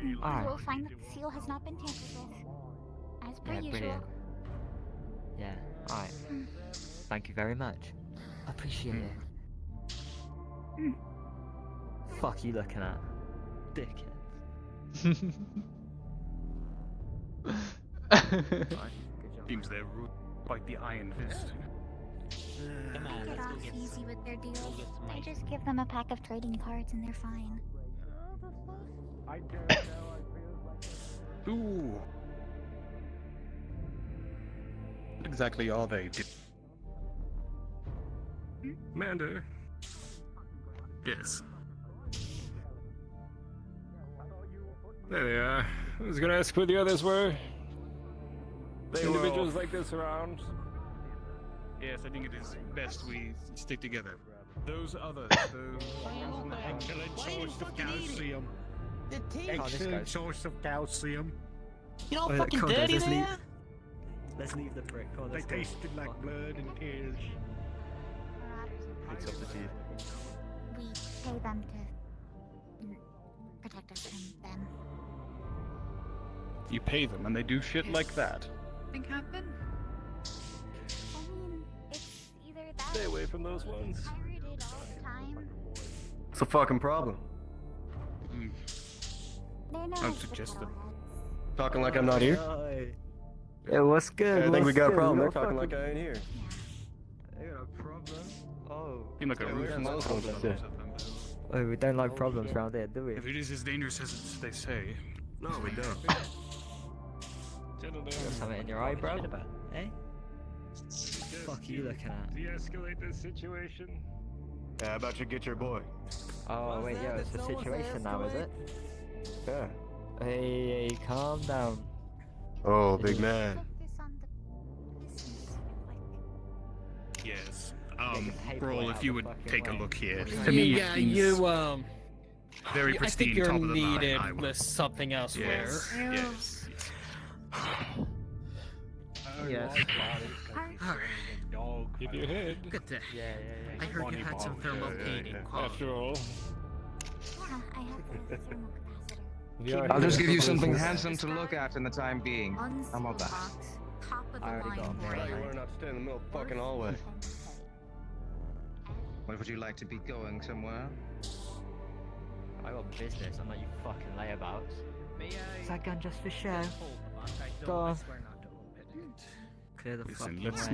You Alright. will find that the seal has not been tampered with, as per Yeah, usual. brilliant. Yeah, alright. Thank you very much. Appreciate it. Fuck you looking at? Dickhead. Seems they're ruled by the Iron Fist. They get off easy with their deals. I just give them a pack of trading cards and they're fine. Ooh. What exactly are they? Amanda? Yes. There they are. I was gonna ask where the others were. They Individuals were like this around. Yes, I think it is best we stick together. Those others, excellent source of calcium. Excellent source of calcium. You know how fucking dirty they are? Let's leave the brick. Come on, They let's go. tasted like blood and tears. Picks up the teeth. We pay them to protect us from them. You pay them and they do shit like that. Think happen? I mean, it's either that Stay away from those ones. pirated all the time. What's the fucking problem? They're no Don't suggest them. Talking like I'm not here? Yeah, what's good? I think we What's got a good? problem. We They're got talking like fucking- I ain't here. They got a problem? Oh. Seem like a Stay away roof from those ones, I said. Oh, we don't like problems around here, do we? If it is as dangerous as they say. No, we don't. Settle Got something in your eye, bro? Eh? Fuck you looking at? De-escalate this situation. Yeah, how about you get your boy? Oh, wait, yeah, it's the situation now, is it? Yeah. Hey, calm down. Oh, big man. Yes. paper Brawl, out if you the would fucking take a way. look here. To me, Yeah, it seems you very I pristine, think you're top of the line. needed I will. with something elsewhere. Yes. Yes. Yes. Keep your head. Good day. Yeah. I heard you had some thermal painting. After all. Yeah, I have the thermal capacitor. I'll just give you something handsome to look at in the time being. How about that? Top of the I already line. got Tell you one. where not to stay in the middle of the fucking hallway. Well, would you like to be going somewhere? I got business, I'm not you fucking layabouts. Is that gun just for show? Go on. Clear the Listen, fucking let's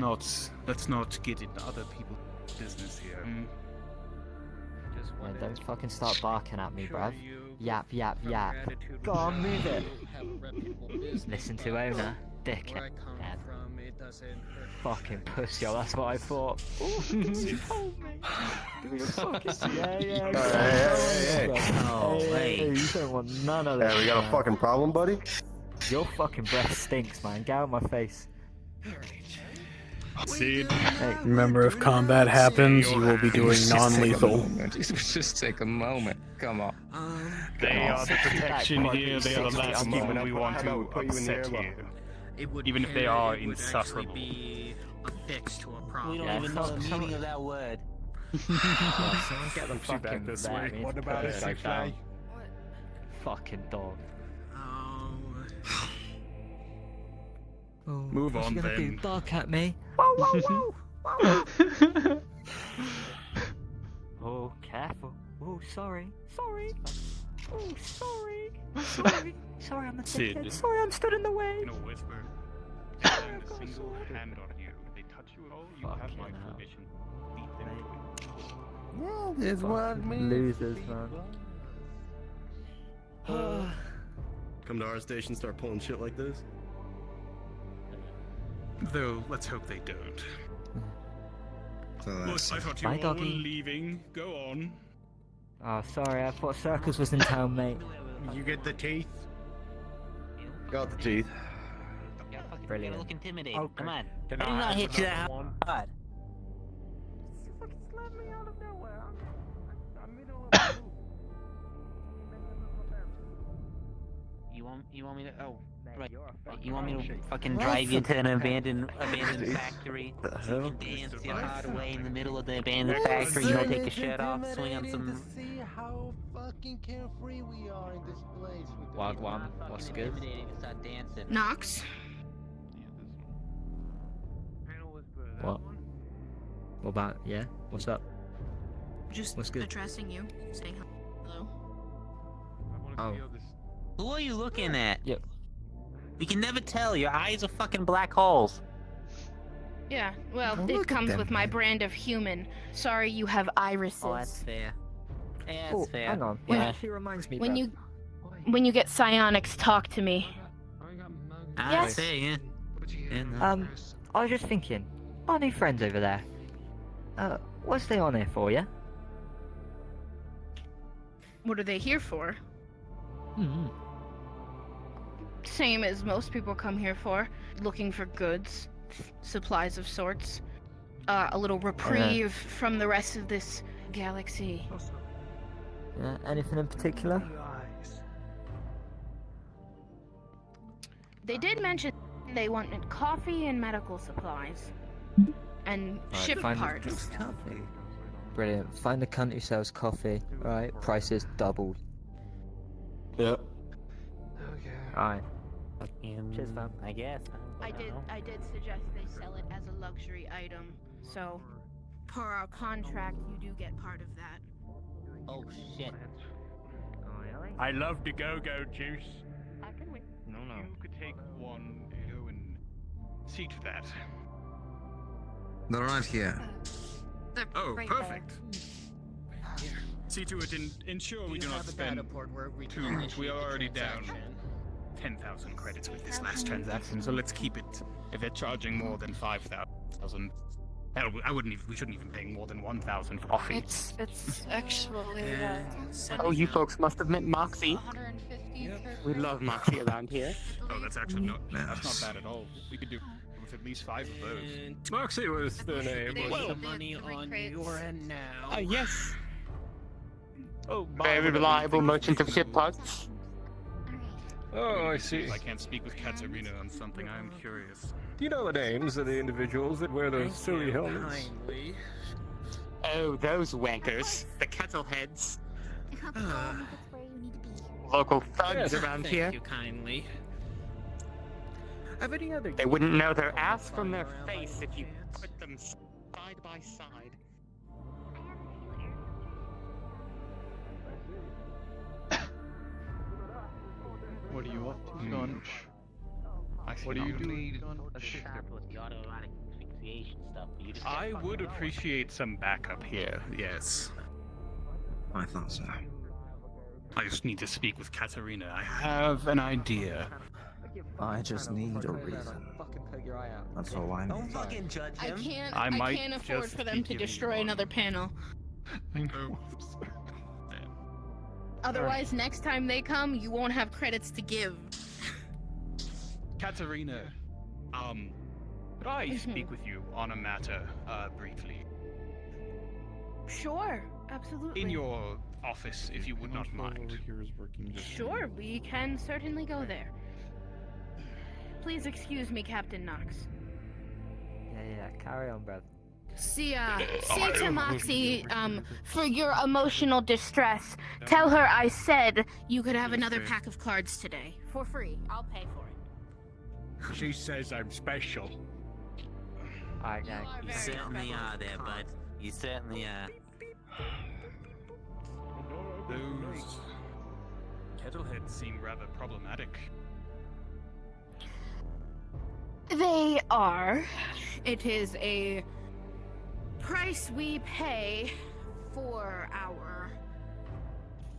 way. let's not get into other people's business here. Yeah, don't fucking start barking at me, bruv. Yap. Go on, move it. Listen to owner, dickhead. Yeah. Fucking pussy, that's what I thought. You told me. Do your fucking yeah. Hey. Oh, hey, you don't want none of that. Yeah, we got a man. fucking problem, buddy? Your fucking breath stinks, man. Get out of my face. Sid. Hey, Remember, if combat happens, you will be doing non-lethal. Just take a moment. Come on. They are the protection Fucking here. They are the 60 last on people mine. we want How about we to put you in the upset airlock? here. It would Even if they are it would actually insufferable. be a fix to a problem. We don't Yeah, even know the someone- meaning of that word. yeah, someone get the Push you back fucking this vet. way. We need What to about put a this guy six down. leg? Fucking dog. Oh, Move what's on, she gonna do? then. Bark at me? Whoa. Oh, careful. Oh, sorry. Oh, sorry. Sorry, I'm a Sid. dickhead. Sorry, I'm stood in the way. In a whisper. They land a single hand on you. If they touch you at all, you have my Fucking hell. permission. Beat them to it. Well, there's one me. Losers, man. Come to our station, start pulling shit like this? Though, let's hope they don't. So Look, that's I thought you Bye, all doggy. were leaving. Go on. Oh, sorry, I thought Circus was in town, mate. You get the teeth? Got the teeth. You Brilliant. look intimidating. Come on. Can I did I not have hit you that another one? hard. let me out of nowhere. I'm middle of the loop. You want me to? Oh, right. You want me to fucking drive you to an abandoned factory? So you can dance your heart away in the middle of the abandoned factory. You don't take your shirt off, swing on some. See how fucking carefree we are in this place. Wagwan, what's good? Start dancing. Knox. What? What about, yeah? What's up? Just What's good? addressing you, saying hello. Oh. Who are you looking at? Yep. We can never tell. Your eyes are fucking black holes. Yeah, well, Oh, it look at comes them. with my brand of human. Sorry, you have irises. Oh, that's fair. Yeah, Oh, that's fair. hang on. When- That actually reminds me, When Bev. you get psionics, talk to me. I say, yeah. Yeah, no. I was just thinking, our new friends over there. What's they on here for, yeah? What are they here for? Hmm. Same as most people come here for, looking for goods, supplies of sorts, a little reprieve from the rest of this galaxy. Yeah, anything in particular? They did mention they wanted coffee and medical supplies. And ship find the- parts. Brilliant. Find the cunt who sells coffee. Right, prices doubled. Yeah. Alright. Fucking, Cheers, fam. I guess. I did suggest they sell it as a luxury item. So, per our contract, you do get part of that. Oh shit. I love the go-go juice. No. You could take one ew, and see to that. They're right here. Oh, right perfect. See to it and ensure we do not spend too much. We are already down 10,000 credits with this last transaction, so let's keep it. If they're charging more than 5,000, hell, we shouldn't even pay more than 1,000 for coffee. It's actually. Oh, you folks must have met Moxie. 150 per We love Moxie around here. Oh, that's actually that's not bad at all. We could do with at least 5 of those. Moxie was the name. Well, wasn't the money on your end now. Yes. Oh, Very reliable merchant of ship parts. Oh, I see. If I can't speak with Katarina on something, I am curious. Do you know the names of the individuals that wear those silly helmets? Oh, those wankers. The kettleheads. That's where you need to be. Local thugs around Thank here. you kindly. Have any other? They wouldn't know their ass from their face if you put them side by side. What are you up to, Gunch? What do you do, Gunch? With the autoerotic asphyxiation stuff. But you just I would appreciate some backup here, yes. I thought so. I just need to speak with Katarina. I have an idea. I just need a reason. That's all I Don't need. fucking judge I him. can't. I I might can't afford just for them be to giving destroy you another panel. I know. Otherwise, next time they come, you won't have credits to give. Katarina, could I speak with you on a matter, briefly? Sure, absolutely. In your office, if you would not mind. Sure, we can certainly go there. Please excuse me, Captain Knox. Yeah, carry on, bruv. See to Moxie, for your emotional distress. Tell her I said you could have another pack of cards today. For free. I'll pay for it. She says I'm special. Alright, gang. You certainly are there, bud. You certainly are. Those kettleheads seem rather problematic. They are. It is a price we pay for our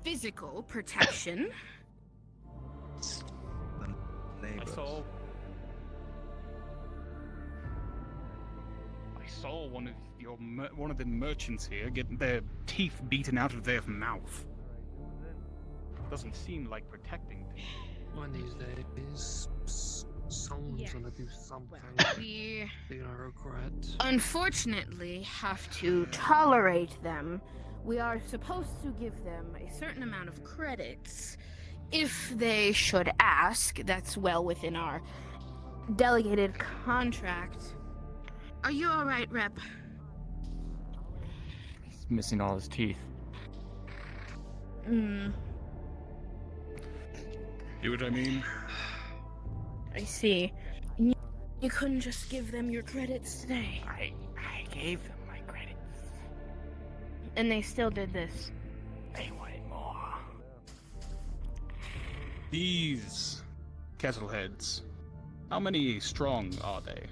physical protection. I saw one of the merchants here get their teeth beaten out of their mouth. Doesn't seem like protecting things. One of these days. Someone's gonna do something. We They're gonna regret. unfortunately have to tolerate them. We are supposed to give them a certain amount of credits. If they should ask, that's well within our delegated contract. Are you alright, Rep? He's missing all his teeth. Hmm. See what I mean? I see. You couldn't just give them your credits today. I gave them my credits. And they still did this. They wanted more. These kettleheads, how many strong are they?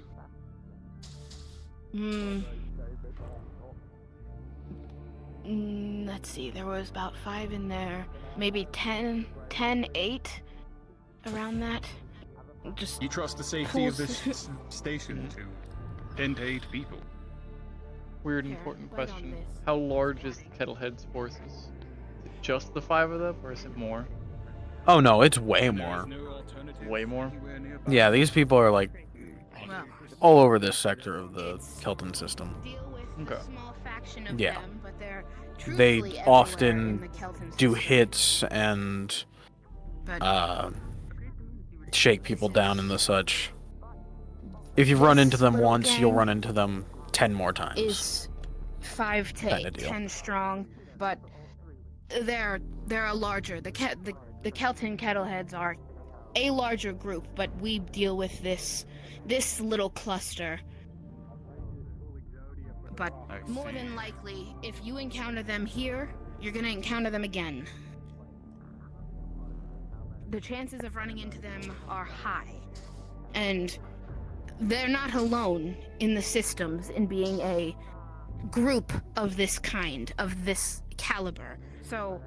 Let's see, there was about 5 in there. Maybe 10, 8, around that. Just You trust the safety of this station to 10 to 8 people? Weird important question. How large is the Kettlehead's forces? Is it just the 5 of them, or is it more? Oh no, it's way more. Way more? Yeah, these people are like all over this sector of the Kelton system. Okay. Yeah. them, but they're They truthfully everywhere in often the Kelton do system. hits and shake people down and the such. If you run into them little once, you'll gang run into them 10 more times. Is 5 to Kinda deal. 10 strong, but they're a larger. The Kelton Kettleheads are a larger group, but we deal with this little cluster. But more than likely, if you encounter them here, you're gonna encounter them again. The chances of running into them are high. And they're not alone in the systems in being a group of this kind, of this caliber. So,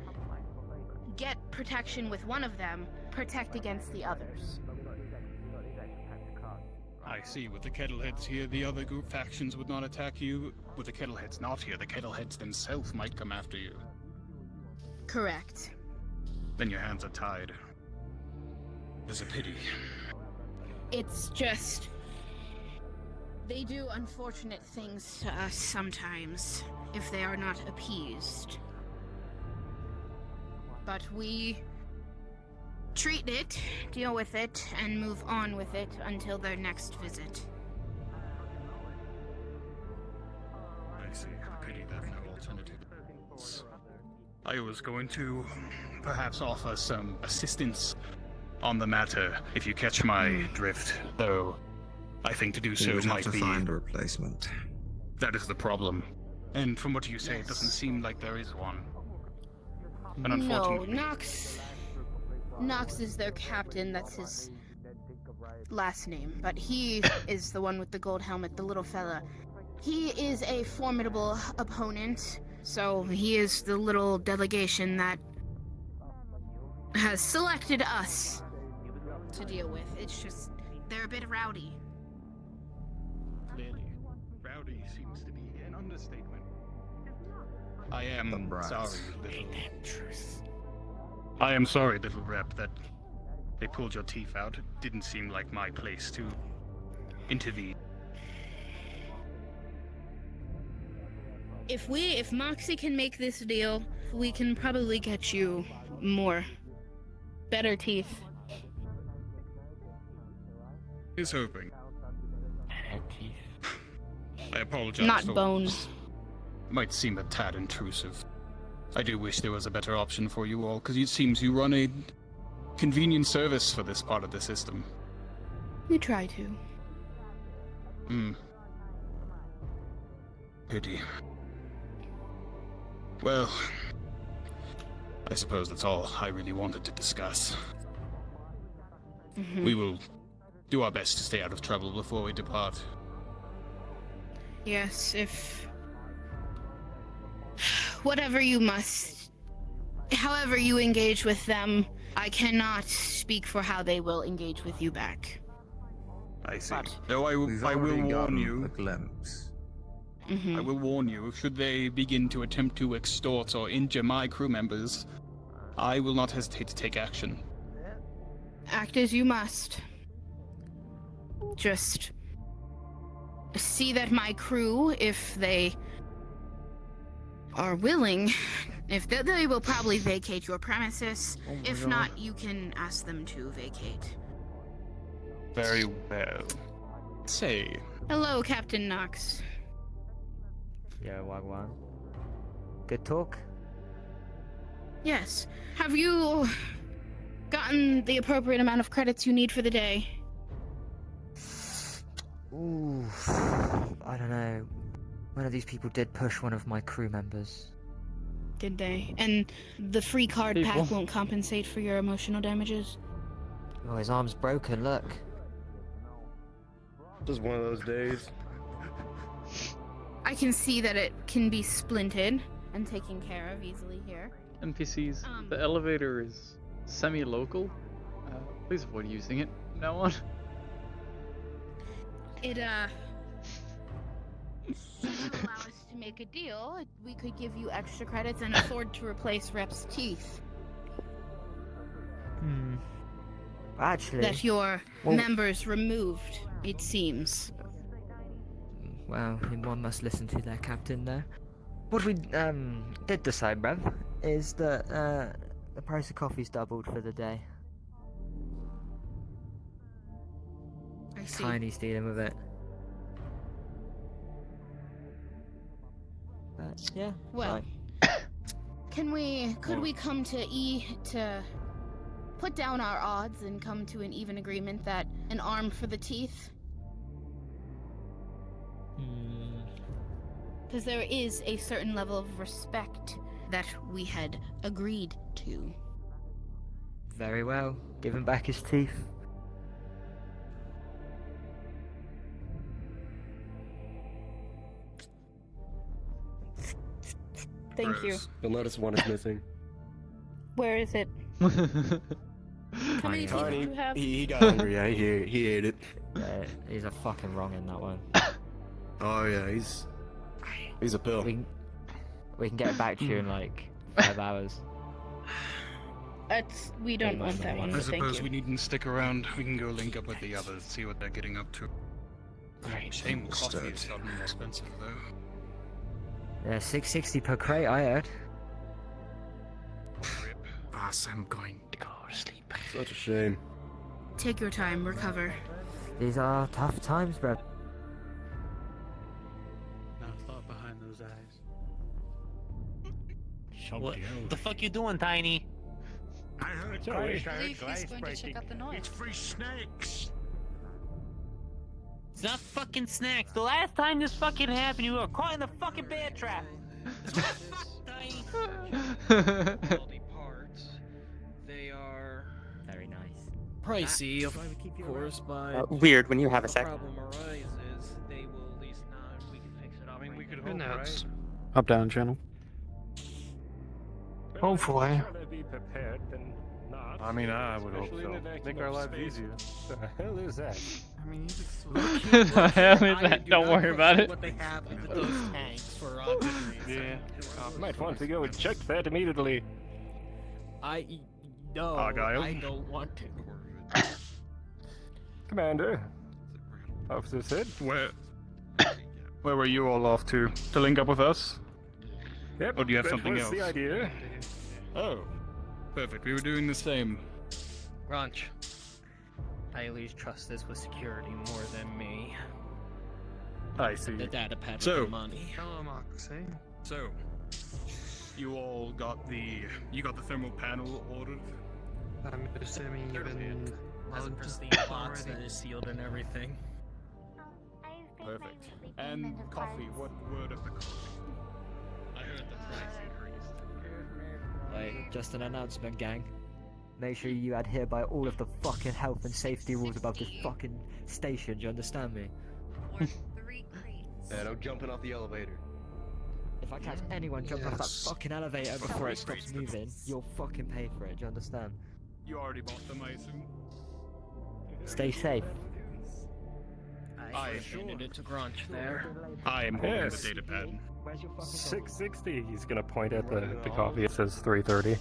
get protection with one of them, protect against the others. I see. With the Kettleheads here, the other group factions would not attack you. With the Kettleheads not here, the Kettleheads themselves might come after you. Correct. Then your hands are tied. It's a pity. It's just... they do unfortunate things to us sometimes, if they are not appeased. But we treat it, deal with it, and move on with it until their next visit. I see. Pity there's no alternative. I was going to perhaps offer some assistance on the matter, if you catch my drift, though I think to do so You would might have to be... find a replacement. That is the problem. And from what you say, it doesn't seem like there is one. And No, unfortunately... Nox is their captain, that's his last name, but he is the one with the gold helmet, the little fella. He is a formidable opponent, so he is the little delegation that has selected us to deal with. It's just, they're a bit rowdy. Clearly, rowdy seems to be an understatement. I am sorry, little... I am sorry, little rep, that they pulled your teeth out. It didn't seem like my place to intervene. If Moxie can make this deal, we can probably get you better teeth. He's hoping. I apologize. Not for bones. Might seem a tad intrusive. I do wish there was a better option for you all, because it seems you run a convenient service for this part of the system. We try to. Pity. Well, I suppose that's all I really wanted to discuss. We will do our best to stay out of trouble before we depart. Yes, whatever you must, however you engage with them, I cannot speak for how they will engage with you back. I see. Though I will warn you. A glimpse. I will warn you, should they begin to attempt to extort or injure my crew members, I will not hesitate to take action. Act as you must. just see that my crew, if they are willing, if they will probably vacate your premises. If not, you can ask them to vacate. Very well. Say. Hello, Captain Knox. Yeah, Wagwan. Good talk? Yes. Have you gotten the appropriate amount of credits you need for the day? Ooh, I don't know. One of these people did push one of my crew members. Did they? And the free card pack People. won't compensate for your emotional damages? Oh, his arm's broken, look. Just one of those days. I can see that it can be splinted and taken care of easily here. NPCs, the elevator is semi-local. Please avoid using it from now on. It, allow us to make a deal. We could give you extra credits and afford to replace Rep's teeth. Actually... That your members removed, it seems. Well, one must listen to their captain there. What we, did decide, Rev, is that, the price of coffee's doubled for the day. I see. Tiny's dealing with it. But, yeah. Well, could we come to to put down our odds and come to an even agreement that an arm for the teeth? Because there is a certain level of respect that we had agreed to. Very well. Give him back his teeth. Thank you. You'll notice one is missing. Where is it? How many teeth do you have? He got hungry. Yeah, he ate it. Yeah, he's a fucking wrong in that one. Oh yeah, he's a pill. We can get it back to you in like 5 hours. We don't want that one. I Thank suppose you. we needn't stick around. We can go link up with the others, see what they're getting up to. Shame coffee is gotten more expensive though. Yeah, $6.60 per crate, I heard. Boss, I'm going to go to sleep. Such a shame. Take your time, recover. These are tough times, bro. No thought behind those eyes. What the fuck you doing, Tiny? I heard I believe he's going to check out the noise. It's free snakes. It's not fucking snacks. The last time this fucking happened, you were caught in the fucking bear trap. Quality parts. They are very nice. Pricey, of course, but Weird when you have a sec. problem arises, they will at least not. We can fix it. I mean, we could Who hope, knows? right? Up down channel. Hopefully. Be prepared than not. I mean, I would hope so. Make our lives easier. What the hell is that? I mean, Don't worry about it. What they have in those tanks for auxiliaries. Yeah. Might want to go and check that immediately. No, Argyle. I don't want to. Commander. Officer said, where were you all off to? To link up with us? Yep. Or do you have that something was else? the idea. Oh, perfect. We were doing the same. Ranch. I lose trust this with security more than me. I see. The data pad So- with the money. Hello, Moxie. So, you all got the thermal panel ordered? I'm assuming you've been Has a logged pristine box already. that is sealed and everything. Perfect. And coffee. What word of the coffee? I heard the price increased. Wait, just an announcement, gang. Make sure you adhere by all of the fucking health and safety rules above this fucking station, do you understand me? Yeah, no jumping off the elevator. If I catch anyone jumping off that fucking elevator before it stops moving, you'll fucking pay for it, do you understand? You already bought them, I assume? Stay safe. I handed it to Grunch there. I am holding Yes. the data pad. Where's your fucking 660. He's gonna point at the coffee. It says 330.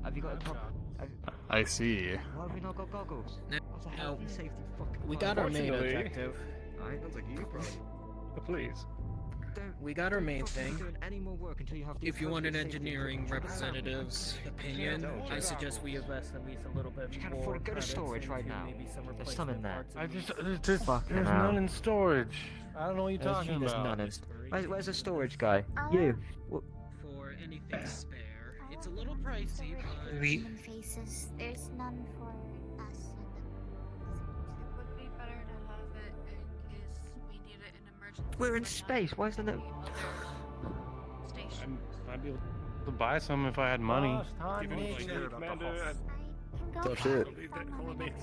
Have you got a top? I see. Why have we not got goggles? health and safety fucking. We got our main Unfortunately- objective. Alright. Sounds like you, probably. Please. We got our main thing. Doing any more work until you have the If you want an appropriate safety engineering equipment. representative's opinion, I suggest we invest at least a little bit You can't more afford to go to credits storage right into now. maybe some There's some in replacement there. parts I and just, there's Fucking none hell. in storage. I don't know what you're There's talking there's about. none in. Where's the storage guy? You. What? for anything spare. It's a little pricey, but Human faces. There's none for us. It would be better to have it in case we need it in emergency. We're in space. Why isn't it? Station. I'd be able to buy some if I had money. Tough shit.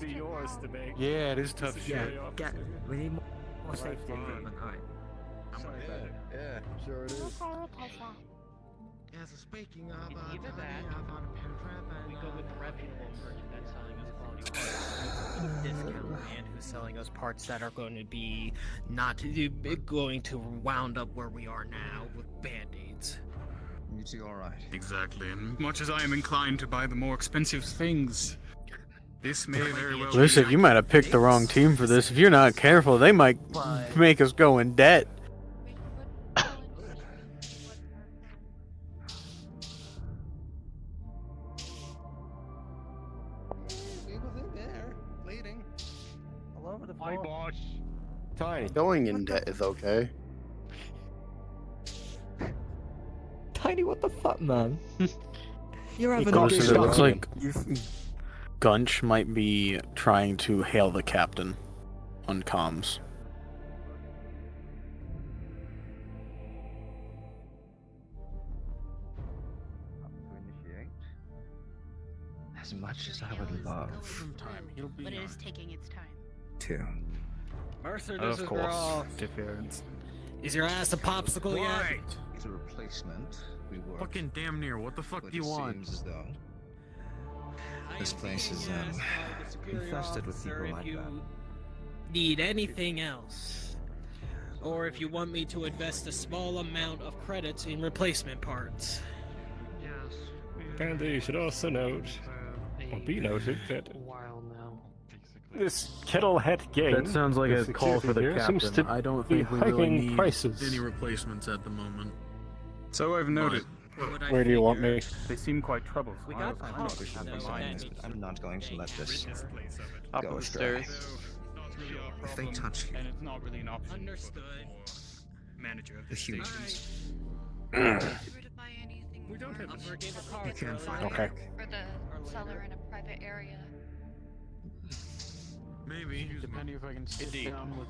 Be yours to make. Yeah, it is tough Yeah. shit. We need more safety equipment. Alright. Yeah, sure it is. Yeah, so speaking of, either that, we go with the reputable merchant that's selling us quality parts with a discount man who's selling us parts that are going to be not going to wound up where we are now with band-aids. You two alright? Exactly, and much as I am inclined to buy the more expensive things, this may very well Listen, you might have picked the wrong team for this. If you're not careful, they might make us go in debt. He was in there, bleeding. All over the floor. Hi, boss. Tiny. Going in debt is okay. Tiny, what the fuck, man? You're having Listen, it looks like You Gunch might be trying to hail the captain on comms. As much as I would love But it is taking its time. to. Mercer, this Of is course. raw. Interference. Is your ass a popsicle yet? It's a replacement. We work. Fucking damn near. What the fuck but do you it want? seems as though this place is infested with people like that. Need anything else, or if you want me to invest a small amount of credits in replacement parts. And you should also note, or be noted, that this Kettlehead gang. That sounds like a the call for the security here, seems captain. to I don't be think we really hiking need prices. Any replacements at the moment? So I've noted. Where do you want me? They seem quite troubled. We got I'm caught, not sure though, if I'm that but I'm not going to let this Top go of the astray. stairs. If they touch you, And it's not really an option. Understood. Manager. the humans, We don't have you can't find Okay. For the seller in a private area. Maybe, depending if I can sit down with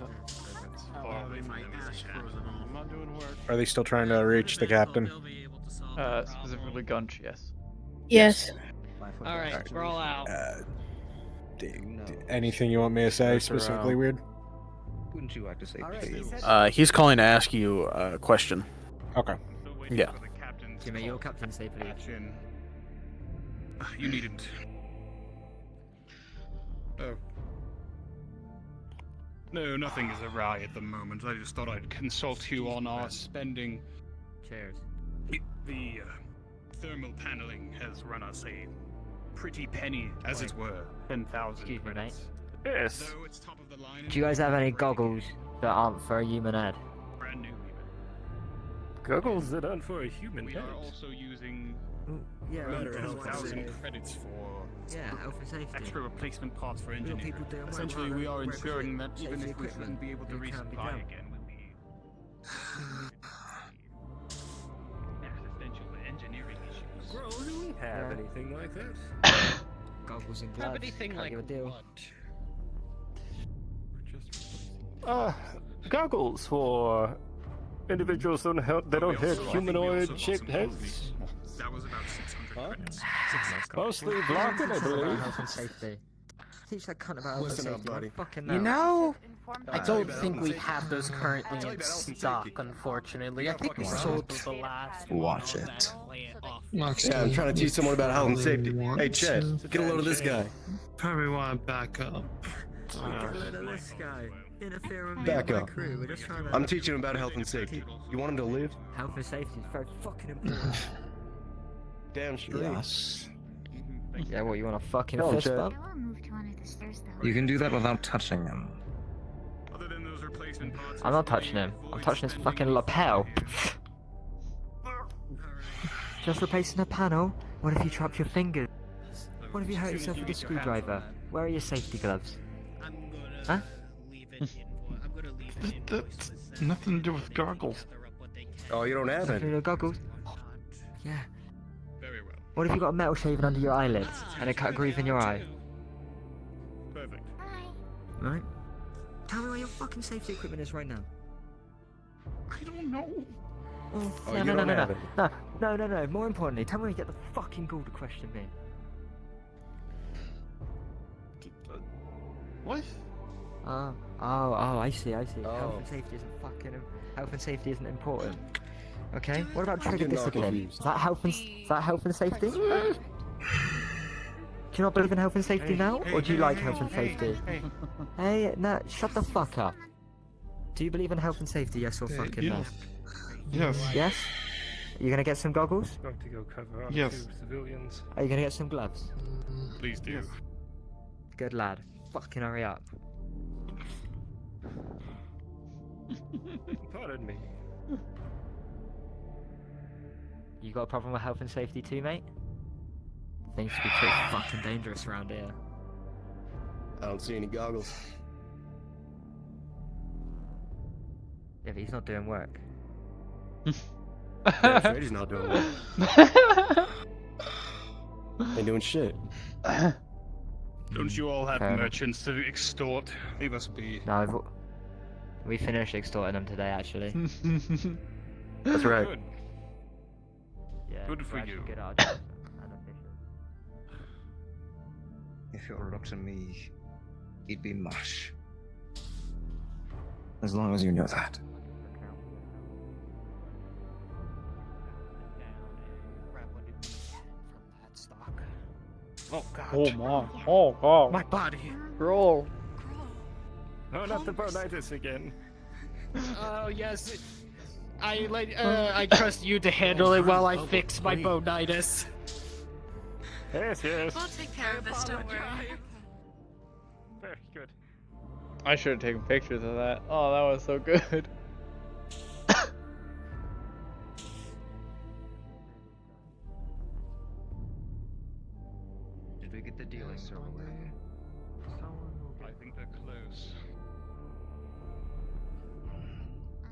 having my ass frozen off. I'm not doing work. Are they still trying to reach the captain? Specifically Gunch, yes. Yes. All right, we're all out. Anything you want me to say specifically weird? Wouldn't you like to say please? He's calling to ask you a question. Okay. Yeah. Jimmy, your captain safely. Action. You needn't. Oh. No, nothing is awry at the moment. I just thought I'd consult you on our spending. Cheers. The thermal paneling has run us a pretty penny, as it were. 10,000 Excuse me, mate. Yes. Though it's top of the line. Do you guys have any goggles that aren't for a human head? Brand new. Goggles that aren't for a human We head. are also using Yeah, around better health and 2,000 safety. credits for Yeah, health and safety. extra replacement parts for Real engineering. people doing well, Essentially, we are ensuring that even safety if we equipment, shouldn't be able to it can't be resupply done. again, we'll be existential engineering issues. Bro, do we have anything like that? Goggles and Have gloves. anything Can't like give a deal. what? Goggles for individuals that don't have humanoid-shaped heads. That was about 600 credits. Mostly blocking, I believe. Health and safety. Teach that cunt about health and Listen up, safety. buddy. Fucking You know. know, I don't think we have those currently in stock, unfortunately. I think we sold the last. Watch it. Yeah, I'm trying to teach someone about health and safety. Hey, Chet, get a load of this guy. Probably want to back up. Get a load of this guy. Interfere with me Back and my up. crew. We're just trying to. I'm teaching him about health and safety. You want him to live? Health and safety is very fucking important. Damn straight. Yes. Yeah, what, you want a fucking No, fist Jet. bump? I will move to one of the stairs though. You can do that without touching him. Other than those replacement parts. I'm not touching him. I'm touching his fucking lapel. Just replacing a panel? What if you dropped your fingers? What if you hurt yourself with a screwdriver? Where are your safety gloves? Huh? That's nothing to do with goggles. Oh, you don't have Nothing it. to goggles? Yeah. Very well. What if you got a metal shaving under your eyelids and a cut groove in your eye? Perfect. Right? Tell me where your fucking safety equipment is right now. I don't know. Oh, Oh, no, you no, don't no, have no, it. no. More importantly, tell me where you get the fucking ghoul to question me. What? Oh, I see. Health Oh. and safety isn't important. Okay. What about I'm trigger getting all discipline? confused. Is that health and safety? Do you not believe in health and safety now, or do you like health and safety? Hey, nah, shut the fuck up. Do you believe in health and safety? Yes or fucking no? Yes. Yes. Are you gonna get some goggles? Going to go cover our Yes. 2 civilians. Are you gonna get some gloves? Please do. Good lad. Fucking hurry up. Pardon me. You got a problem with health and safety too, mate? Things could be pretty fucking dangerous around here. I don't see any goggles. Yeah, but he's not doing work. Damn straight he's not doing that. Ain't doing shit. Don't you all have Fair enough. merchants to extort? Leave us be. No, we finished extorting them today, actually. That's right. Good. Yeah, Good we're for actually you. Good at our jobs and efficient. If it were up to me, he'd be mush. As long as you know that. Oh god. Oh my. Oh god. My body. Roll. Oh, not the burnitis again. Oh yes. I trust you to handle it while I fix my bonitis. Yes. We'll take care of this, don't worry. Very good. I should have taken pictures of that. Oh, that was so good. Did we get the dealer still away? I think they're close.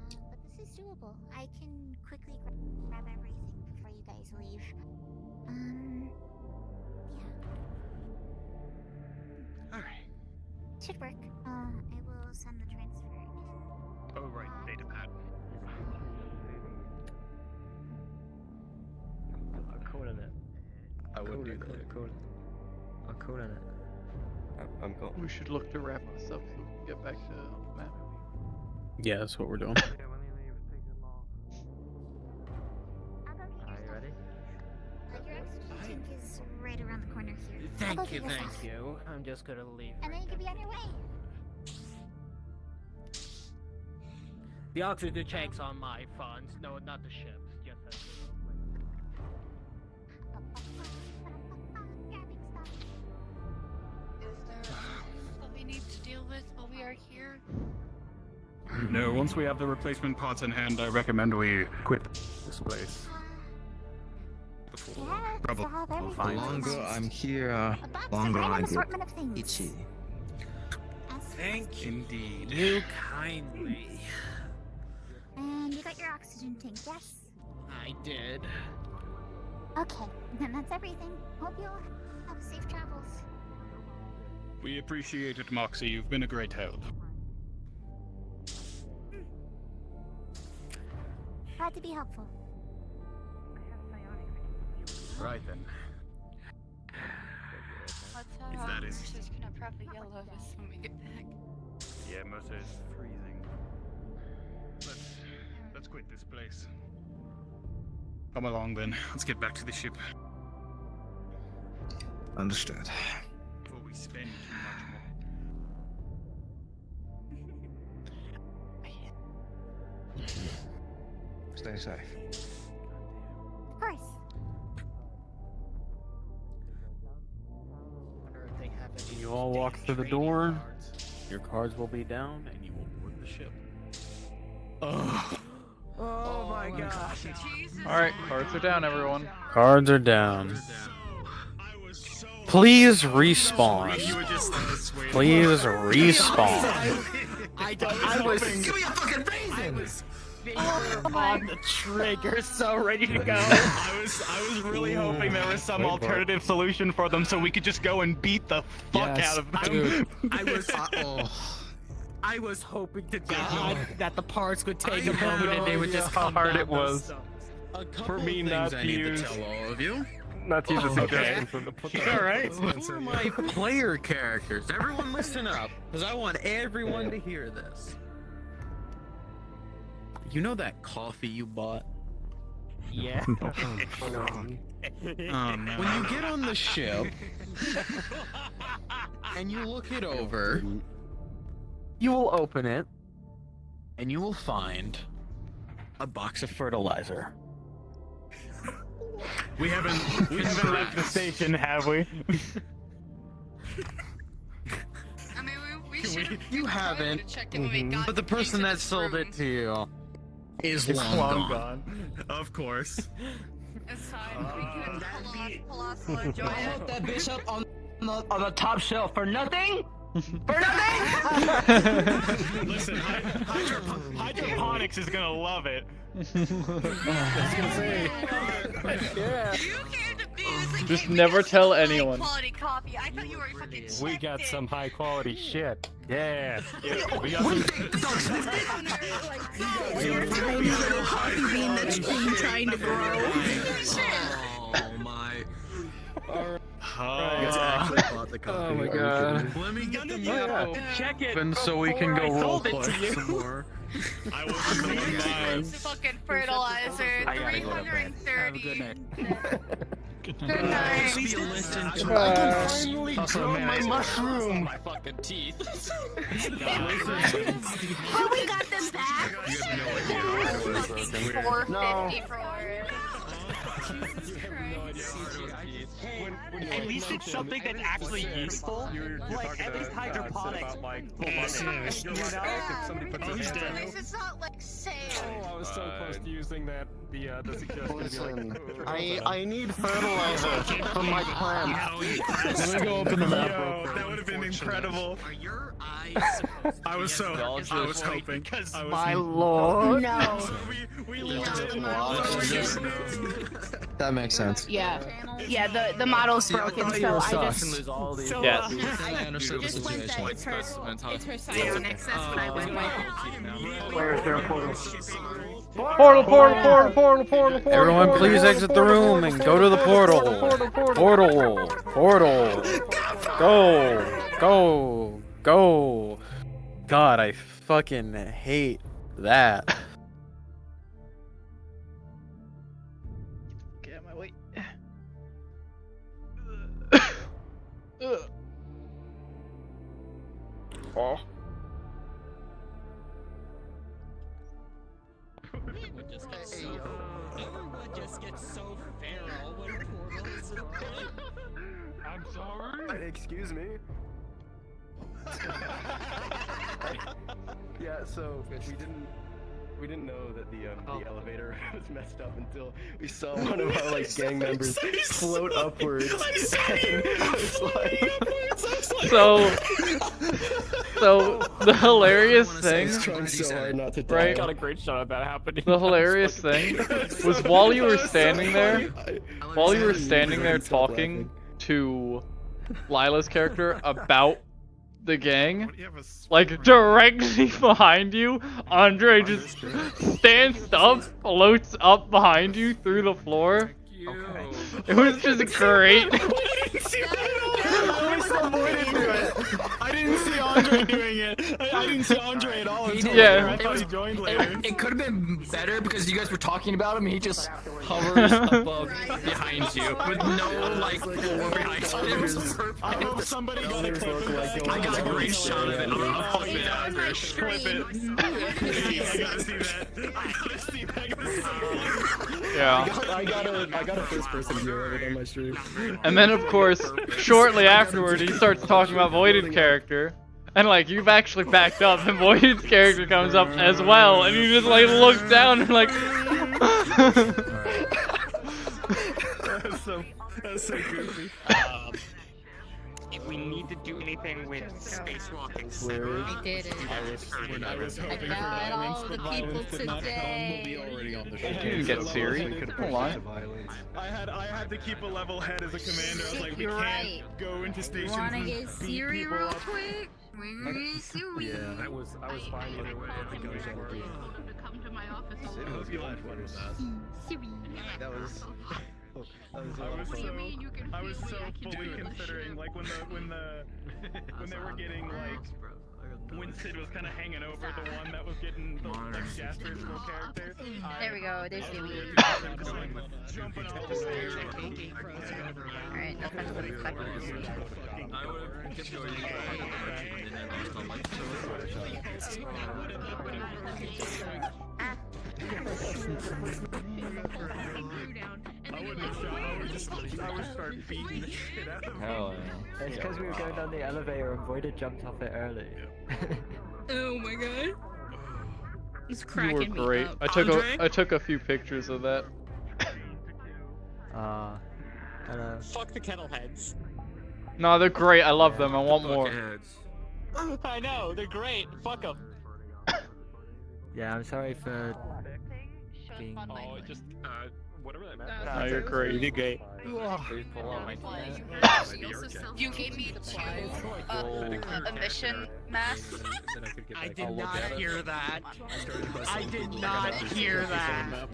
But this is doable. I can quickly grab everything before you guys leave. Yeah. Alright. Should work. I will send the transfer in. Oh, right, data pad. I'm calling it. I would do that. I'm calling it. I'm cool. We should look to wrap this up so we can get back to Matt. Yeah, that's what we're doing. Are you ready? Your oxygen tank is right around the corner here. I'll go Thank get you, your thank stuff. you. I'm just gonna leave. And then you can be on your way. The oxygen tank's on my funds. No, not the ship's. Just that. Is there anything that we need to deal with while we are here? No, once we have the replacement parts in hand, I recommend we quit this place. Before Yeah, trouble solve will everything. The find longer us. I'm here, A box longer of I random get assortment of things. itchy. Thank Indeed. you kindly. And you got your oxygen tank, yes? I did. Okay, then that's everything. Hope you'll have safe travels. We appreciate it, Moxie. You've been a great help. Glad to be helpful. Right then. Let's If that is- Mercer's gonna probably yell at us when we get back. Yeah, Mercer is freezing. Let's quit this place. Come along then. Let's get back to the ship Understood. before we spend too much more. Stay safe. Of course. walk through the door. Your cards will be down, and you will board the ship. Oh my gosh. Alright, cards are down, everyone. Cards are down. Please respawn. Please respawn. I was. Give me a fucking raisin. On the trigger, so ready to go. I was really hoping there was some alternative solution for them so we could just go and beat the fuck out of them. I was hoping to God that the parts would take a moment and they would just how come hard down it was for me not to use. all of you. Not to use the suggestions and to put that. Alright. Who are my player characters? Everyone listen up, because I want everyone to hear this. You know that coffee you bought? Yeah. When you get on the ship and you look it over, you will open it and you will find a box of fertilizer. We haven't left the station, have we? I mean, we should. You haven't, to check in when we got but the person that sold it to you is long gone. Of course. It's time. Colossal enjoy I it. hooked that bitch up on the top shelf for nothing? For nothing? Listen, hydroponics is gonna love it. I was gonna say. Yeah. You came to music. Just never tell anyone. Quality coffee. I thought you were fucking. We got some high quality shit. Yeah. We got Your tiny little coffee bean that's been trying to grow. Oh my. Oh my god. Let me get the Check it. And so we can go roleplay some more. I was Fucking fertilizer. I gotta go to bed. 330. Good Good night. Listen to I can finally grow my mushroom. My fucking teeth. Oh, we got them back. You have no idea how it was broken. 450 for it. At least it's something that's actually useful. Like, at least hydroponics. At least it's not like sand. I was so close to using that. The suggestion to be like, I need fertilizer for my plants. Let me go open the map. Yo, that would have been incredible. Are your eyes I was hoping. My lord. No. We legit. That makes sense. Yeah. Yeah, the model's broken, so I just. Yes. Just went that it's her psionics, that's what I went with. Where's their portal? Portal. Everyone, please exit the room and go to the portal. Portal. Go. God, I fucking hate that. Get out of my way. Oh. Everyone just gets so feral when portals open. I'm sorry. Excuse me. Yeah, so we didn't know that the elevator was messed up until we saw one of our gang members float upwards. So the hilarious thing, I got a great shot of that happening. the hilarious thing was while you were standing there talking to Lila's character about the gang, like directly behind you, Andre just stands up, floats up behind you through the floor. It was just great. I didn't see Andre doing it. I didn't see Andre at all. Yeah. I thought he joined later. It could have been better because you guys were talking about him. He just hovers above behind you with no like floor behind him. It was perfect. I hope somebody got a clip. I got a great shot of it. I'll clip it after. Clip it. I gotta see that. I gotta see that. Yeah. I got a first person view of it on my stream. And then, of course, shortly afterward, he starts talking about Voided's character. And, like, you've actually backed up, and Voided's character comes up as well, and you just, like, look down and, like... That's so goofy. If we need to do anything with spacewalk, I did it. I was hoping for got violence, all but the violence people did not come. today. Already on the You didn't get Siri. Come on. I had to keep a level head as a commander. I was like, we You're can't right. go into stations Wanna and get beat Siri people real up. quick? Siri. Yeah, I was fine either way. I think I was already. Come to my office. I was glad for that. Siri. That was. I was so fully considering, like, when they were getting, like, when Sid was kind of hanging over the one that was getting the, like, Jasper's little character. There we go. There's Siri. Jumping off the stairs. Alright, no offense, but it's back to Siri. I would have kept going, but then I lost all my I would start beating the shit out of him. Hell It's because we were going down the elevator and Voided jumped off it early. Oh my god. He's You cracking were me great. up. I took a few pictures of that. Hello. Fuck the kettle heads. No, they're great. I love them. I want more. I know, they're great. Fuck them. Yeah, I'm sorry for being. Oh, just whatever that meant. No, you're great. You did great. You gave me a mission mask. I did not hear that. I did not hear that.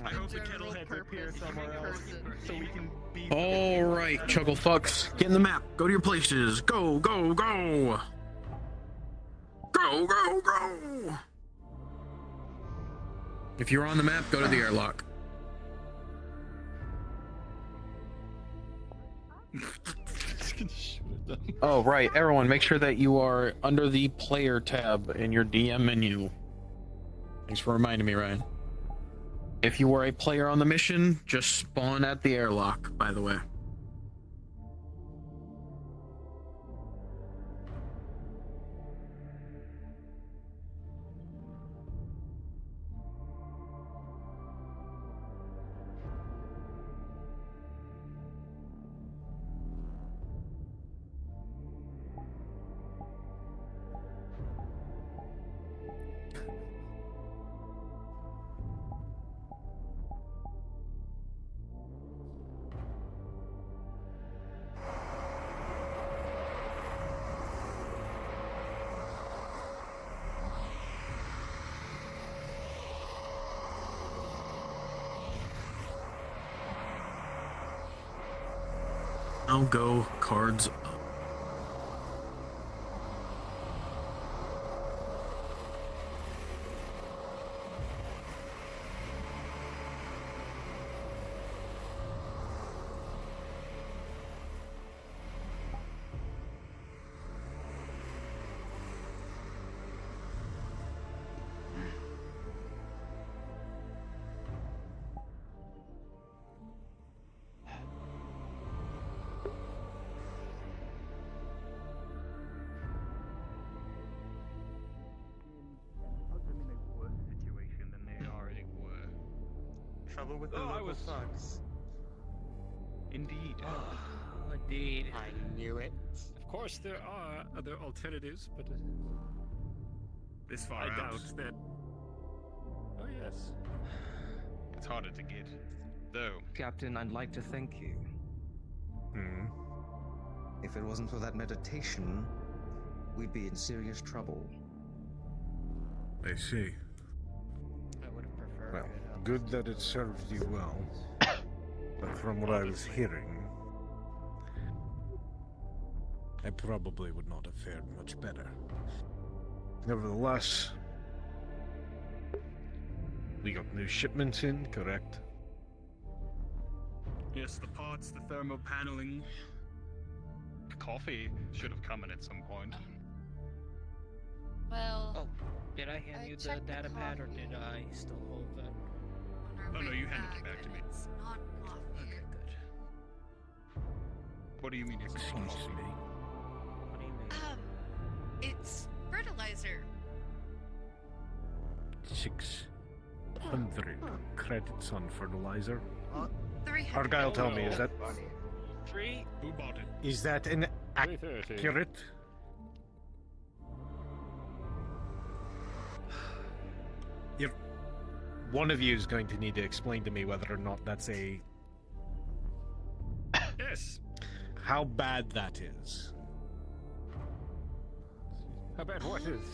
I hope the kettle heads appear somewhere else so we can beat. All right, Chuggle fucks, get in the map. Go to your places. Go, go, go. Go, go, go. If you're on the map, go to the airlock. Oh, right. Everyone, make sure that you are under the player tab in your DM menu. Thanks for reminding me, Ryan. If you were a player on the mission, just spawn at the airlock, by the way. Now go cards up. Trouble with the local thugs. Indeed. Indeed. I knew it. Of course, there are other alternatives, but This far I out. doubt that. Oh yes. It's harder to get, though. Captain, I'd like to thank you. If it wasn't for that meditation, we'd be in serious trouble. I see. I would have preferred. Well, good that it served you well. But from what I was hearing, I probably would not have fared much better. Nevertheless, we got new shipments in, correct? Yes, the parts, the thermal paneling. Coffee should have come in at some point. Well. Oh, did I hand you the checked data pad, or coffee. did I still hold that? Oh no, you handed it back to me. It's not coffee. Okay, good. What do you mean? It's not Excuse coffee? me. What do you mean? It's fertilizer. 600 credits on fertilizer. 300. Argyle, tell me, is that Who bought it? is that an 330. accurate? One of you is going to need to explain to me whether or not that's a Yes. how bad that is. How bad what is?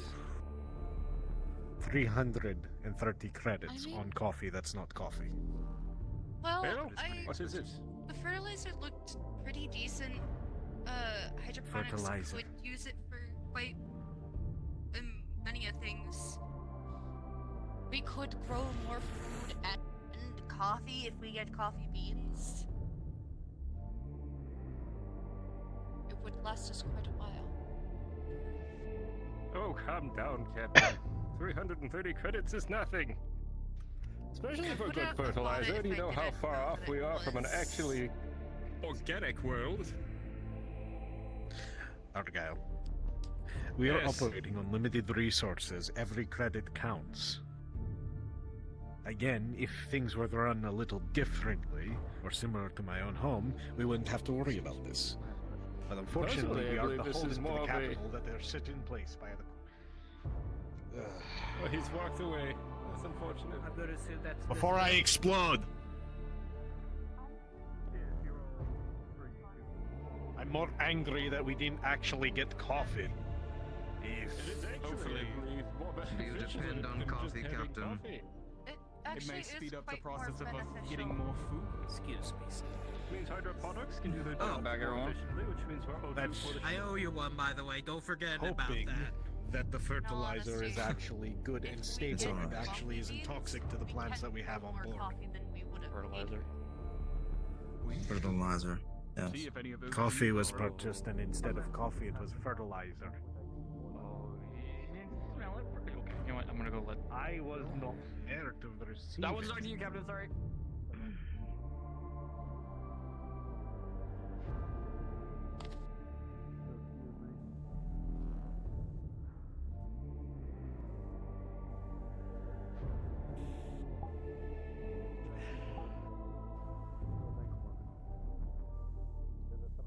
330 credits I mean- on coffee that's not coffee. Well, Well, what is it? the fertilizer looked pretty decent. Hydroponics Fertilizer. could use it for quite many things. We could grow more food and coffee if we get coffee beans. It would last us quite a while. Oh, calm down, Captain. 330 credits is nothing. Especially for would good have bought it fertilizer. if Do you I know how didn't far know off that we it are from an was- actually Organic world. Argyle. We are Yes. operating on limited resources. Every credit counts. Again, if things were run a little differently, or similar to my own home, we wouldn't have to worry about this. But unfortunately, Personally, I we are believe this is beholden to more the of a- capital that they're set in place by the... Well, he's walked away. That's unfortunate. I'm gonna assume that's Before I explode! I'm more angry that we didn't actually get coffee. Hopefully. Do you depend on coffee, Captain? It It actually may is speed up the quite more process of us beneficial. getting more food. Excuse me, sir. Means hydroponics can do their Oh, job back more everyone. efficiently, which means we're all That's- due for the I owe you one, by the way. Don't forget about Hoping that. that the fertilizer is honesty, actually good and stable alright. and actually isn't toxic to the plants that we have on board. Coffee than we would have Fertilizer. Fertilizer. Yes. See if any of those Coffee was are- purchased, and instead of coffee, it was fertilizer. Smell it. Okay, you know what? I'm gonna go let. I was not there to receive. That one's on you, Captain. Sorry.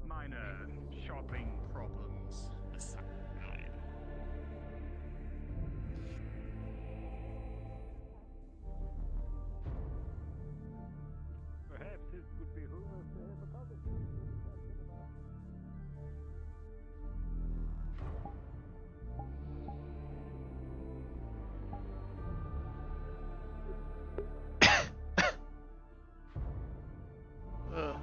Minor shopping problems aside. Perhaps it would behoove us to have a conversation. Ugh.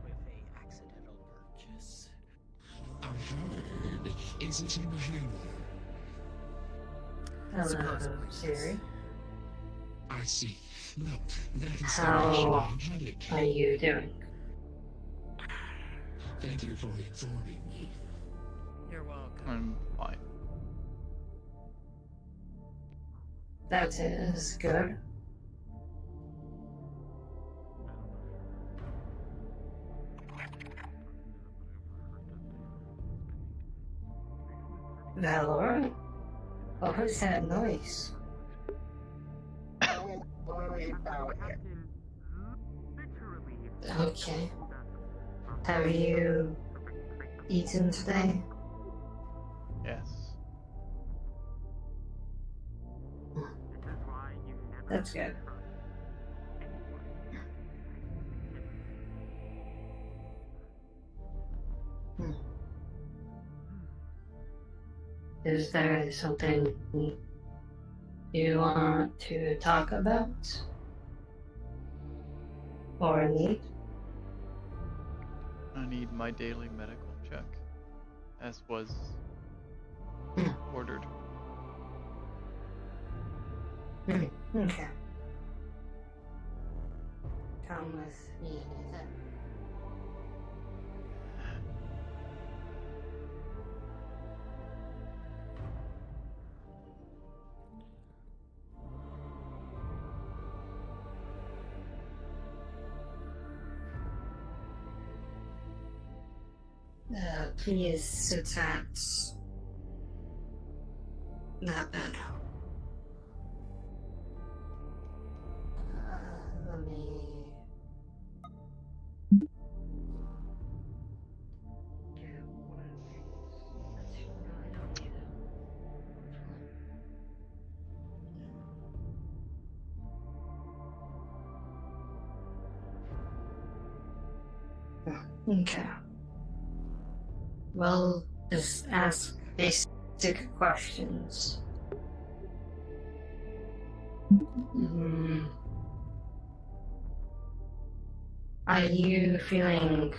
With a accidental purchase. Is it in the hangar? Hello, Siri. I see. Look, that is How the mission. are you doing? Thank you for informing me. You're welcome. I'm fine. That is good. Valor? What was that noise? Okay. Have you eaten today? Yes. That's good. Hmm. Is there something you want to talk about? Or need? I need my daily medical check, as was ordered. Okay. Come with me then. Please sit at that bed. Let me. Okay. Well, just ask basic questions. Are you feeling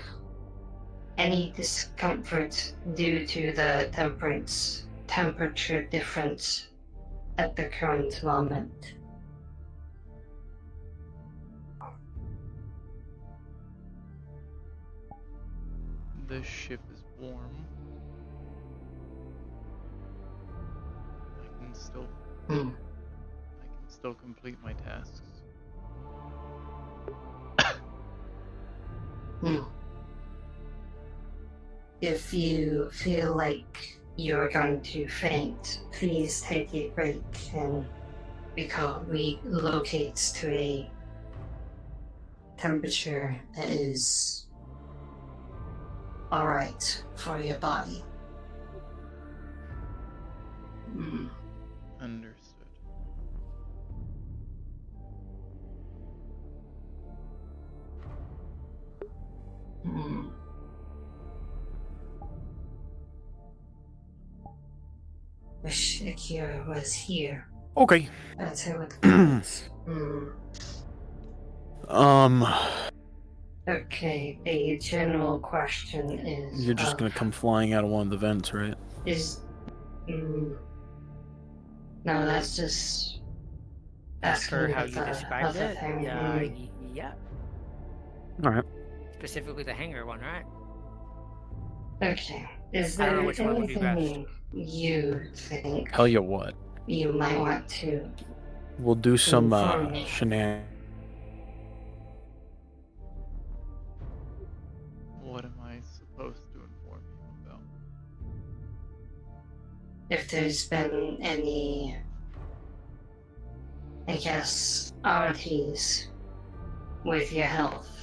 any discomfort due to the temperature difference at the current moment? The ship is warm. I can still complete my tasks. If you feel like you're going to faint, please take a break and relocate to a temperature that is alright for your body. Understood. Wish Akira was here. Okay. That's how it Okay, a general question is... You're just gonna come flying out of one of the vents, right? No, that's just... As per how you the described other it? thing. Yeah. Alright. Specifically the hangar one, right? Okay. Is I don't there know which one would be best. anything you think Tell you what. you might want to We'll do some inform me? shenanigans. What am I supposed to inform you about? If there's been any, I guess, oddities with your health.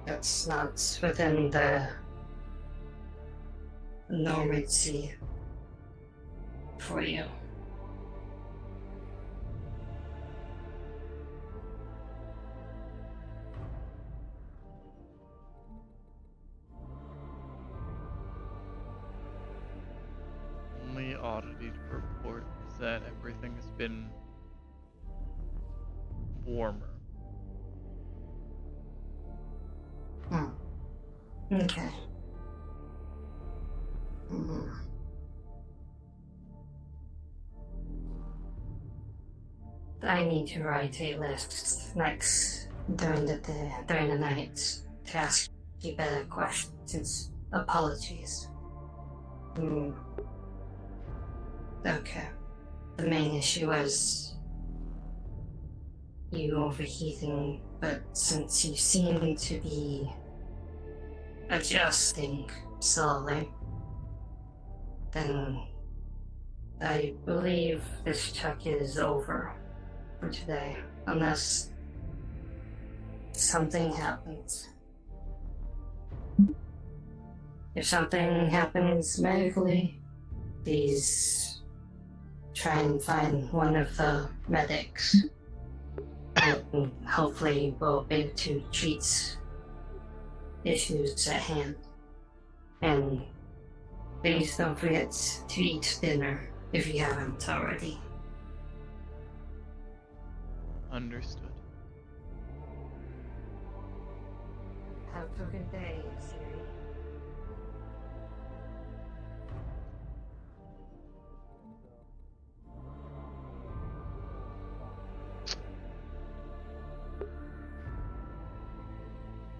That's not within the normalcy for you. Only oddity to report is that everything has been warmer. Okay. I need to write a list next during the night to ask you better questions. Apologies. Okay. The main issue was you overheating, but since you seem to be adjusting slowly, then I believe this check is over for today, unless something happens. If something happens medically, please try and find one of the medics, and hopefully we'll be able to treat issues at hand. And please don't forget to eat dinner if you haven't already. Understood. Have a good day, Siri.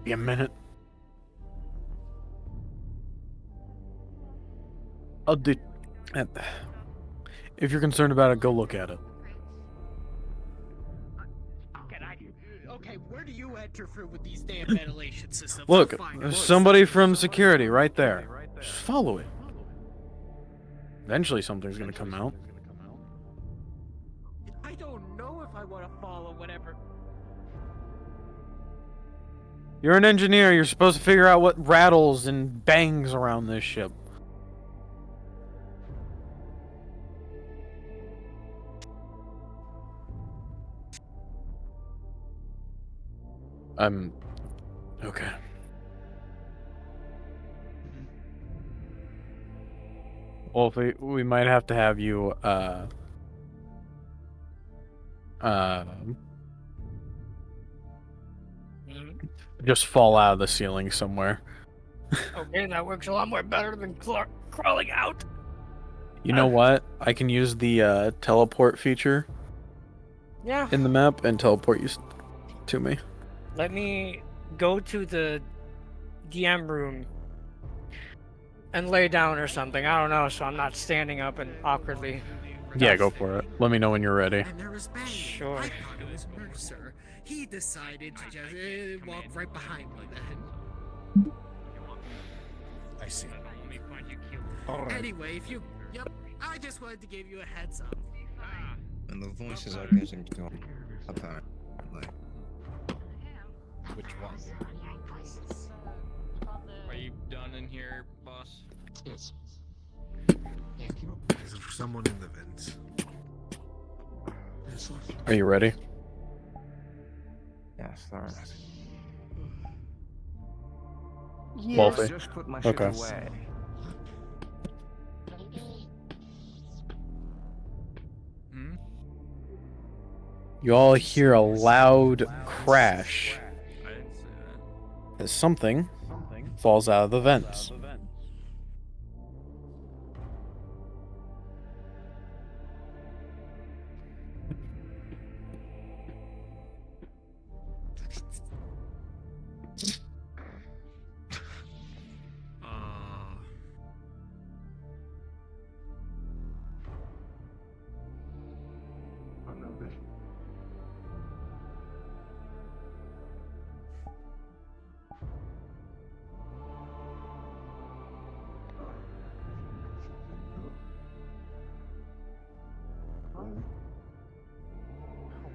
Be a minute. If you're concerned about it, go look at it. Okay, where do you enter through with these damn ventilation systems? Look, I'll find there's it. somebody from security right there. Just follow it. Eventually something's gonna come out. I don't know if I want to follow whatever. You're an engineer, you're supposed to figure out what rattles and bangs around this ship. Okay. Well, we might have to have you, just fall out of the ceiling somewhere. Okay, that works a lot more better than crawling out. You know what? I can use the teleport feature Yeah. in the map and teleport you to me. Let me go to the DM room and lay down or something. I don't know, so I'm not standing up and awkwardly. Yeah, go for it. Let me know when you're ready. And there was Bane. Sure. I thought it was Mercer. He decided to just walk right behind me then. I see. Anyway, Yep, I just wanted to give you a heads up. And the voices are getting to apparently. Which one? Are you done in here, boss? Yes. Is it for someone in the vents? Are you ready? Yes, there is. Wolfie. Just put my shit Okay. away. You all hear a loud crash as something falls out of the vents.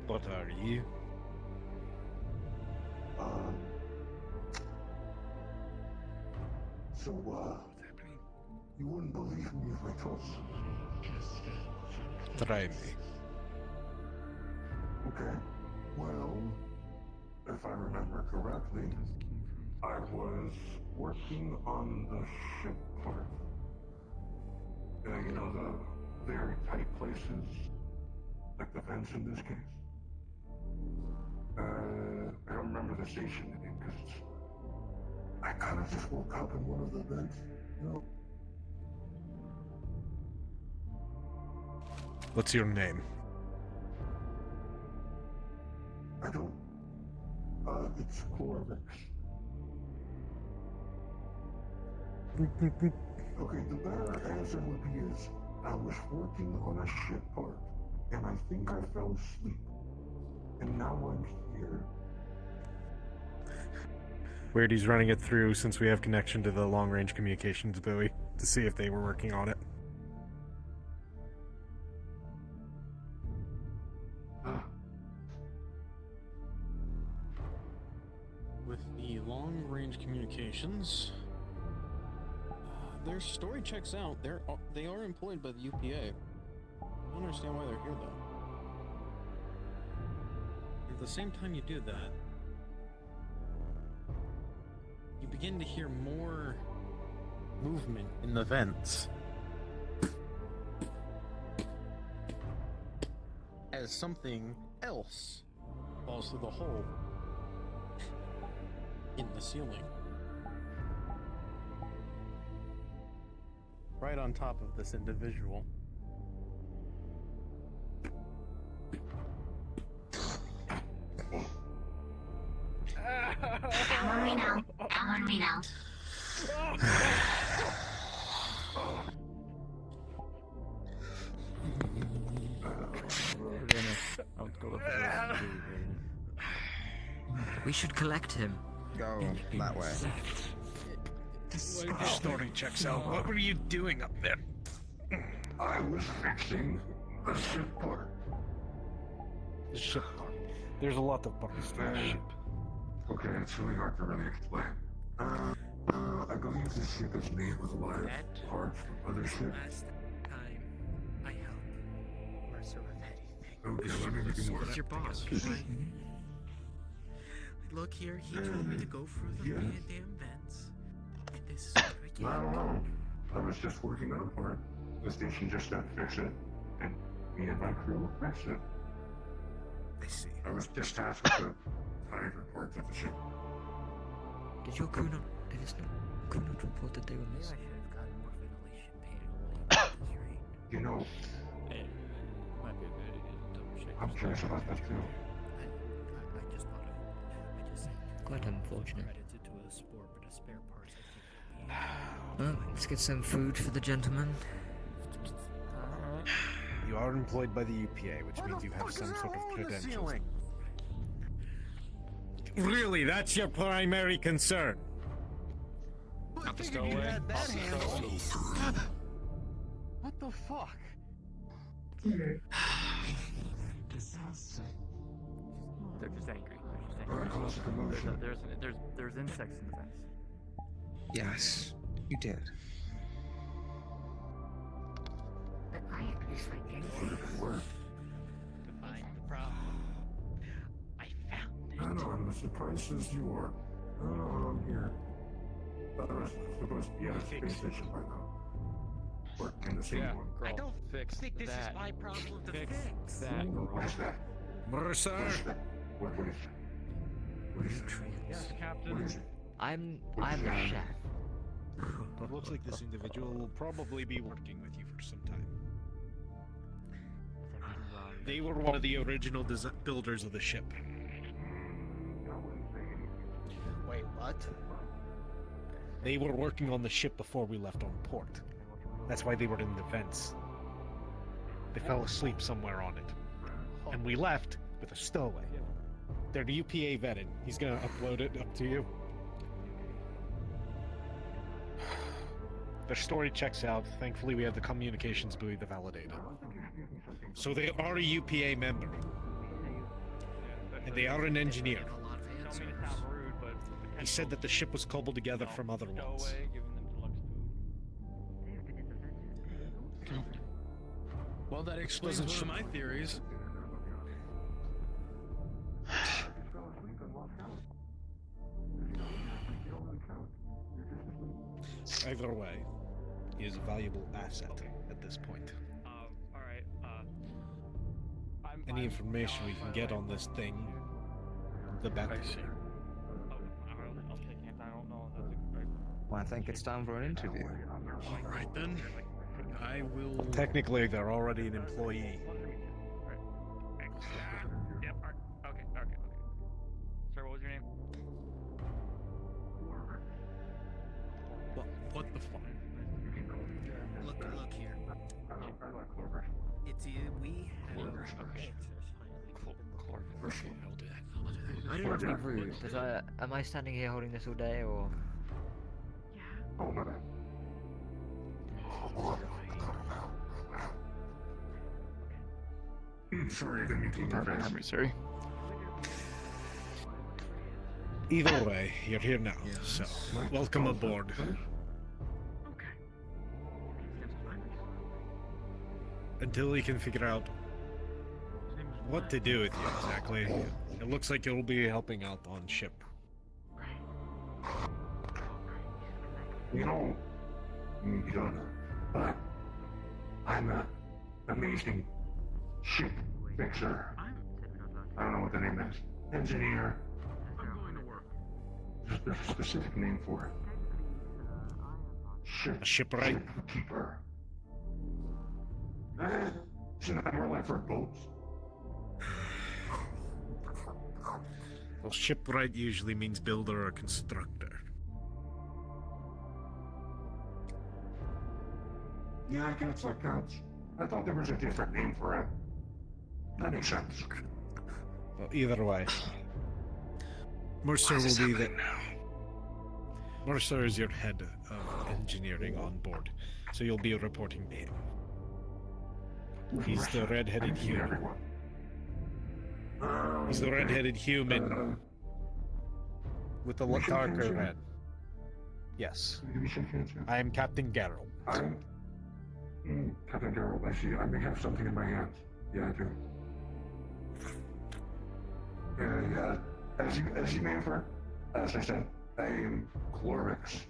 What are you? So, you wouldn't believe me if I told you. Try me. Okay. Well, if I remember correctly, I was working on the ship part. You know, the very tight places, like the vents in this case. I don't remember the station name because I kind of just woke up in one of the vents, you know. What's your name? I don't. It's Chlorvix. Okay, the better answer would be is I was working on a ship part, and I think I fell asleep, and now I'm here. Weirdy's running it through since we have connection to the long-range communications buoy to see if they were working on it. With the long-range communications, their story checks out. They are employed by the UPA. I don't understand why they're here though. At the same time you do that, you begin to hear more movement in the vents. As something else falls through the hole in the ceiling. Right on top of this individual. Fine, We should collect him. Go that way. Your story checks out. What were you doing up there? I was fixing a ship part. The ship part. There's a lot of parts to the ship. Okay, it's really hard to really explain. I believe this ship is made with live parts from other ships. Last time I helped Mercer with anything. Okay, let me give you more. What's your boss? Look here, he told me to go through the damn vents. And this is what I get. I don't know. I was just working on a part. The station just had to fix it, and me and my crew fixed it. I see. I was just tasked with the tighter parts of the ship. Did your crew not? Did his crew not report that they were missing? You know, I'm curious about that too. Quite unfortunate. Well, let's get some food for the gentleman. You are employed by the UPA, which means you have some sort of credentials. Really, that's your primary concern? Not the stowaway. What the fuck? They're just angry. There's insects in the vents. Yes, you did. Define the problem. I found it. I know, I'm as surprised as you are. I don't know why I'm here. But I was supposed to be at a space station by now. Working in the same one. I don't think this is my problem to fix. What is that? Mercer! What is that? What is it? What is it? Yes, Captain. What is it? I'm the chef. It looks like this individual will probably be working with you for some time. They were one of the original builders of the ship. Wait, what? They were working on the ship before we left on port. That's why they were in the vents. They fell asleep somewhere on it. And we left with a stowaway. They're the UPA vetted. He's gonna upload it up to you. Their story checks out. Thankfully, we have the communications buoy to validate it. So they are a UPA member. And they are an engineer. He said that the ship was cobbled together from other ones. Well, that explains one of my theories. Either way, he is a valuable asset at this point. Alright, Any information we can get on this thing, the better. I'll take it. I don't know. Well, I think it's time for an interview. Alright then. I will. Technically, they're already an employee. Yep. Okay. Sir, what was your name? What the fuck? Look here. It's we have. Okay. I'll do that. I don't want to be rude, but am I standing here holding this all day, or? Oh, my bad. Sorry, I didn't mean to interrupt. Sorry. Either way, you're here now, so welcome aboard. Until we can figure out what to do with you exactly, it looks like you'll be helping out on ship. You know, you don't know, but I'm an amazing ship fixer. I don't know what the name is. Engineer. There's a specific name for it. Shipwright. Keeper. Isn't that more like for boats? Well, shipwright usually means builder or constructor. Yeah, I guess that counts. I thought there was a different name for it. That makes sense. Well, either way, Mercer will be the. Mercer is your head of engineering on board, so you'll be reporting to him. He's the red-headed human. He's the red-headed human with the darker red. Yes. I am Captain Garrel. Captain Garrel, I see. I may have something in my hands. Yeah, I do. Yeah. As you may have heard, as I said, I am Chlorix.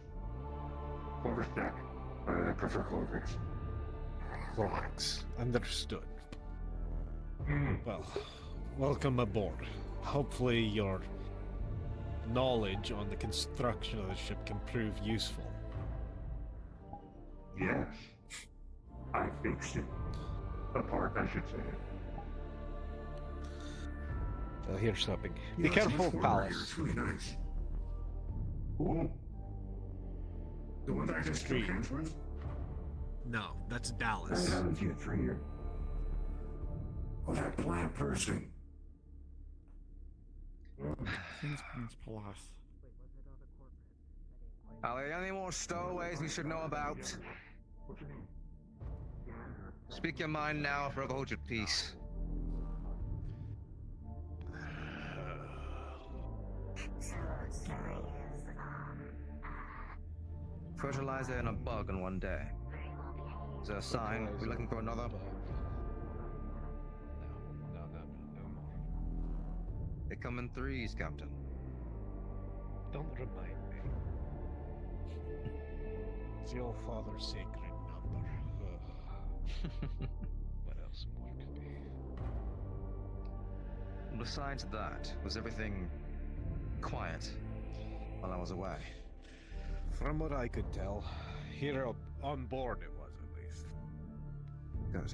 Chlorix deck. I prefer Chlorix. Chlorix. Understood. Well, welcome aboard. Hopefully your knowledge on the construction of the ship can prove useful. Yes. I fixed it. Apart, I should say. So here's something. Be careful, Palace. It's really nice. Ooh. The one that I just shook hands with? No, that's Dallas. Dallas, it's right here. Oh, that plant person. Are there any more stowaways we should know about? Speak your mind now, or hold your peace. Fertilizer and a bug in one day. Is there a sign? We're looking for another? They come in threes, Captain. Don't remind me. It's your father's sacred number. What else more could be? Besides that, was everything quiet while I was away? From what I could tell, here on board it was at least. Good.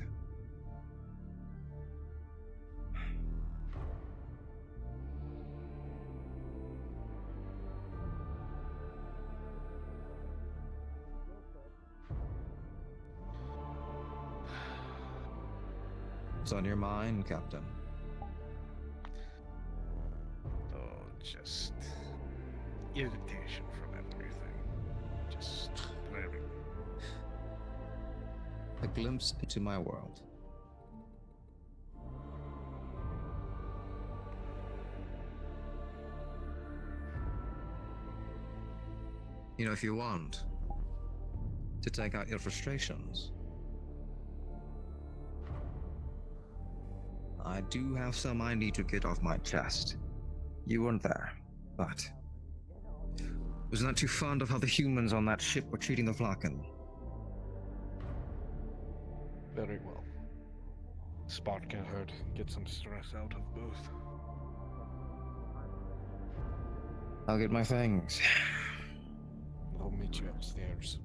What's on your mind, Captain? Oh, just irritation from everything. Just very. A glimpse into my world. You know, if you want to take out your frustrations, I do have some I need to get off my chest. You weren't there, but was not too fond of how the humans on that ship were treating the Vlaken. Very well. Spark can hurt. Get some stress out of both. I'll get my things. I'll meet you upstairs.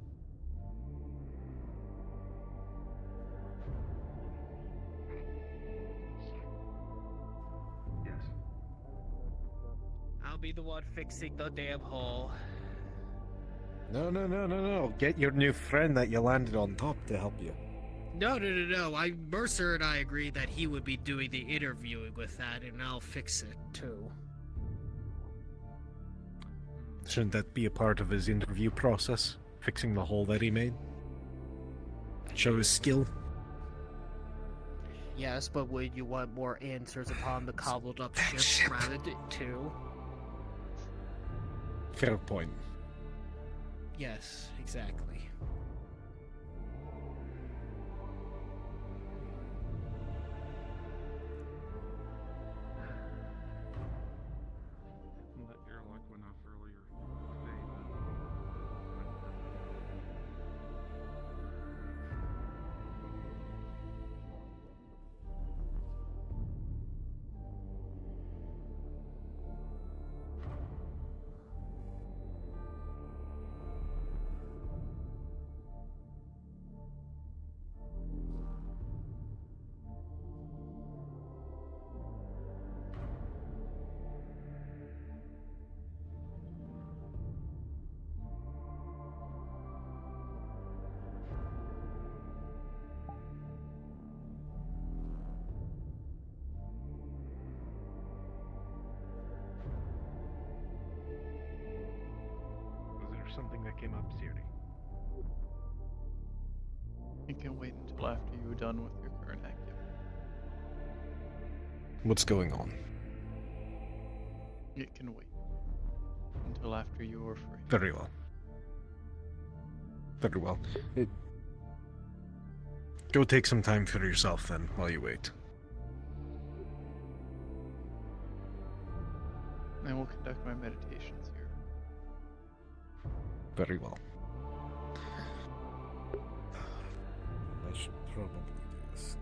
I'll be the one fixing the damn hole. No. Get your new friend that you landed on top to help you. No. Mercer and I agreed that he would be doing the interviewing with that, and I'll fix it too. Shouldn't that be a part of his interview process? Fixing the hole that he made? Show his skill? Yes, but would you want more answers upon the cobbled up ship rather than two? Fair point. Yes, exactly. Let your luck went off earlier today, something that came up, Siri? You can wait until after you're done with your current activity. What's going on? It can wait until after you are free. Very well. Very well. Go take some time for yourself then, while you wait. I will conduct my meditations here. Very well. I should probably do this.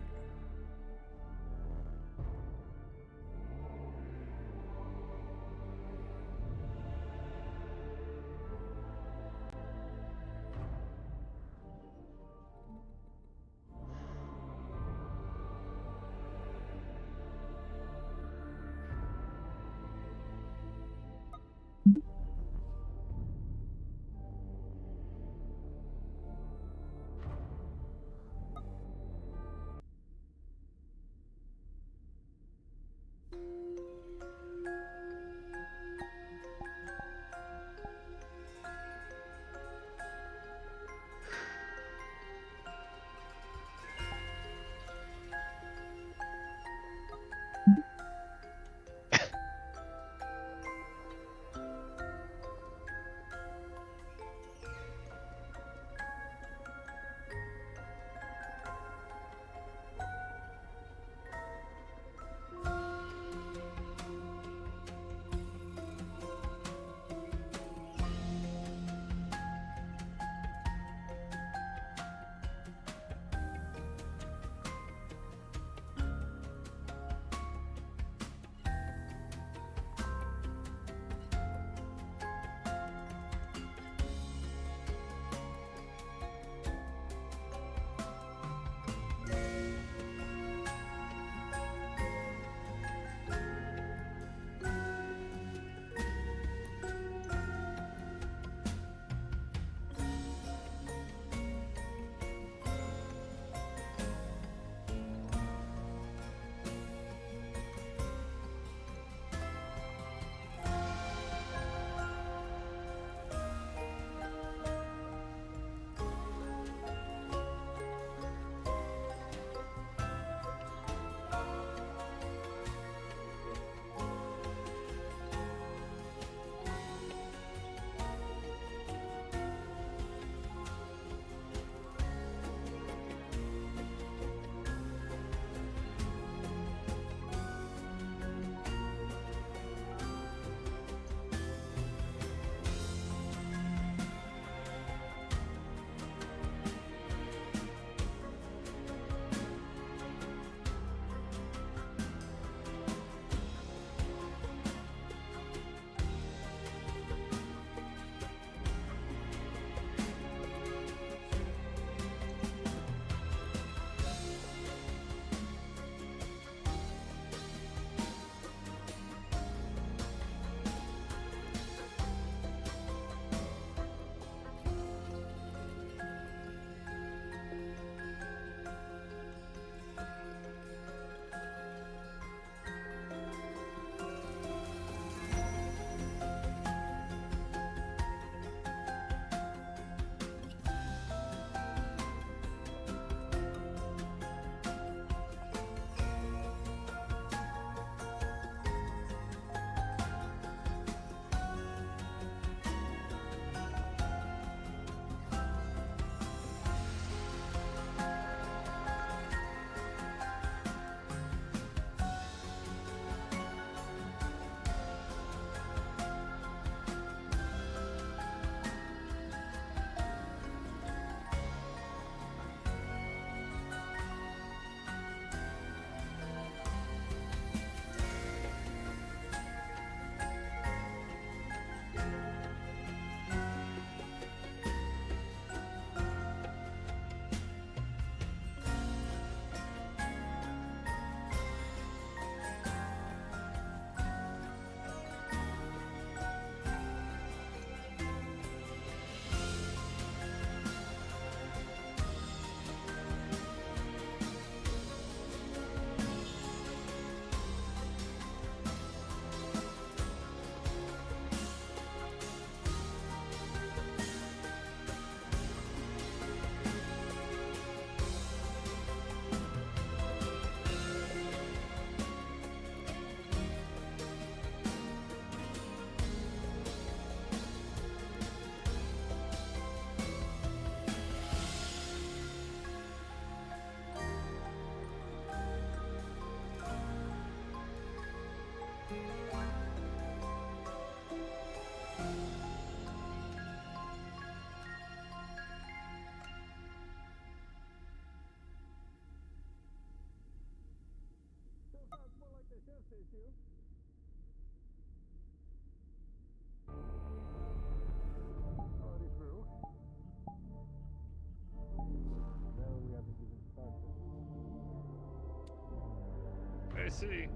see.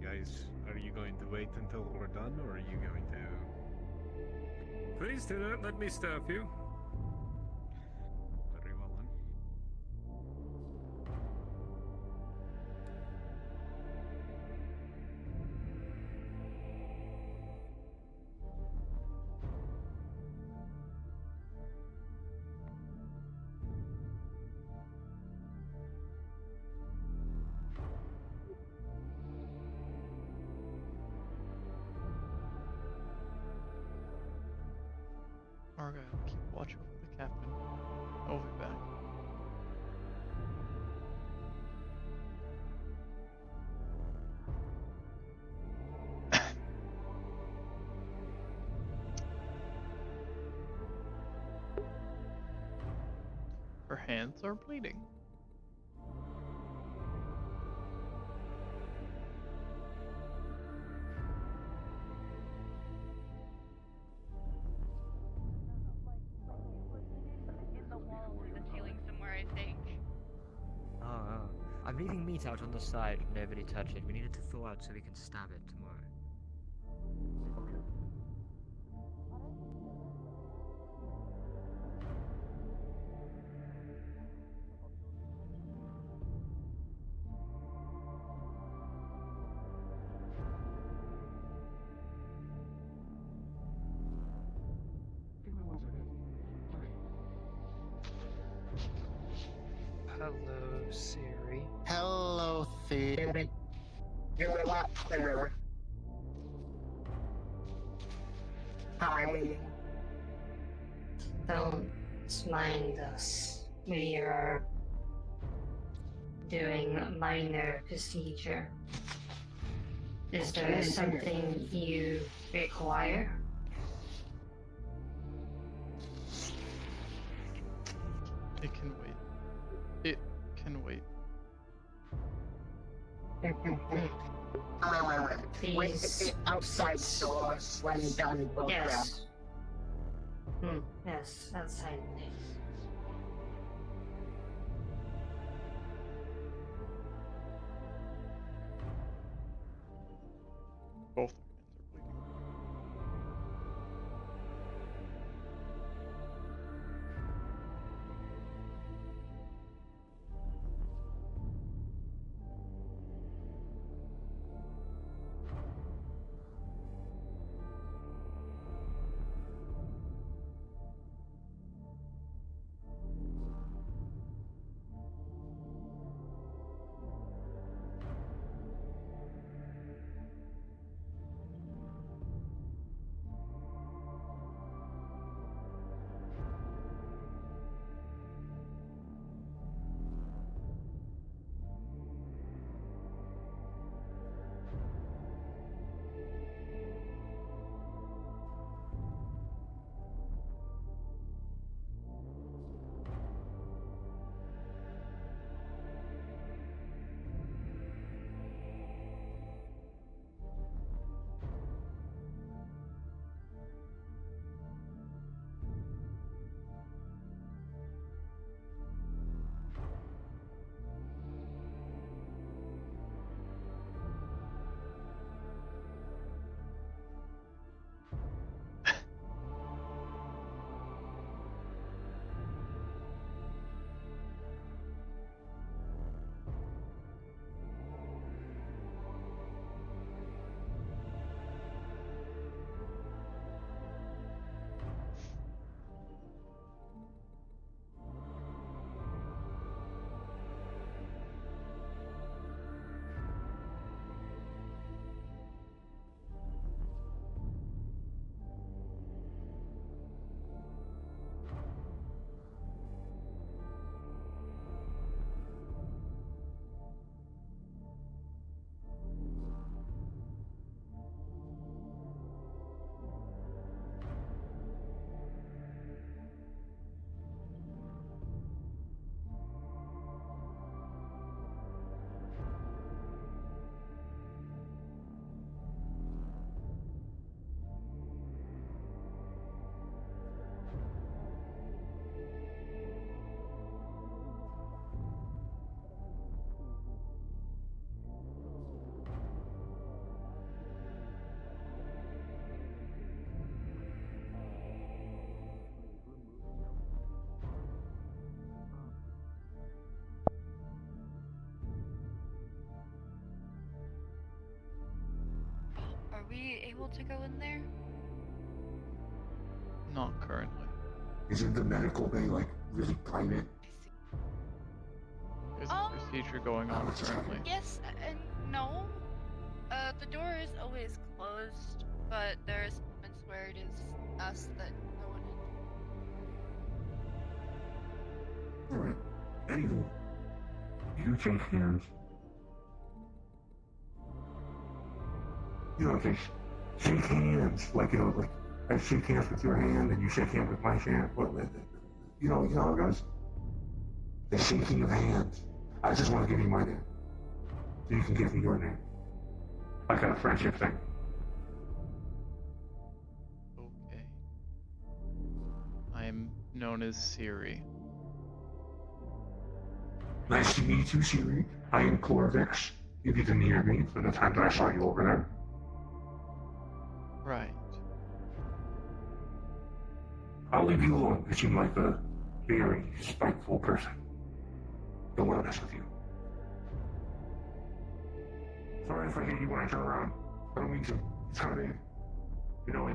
Guys, are you going to wait until we're done, or are you going to... Please do not let me stop you. Very well then. Argyle, keep watch over the captain. I'll be back. Her hands are bleeding. In the wall, in the ceiling somewhere, I think. Oh, I'm leaving meat out on the side. Nobody touch it. We need it to thaw out so we can stab it tomorrow. Hello, Siri. Hello, Theory. Hi. Don't mind us. We are doing a minor procedure. Is there something you require? It can wait. It can wait. Please. Outside doors when done. Yes. Yes, outside please. Both. able to go in there? Not currently. Isn't the medical bay like really private? There's a procedure going on currently. Yes and no. The door is always closed, but there's moments where it is asked that no one Alright. Anywho, you shake hands. You know, they shake hands, like, you know, like, I shake hands with your hand, and you shake hands with my hand. Well, you know how it goes? The shaking of hands. I just want to give you my name, so you can give me your name. Like a friendship thing. Okay. I am known as Siri. Nice to meet you, Siri. I am Corvix. You didn't hear me for the time that I saw you over there. Right. I'll leave you alone. You seem like a very spiteful person. Don't want to mess with you. Sorry if I hit you when I turn around. I don't mean to. It's how it is. You know,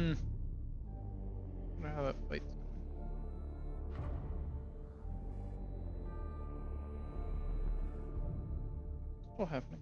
Wonder how that fight's going. Still happening.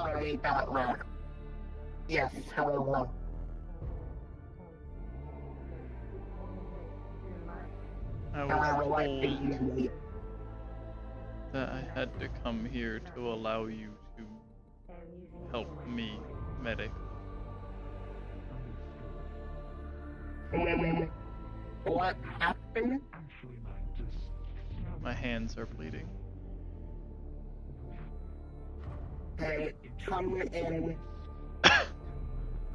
sorry about that. Yes, hello. I was told that I had to come here to allow you to help me, medic. What happened? My hands are bleeding. Hey, come in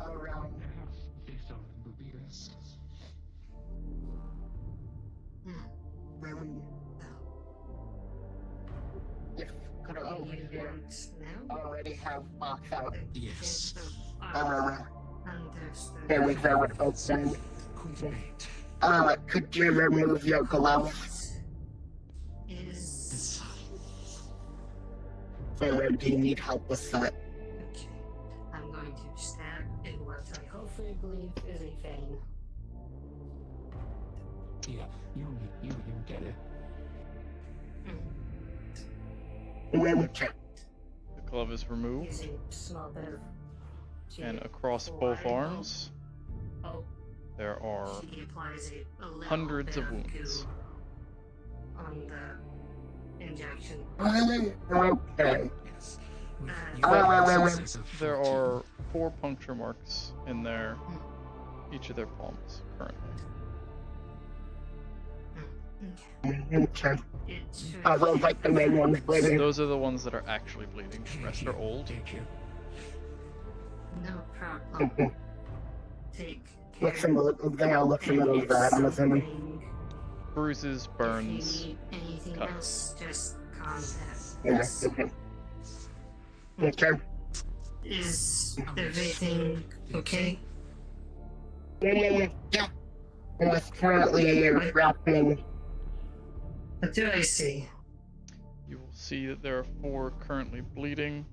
around. If could already have box out. Yes. Here we go with outside. Could you remove your gloves? So, do you need help with that? Okay. I'm going to stab in what I hopefully believe is a vein. Yeah, you get it. The glove is removed, Small bit of and across both arms, there are she applies a little hundreds bit of wounds. goo on the injection. Okay. There are 4 puncture marks in each of their palms currently. Okay. Well, like the main one's bleeding. Those are the ones that are actually bleeding. The rest are old. No problem. Take care. They all look a little bad, I'm assuming. Bruises, burns, If you need anything cuts. else, just contact Yeah, us. okay. Is everything okay? Yeah. It's currently wrapping. What do I see? You will see that there are 4 currently bleeding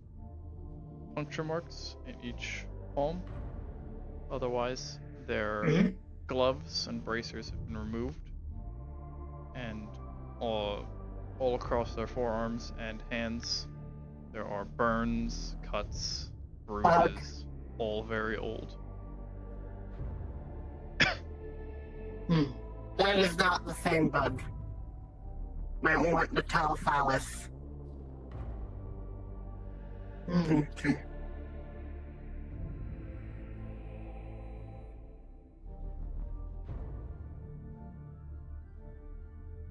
puncture marks in each palm. Otherwise, their gloves and bracers have been removed. And all across their forearms and hands, there are burns, cuts, bruises, all very old. That is not the same bug. Might want to tell Phallus. Okay.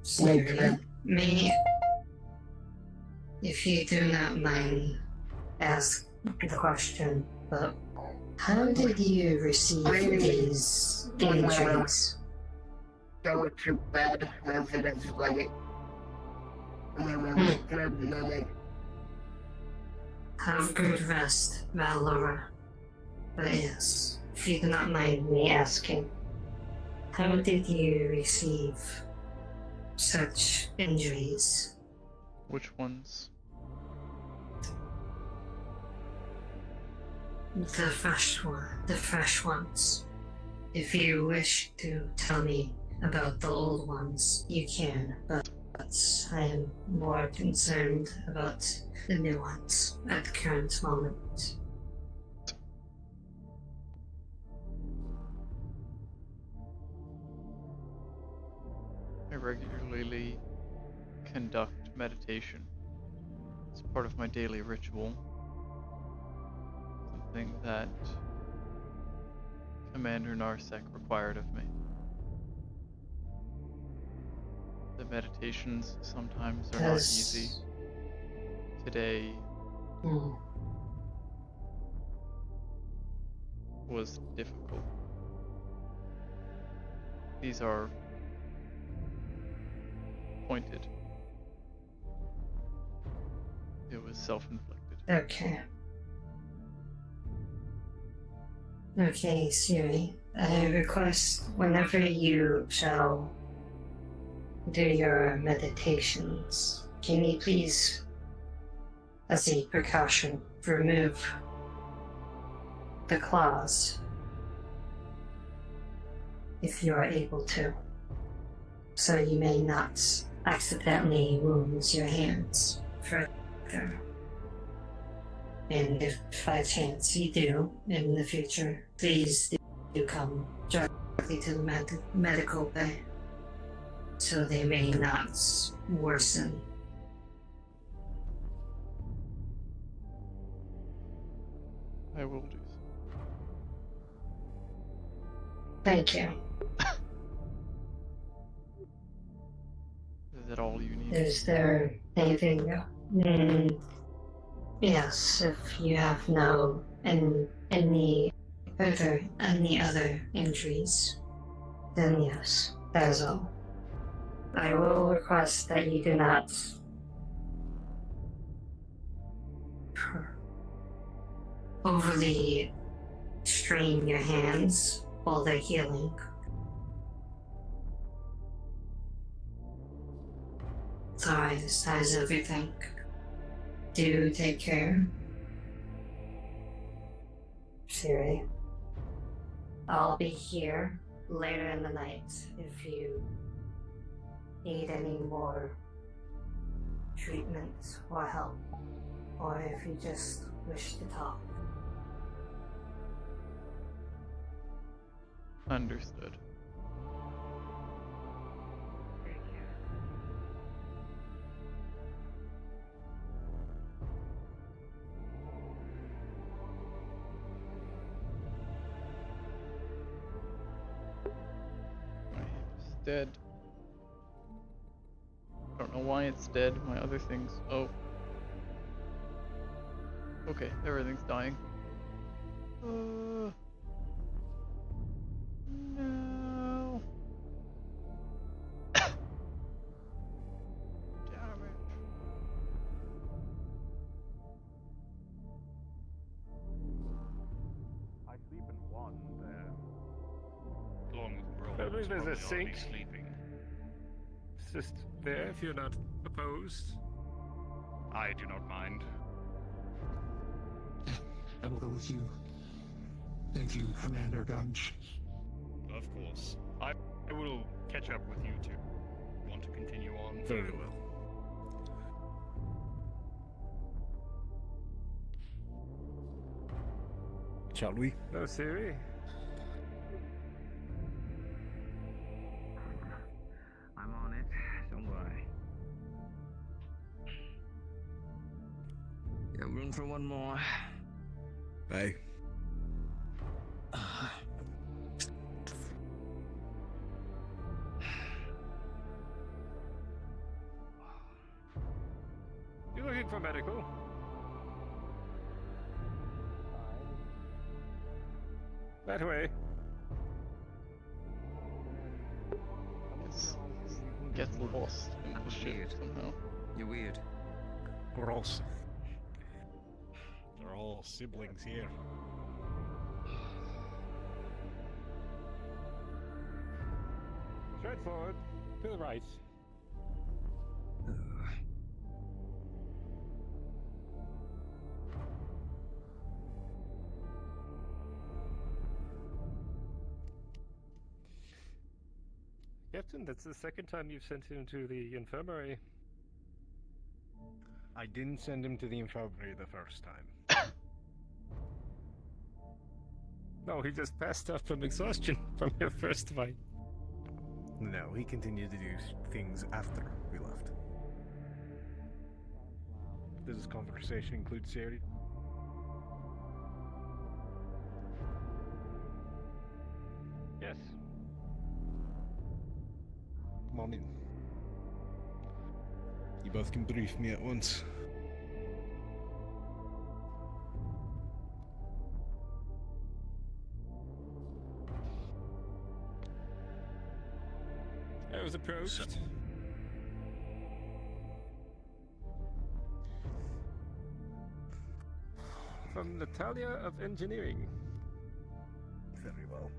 Siri, me, if you do not mind, ask the question, but how did you receive these injuries? Go to bed as it is late. Have good rest, Valora. But yes, if you do not mind me asking, how did you receive such injuries? Which ones? The fresh ones. If you wish to tell me about the old ones, you can, but I am more concerned about the new ones at the current moment. I regularly conduct meditation. It's part of my daily ritual. Something that Commander Narsek required of me. The meditations sometimes are not easy. Today was difficult. These are pointed. It was self-inflicted. Okay. Okay, Siri. I request whenever you shall do your meditations, can you please, as a precaution, remove the claws if you are able to, so you may not accidentally wound your hands further. And if by chance you do in the future, please do come directly to the medical bay so they may not worsen. I will do so. Thank you. Is that all you need? Is there anything? Yes, if you have any other injuries, then yes, that is all. I will request that you do not overly strain your hands while they're healing. Sorry, that is everything. Do take care. Siri. I'll be here later in the night if you need any more treatment or help, or if you just wish to talk. Understood. My hip is dead. Don't know why it's dead. My other things. Oh. Okay, everything's dying. No. Damn it. I sleep in one there. As long as we're all I believe there's a probably already sink. sleeping. It's just there if you're not opposed. I do not mind. I will go with you. Thank you, Commander Gunch. Of course. I will catch up with you two. Want to continue on? Very well. Shall we? No, Siri. I'm on it. Don't worry. Got room for one more. Aye. You looking for medical? That way. Gets lost in the ship somehow. You're weird. Gross. They're all siblings here. Straight forward. To the right. Captain, that's the second time you've sent him to the infirmary. I didn't send him to the infirmary the first time. No, he just passed out from exhaustion from your first fight. No, he continued to do things after we left. Does this conversation include Siri? Yes. Come on in. You both can brief me at once. I was approached. From Natalia of Engineering. Very well.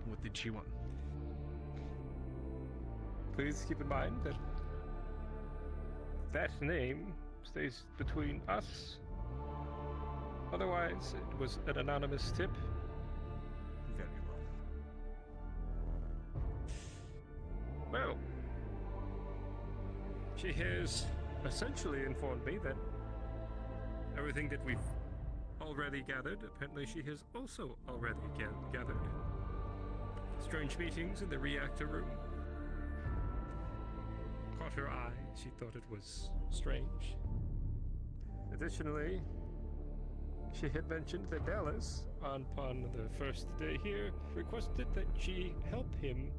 What did she want? Please keep in mind that that name stays between us. Otherwise, it was an anonymous tip. Very well. Well, she has essentially informed me that everything that we've already gathered, apparently she has also already gathered. Strange meetings in the reactor room. Caught her eye. She thought it was strange. Additionally, she had mentioned that Dallas, upon the first day here, requested that she help him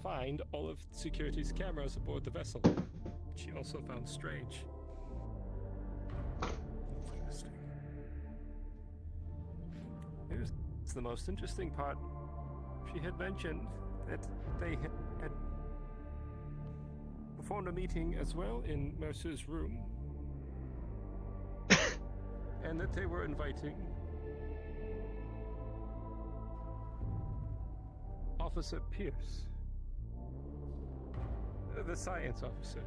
find all of security's cameras aboard the vessel. She also found strange. Interesting. Here's the most interesting part. She had mentioned that they had performed a meeting as well in Mercer's room, and that they were inviting Officer Pierce, the science officer.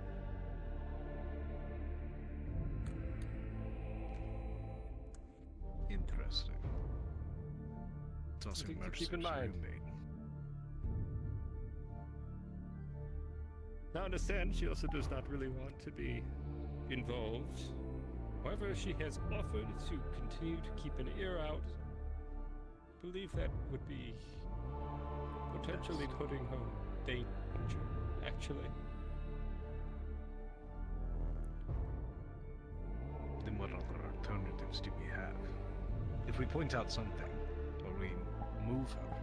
Interesting. It's also Something to Mercer's keep in mind. roommate. Now, understand, she also does not really want to be involved. However, she has offered to continue to keep an ear out. Believe that would be potentially putting her in danger, actually. Then what other alternatives do we have? If we point out something, or we move her,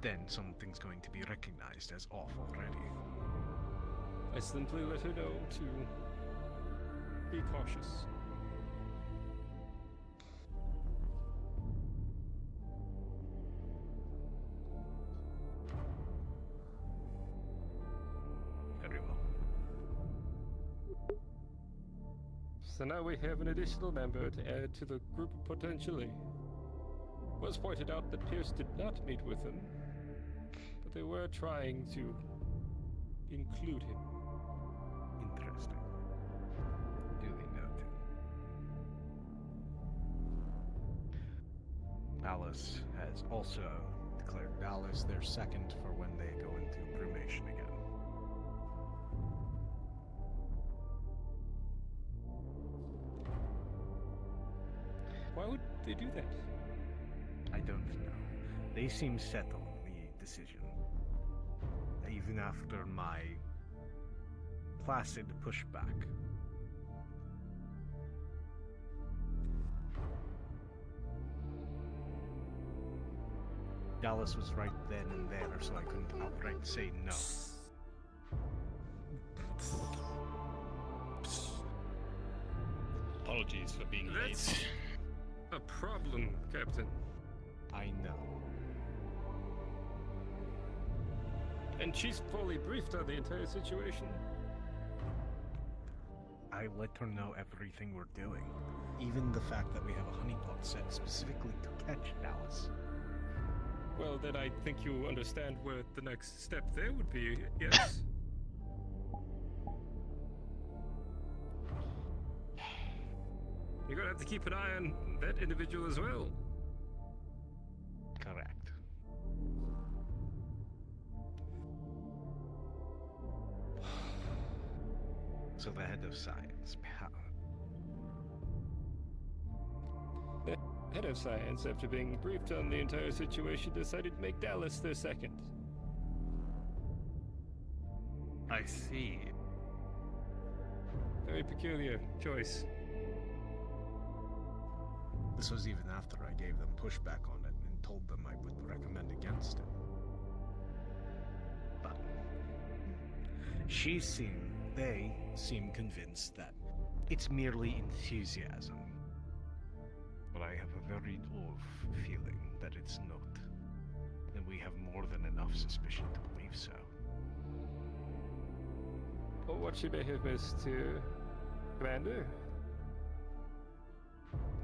then something's going to be recognized as off already. I simply let her know to be cautious. Very well. So now we have an additional member to add to the group potentially. It was pointed out that Pierce did not meet with them, but they were trying to include him. Interesting. Duly noted. Alice has also declared Dallas their second for when they go into cremation again. Why would they do that? I don't know. They seem set on the decision. Even after my placid pushback. Dallas was right then and there, so I couldn't outright say no. Apologies for being That's late. a problem, Captain. I know. And she's fully briefed on the entire situation. I let her know everything we're doing. Even the fact that we have a honeypot set specifically to catch Dallas. Well, then I think you understand where the next step there would be, yes? You're gonna have to keep an eye on that individual as well. Correct. So the head of science, The head of science, after being briefed on the entire situation, decided to make Dallas their second. I see. Very peculiar choice. This was even after I gave them pushback on it and told them I would recommend against it. But they seem convinced that it's merely enthusiasm. But I have a very off feeling that it's not. And we have more than enough suspicion to believe so. Well, what she may have missed here, Commander?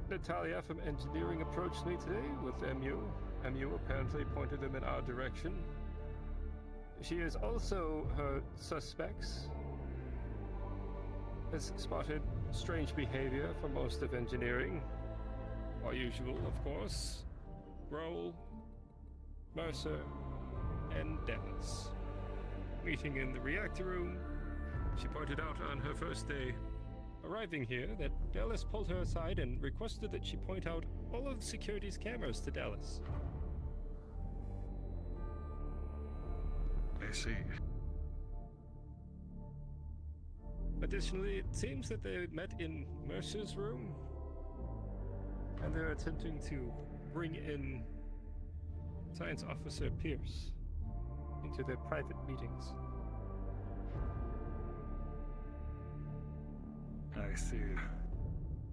Natalia from engineering approached me today with MU. MU apparently pointed them in our direction. She has also heard suspects. Has spotted strange behavior from most of engineering. Our usual, of course. Roll, Mercer, and Dennis. Meeting in the reactor room. She pointed out on her first day arriving here that Dallas pulled her aside and requested that she point out all of the security's cameras to Dallas. I see. Additionally, it seems that they met in Mercer's room, and they're attempting to bring in Science Officer Pierce into their private meetings. I see.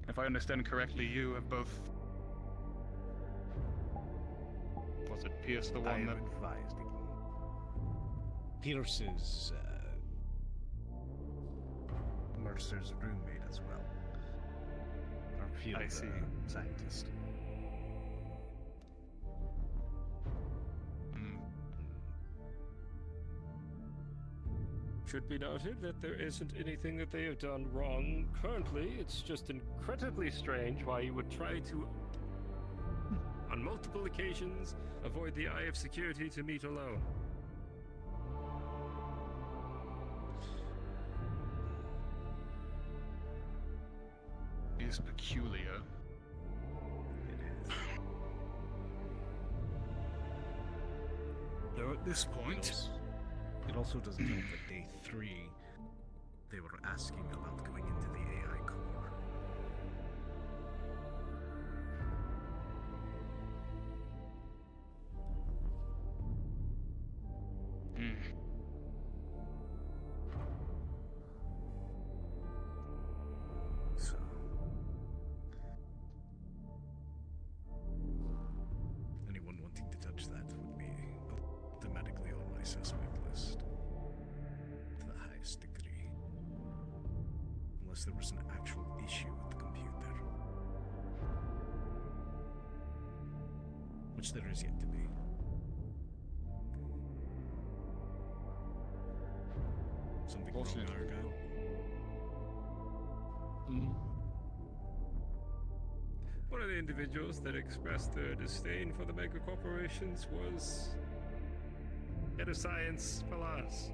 If I understand correctly, you have both. Was it Pierce the one that advised it. Pierce's Mercer's roommate as well. Our field I see. Scientist. Should be noted that there isn't anything that they have done wrong currently. It's just incredibly strange why you would try to, on multiple occasions, avoid the eye of security to meet alone. It is peculiar. It is. Though at this point, it also doesn't help that day 3, they were asking about going into the AI core. So, anyone wanting to touch that would be automatically on my suspect list. To the highest degree. Unless there was an actual issue with the computer. Which there is yet to be. Something wrong, Argo? One of the individuals that expressed their disdain for the mega corporations was Head of Science Palas.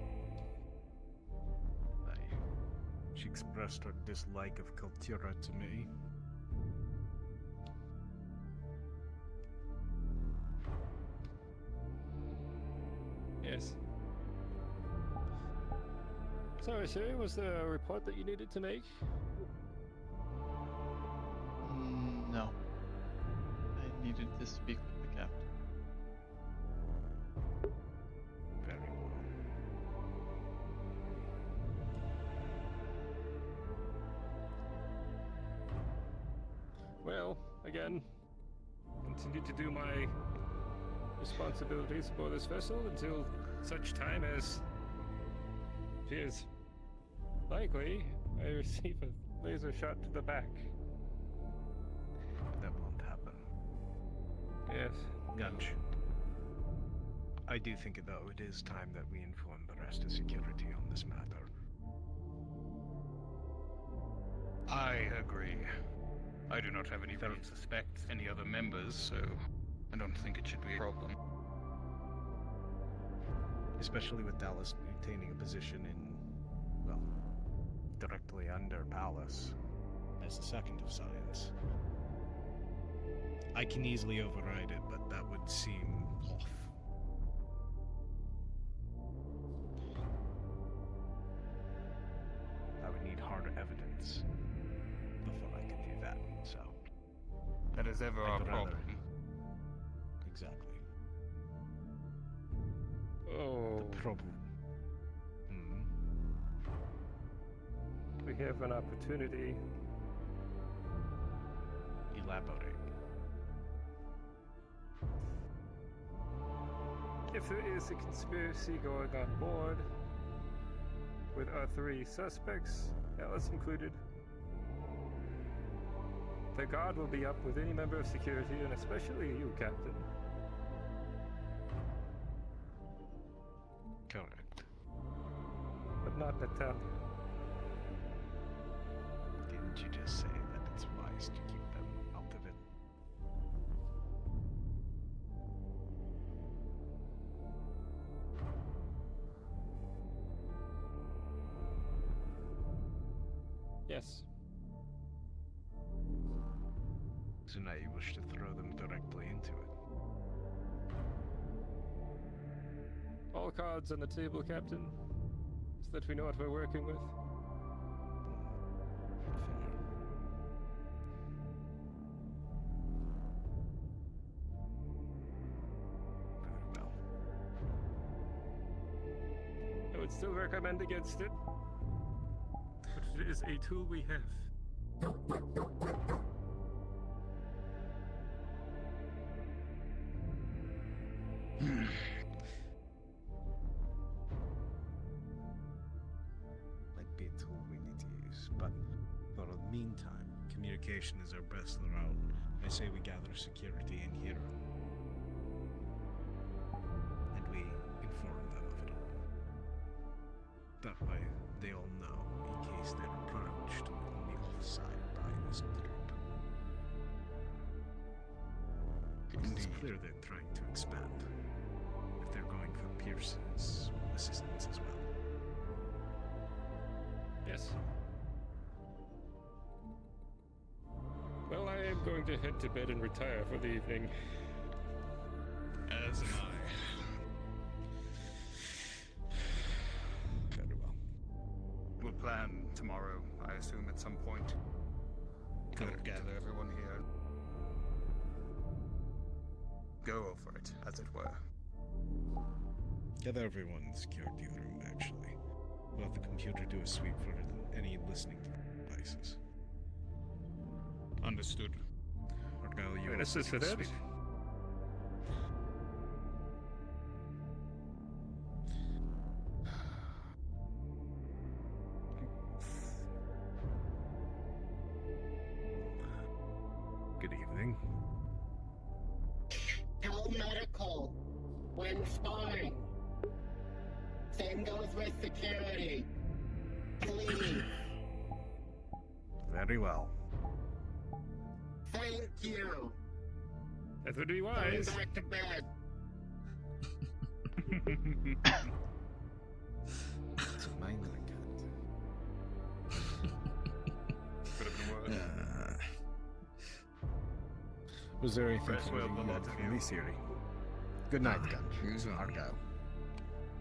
She expressed her dislike of Kultura to me. Yes. Sorry, sir, was there a report that you needed to make? No. I needed to speak with the captain. Very well. Well, again, continue to do my responsibilities for this vessel until such time as appears likely I receive a laser shot to the back. That won't happen. Yes. Gunch. I do think, though, it is time that we inform the rest of security on this matter. I agree. I do not have any reason to suspect any other members, so I don't think it should be a problem. Especially with Dallas maintaining a position in, well, directly under Palace as the second of science. I can easily override it, but that would seem off. I would need harder evidence before I could do that, so... That is ever our problem. Exactly. Oh. The problem. We have an opportunity. Elaborate. If there is a conspiracy going on board, with our 3 suspects, Alice included, the guard will be up with any member of security, and especially you, Captain. Correct. But not Natalia. Didn't you just say that it's wise to keep them out of it? Yes. So now you wish to throw them directly into it. All cards on the table, Captain, so that we know what we're working with. I would still recommend against it, but it is a tool we have. Might be a tool we need to use, but for the meantime, communication is our best route. I say we gather security in here. And we inform them of it all. That way, they all know in case they're approached on the other side by this group. It's clear they're trying to expand. If they're going for Pearson's assistance as well. Yes. Well, I am going to head to bed and retire for the evening. As am I. Very well. We'll plan tomorrow, I assume, at some point. Gather everyone here. Go over it, as it were. Gather everyone in the security room, actually. We'll have the computer do a sweep for any listening devices. Understood. Argyle, you Right, also assist do for a that. sweep. Good evening. Tell medical. When fine. Same goes with security. Please. Very well. Thank you. That would be Going wise. back to bed. So mine I Could have been worse. Was there anything Rest further well, you the had lot of for you. me, Siri? Good night, Gunge. Argyle.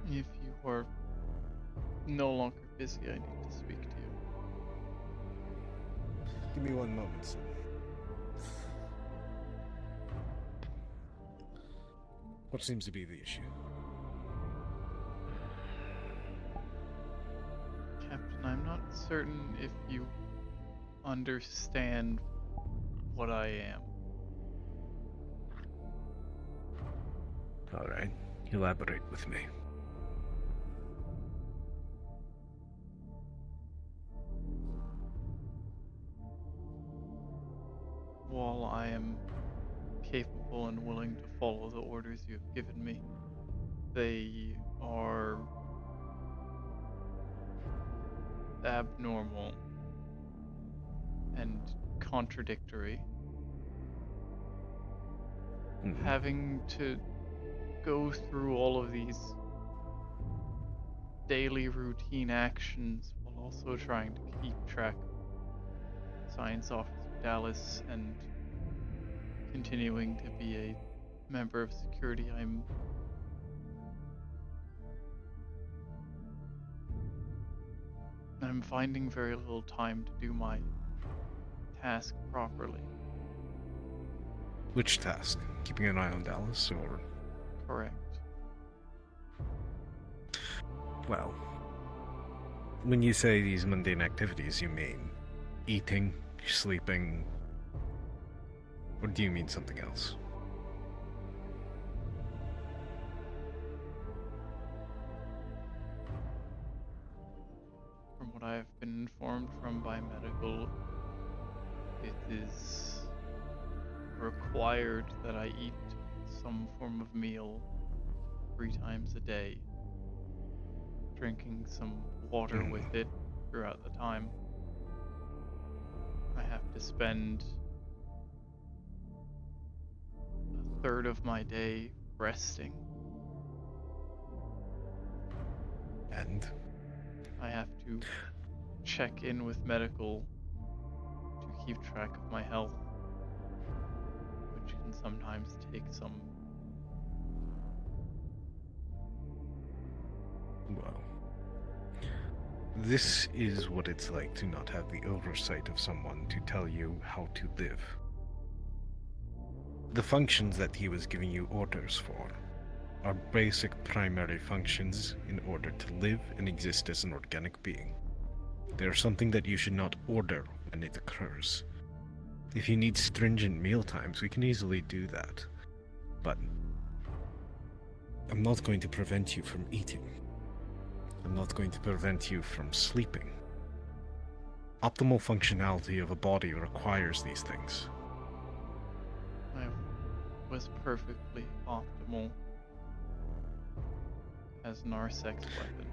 If you are no longer busy, I need to speak to you. Give me one moment, sir. What seems to be the issue? Captain, I'm not certain if you understand what I am. Alright, elaborate with me. While I am capable and willing to follow the orders you have given me, they are abnormal and contradictory. Having to go through all of these daily routine actions while also trying to keep track of Science Officer Dallas and continuing to be a member of security, I'm finding very little time to do my task properly. Which task? Keeping an eye on Dallas, or? Correct. Well, when you say these mundane activities, you mean eating, sleeping, or do you mean something else? From what I have been informed from biomedical, it is required that I eat some form of meal 3 times a day, drinking some water with it throughout the time. I have to spend a third of my day resting. And? I have to check in with medical to keep track of my health. sometimes take some. Well, this is what it's like to not have the oversight of someone to tell you how to live. The functions that he was giving you orders for are basic primary functions in order to live and exist as an organic being. They are something that you should not order when it occurs. If you need stringent meal times, we can easily do that. But I'm not going to prevent you from eating. I'm not going to prevent you from sleeping. Optimal functionality of a body requires these things. I was perfectly optimal as Narsec's weapon.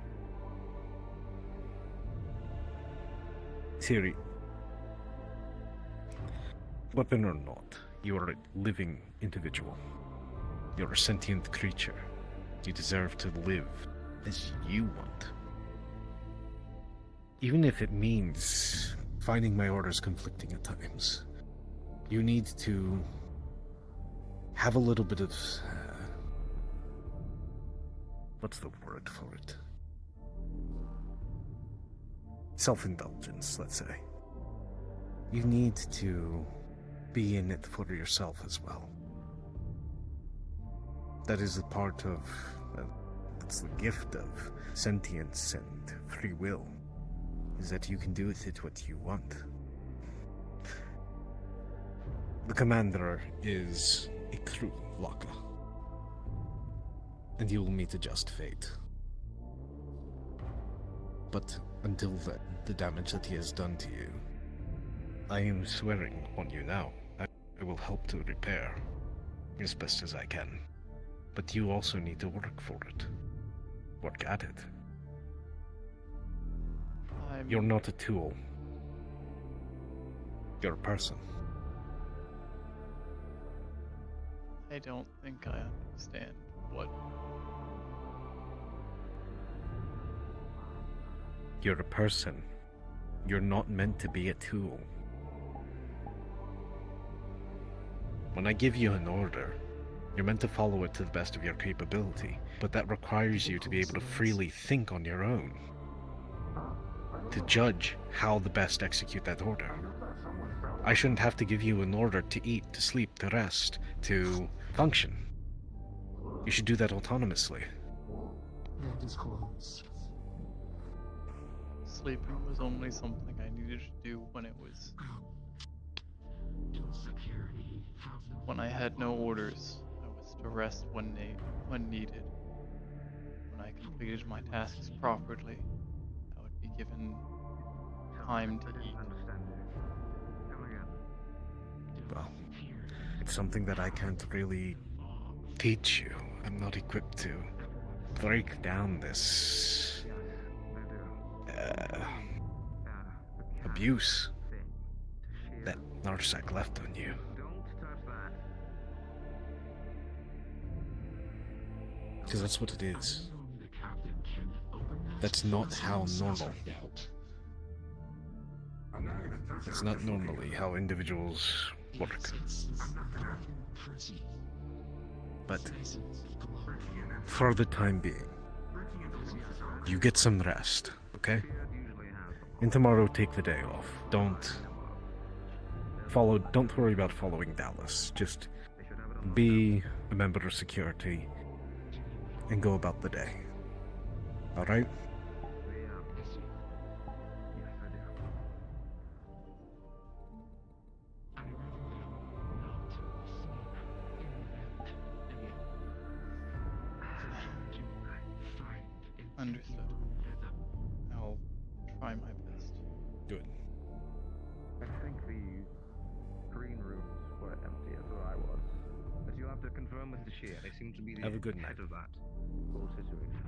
Siri, weapon or not, you are a living individual. You're a sentient creature. You deserve to live as you want. Even if it means finding my orders conflicting at times, you need to have a little bit of... what's the word for it? Self-indulgence, let's say. You need to be in it for yourself as well. That is a part of... that's the gift of sentience and free will, is that you can do with it what you want. The commander is a crew locker, and you will meet a just fate. But until then, the damage that he has done to you, I am swearing on you now, I will help to repair as best as I can. But you also need to work for it. Work at it. You're not a tool. You're a person. I don't think I understand what. You're a person. You're not meant to be a tool. When I give you an order, you're meant to follow it to the best of your capability, but that requires you to be able to freely think on your own, to judge how to best execute that order. I shouldn't have to give you an order to eat, to sleep, to rest, to function. You should do that autonomously. Sleeping was only something I needed to do when it was... when I had no orders. I was to rest when needed. When I completed my tasks properly, I would be given time to eat. Well, it's something that I can't really teach you. I'm not equipped to break down this abuse that Narsec left on you. Because that's what it is. That's not how normal. It's not normally how individuals work. But for the time being, you get some rest, okay? And tomorrow take the day off. Don't worry about following Dallas. Just be a member of security and go about the day. Alright? Understood. I'll try my best. Good. I think the green rooms were empty as where I was. But you'll have to confirm with the Shia. They seem to be the Have a good night. head of that whole situation.